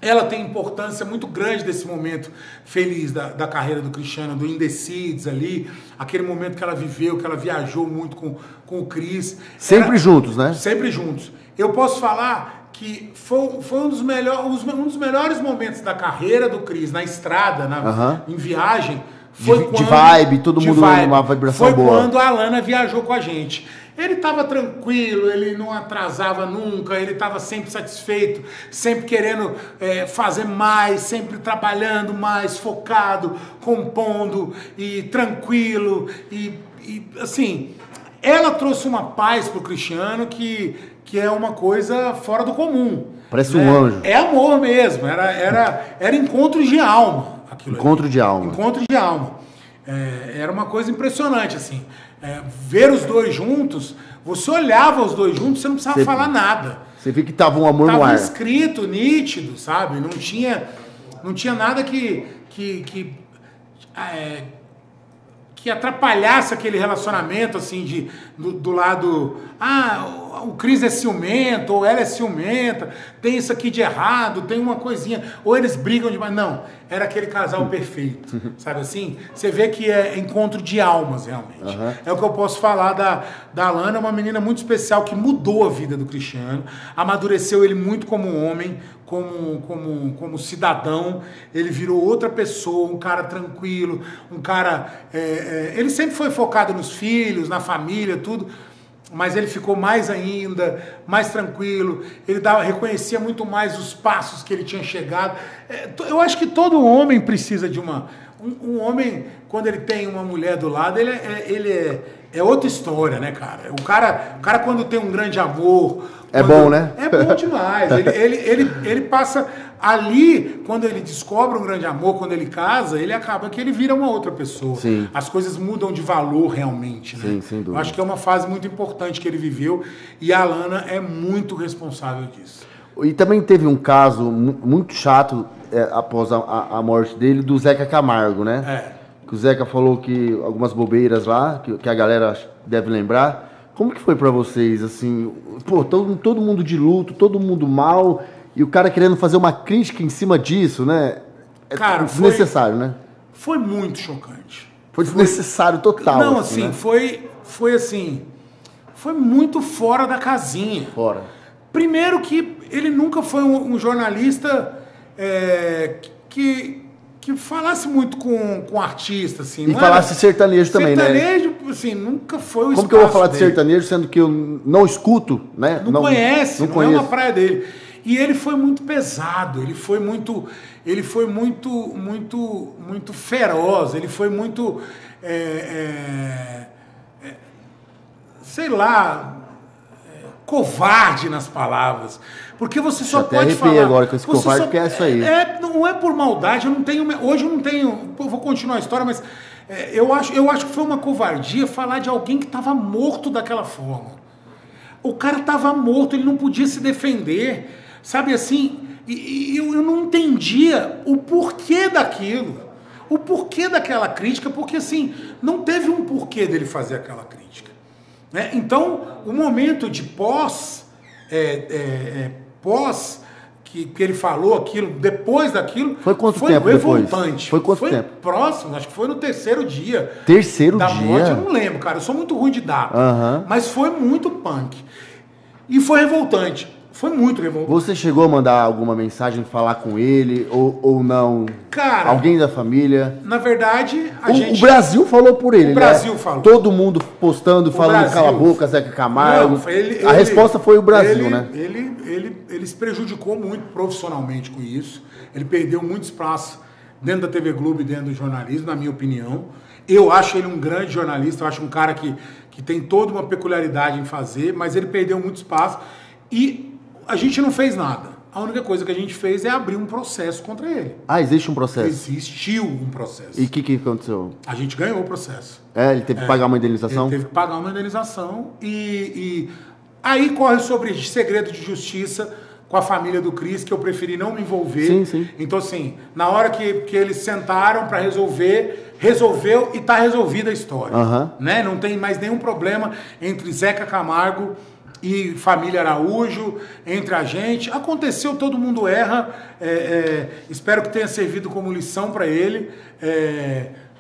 ela tem importância muito grande desse momento feliz da carreira do Cristiano, do Indecides ali, aquele momento que ela viveu, que ela viajou muito com o Cris. Sempre juntos, né? Sempre juntos. Eu posso falar que foi um dos melhores momentos da carreira do Cris, na estrada, em viagem. De vibe, todo mundo numa vibração boa. Foi quando a Alana viajou com a gente. Ele estava tranquilo, ele não atrasava nunca, ele estava sempre satisfeito, sempre querendo fazer mais, sempre trabalhando mais, focado, compondo e tranquilo. E assim, ela trouxe uma paz pro Cristiano que é uma coisa fora do comum. Parece um anjo. É amor mesmo, era encontro de alma. Encontro de alma. Encontro de alma. Era uma coisa impressionante, assim. Ver os dois juntos, você olhava os dois juntos, você não precisava falar nada. Você vê que tava um amor no ar. Tava escrito, nítido, sabe? Não tinha nada que atrapalhasse aquele relacionamento, assim, do lado... o Cris é ciumento, ou ela é ciumenta, tem isso aqui de errado, tem uma coisinha, ou eles brigam demais. Não, era aquele casal perfeito, sabe assim? Você vê que é encontro de almas, realmente. É o que eu posso falar da Alana, uma menina muito especial que mudou a vida do Cristiano, amadureceu ele muito como homem, como cidadão, ele virou outra pessoa, um cara tranquilo, um cara... ele sempre foi focado nos filhos, na família, tudo. mas ele ficou mais ainda, mais tranquilo, ele reconhecia muito mais os passos que ele tinha chegado. Eu acho que todo homem precisa de um homem, quando ele tem uma mulher do lado, ele é outra história, né, cara? O cara quando tem um grande amor... É bom, né? É bom demais. Ele passa ali, quando ele descobre um grande amor, quando ele casa, ele acaba que ele vira uma outra pessoa. Sim. As coisas mudam de valor realmente, né? Sim, sem dúvida. Eu acho que é uma fase muito importante que ele viveu e a Alana é muito responsável disso. E também teve um caso muito chato após a morte dele, do Zeca Camargo, né? Que o Zeca falou que algumas bobeiras lá, que a galera deve lembrar. Como que foi pra vocês, assim, pô, todo mundo de luto, todo mundo mal, e o cara querendo fazer uma crítica em cima disso, né? Cara, desnecessário, né? Foi muito chocante. Foi desnecessário total. Não, assim, né? foi muito fora da casinha. Fora. Primeiro que ele nunca foi um jornalista que falasse muito com artista, assim. E falasse sertanejo também, né? Sertanejo, assim, nunca foi o espaço Como que eu vou falar dele. de sertanejo, sendo que eu não escuto, né? Não conhece, não é uma praia dele. E ele foi muito pesado, ele foi muito feroz, ele foi muito, sei lá, covarde nas palavras. Porque você só pode falar... agora com esse covarde, porque é isso aí. Não é por maldade, hoje eu não tenho... Eu vou continuar a história, mas eu acho que foi uma covardia falar de alguém que estava morto daquela forma. O cara estava morto, ele não podia se defender, sabe assim? E eu não entendia o porquê daquilo, o porquê daquela crítica, porque assim, não teve um porquê dele fazer aquela crítica. Né? Então, o momento de que ele falou aquilo, depois daquilo... Foi quanto tempo revoltante. Foi quanto tempo? Próximo, acho que foi no terceiro dia. Terceiro da dia? morte, eu não lembro, cara. Eu sou muito ruim de data. Uhum. Mas foi muito punk. E foi revoltante. Foi muito revoltante. Você chegou a mandar alguma mensagem, falar com ele, ou não? Cara... Alguém da família? Na verdade, O Brasil falou por ele, O Brasil falou. Todo mundo postando, falando Brasil. cala a boca, Zeca Camargo. Não, a resposta foi o Brasil, né? Ele se prejudicou muito profissionalmente com isso. Ele perdeu muito espaço dentro da TV Globo e dentro do jornalismo, na minha opinião. Eu acho ele um grande jornalista, eu acho um cara que tem toda uma peculiaridade em fazer, mas ele perdeu muito espaço e a gente não fez nada. A única coisa que a gente fez é abrir um processo contra ele. Ah, existe um processo? Existiu um processo. E o que aconteceu? A gente ganhou o processo. Ele teve que pagar uma indenização? Ele teve que pagar uma indenização e aí corre sobre segredo de justiça com a família do Cris, que eu preferi não me envolver. Sim, sim. Então, assim, na hora que eles sentaram para resolveu e tá resolvida a história. Uhum. Né? Não tem mais nenhum problema entre Zeca Camargo e família Araújo, entre a gente. Aconteceu, todo mundo erra. Espero que tenha servido como lição para ele.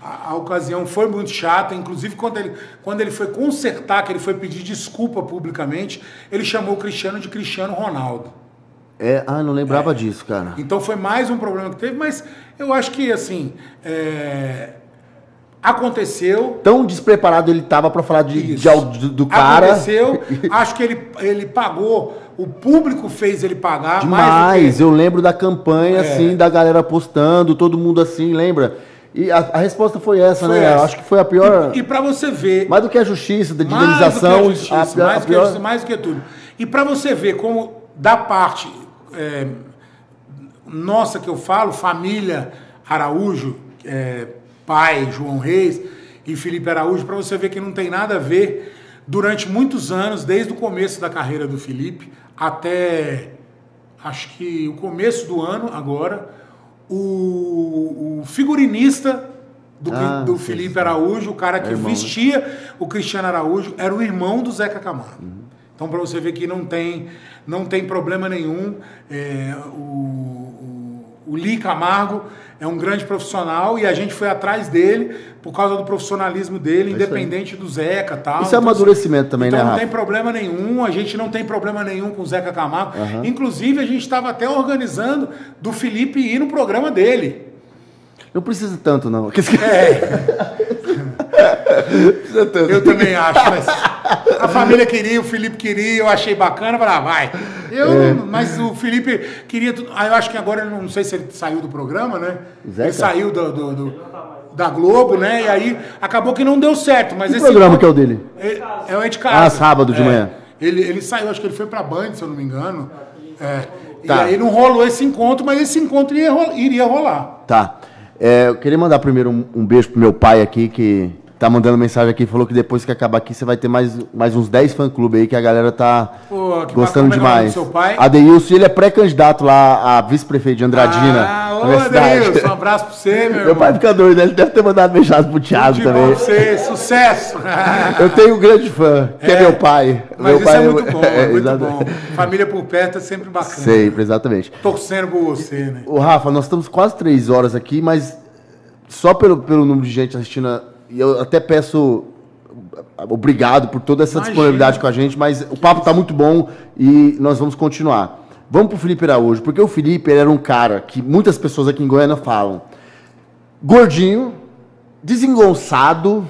A ocasião foi muito chata, inclusive quando ele foi consertar, que ele foi pedir desculpa publicamente, ele chamou o Cristiano de Cristiano Ronaldo. Não lembrava disso, cara. Então foi mais um problema que teve, mas eu acho que, assim, aconteceu. Tão despreparado ele estava para falar do cara. Aconteceu, acho que ele pagou, o público fez ele pagar. Demais, mais do que... eu lembro da campanha, assim, da galera postando, todo mundo assim, lembra? E a resposta foi essa, né? Essa. Acho que foi a pior... E para você ver... Mais do que a justiça, da indenização... Mais do que tudo. E para você ver como, da parte nossa que eu falo, família Araújo, pai João Reis e Felipe Araújo, para você ver que não tem nada a ver, durante muitos anos, desde o começo da carreira do Felipe até, acho que o começo do ano agora, o figurinista do Felipe Araújo, o cara que vestia o Cristiano Araújo, era o irmão do Zeca Camargo. Então, para você ver que não tem problema nenhum, o Li Camargo é um grande profissional e a gente foi atrás dele por causa do profissionalismo dele, independente do Zeca e tal. Isso é amadurecimento também, né, Então Rafa? não tem problema nenhum, a gente não tem problema nenhum com o Zeca Camargo. Inclusive, a gente estava até organizando do Felipe ir no programa dele. Não precisa tanto, não. Eu também acho, mas... A família queria, o Felipe queria, eu achei bacana, falei, vai. Mas o Felipe queria... Aí eu acho que agora, não sei se ele saiu do programa, né? Ele saiu da Globo, né? E aí acabou que não deu certo. Mas que programa que é o dele? É o Ed Casa. Sábado de manhã. Ele saiu, acho que ele foi pra Band, se eu não me engano. E aí não rolou esse encontro, mas esse encontro iria rolar. Tá. Eu queria mandar primeiro um beijo pro meu pai aqui, que tá mandando mensagem aqui, falou que depois que acabar aqui você vai ter mais uns 10 fã-clube aí, que a galera tá gostando demais. Seu pai? Adeilson, ele é pré-candidato lá a vice-prefeito de Andradina. Ô Adeilson, um abraço pra você, meu irmão. Meu pai fica doido, né? Ele deve ter mandado beijado pro Thiago também. Pra você, sucesso! Eu tenho um grande fã, que é meu pai. Mas meu isso pai é muito bom, muito bom. Família por perto é sempre bacana. Sempre, exatamente. Torcendo por você, né? Ô Rafa, nós estamos quase 3 horas aqui, mas só pelo número de gente assistindo, e eu até peço obrigado por toda essa disponibilidade com a gente, mas o papo tá muito bom e nós vamos continuar. Vamos pro Felipe Araújo, porque o Felipe ele era um cara que muitas pessoas aqui em Goiânia falam gordinho, desengonçado,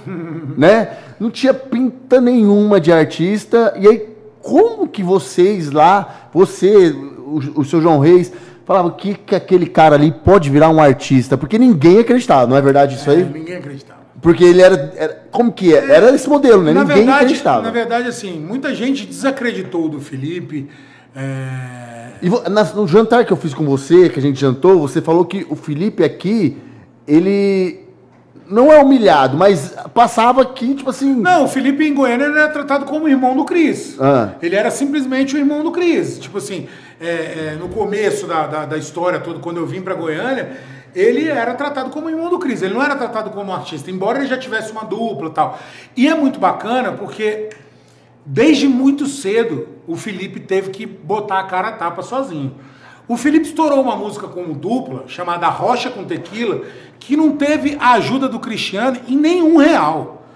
né? Não tinha pinta nenhuma de artista. E aí, como que vocês lá, o seu João Reis, falavam que aquele cara ali pode virar um artista? Porque ninguém acreditava, não é verdade isso aí? Ninguém acreditava. Porque ele era como que é? Era esse modelo, né? Ninguém acreditava. Na verdade, assim, muita gente desacreditou do Felipe. E no jantar que eu fiz com você, que a gente jantou, você falou que o Felipe aqui, ele não é humilhado, mas passava aqui, tipo assim... Não, o Felipe em Goiânia ele era tratado como irmão do Cris. Ele era simplesmente o irmão do Cris. Tipo assim, no começo da história toda, quando eu vim pra Goiânia, ele era tratado como irmão do Cris. Ele não era tratado como artista, embora ele já tivesse uma dupla e tal. E é muito bacana porque... Desde muito cedo, o Felipe teve que botar a cara a tapa sozinho. O Felipe estourou uma música como dupla, chamada Rocha com Tequila, que não teve a ajuda do Cristiano em nenhum real.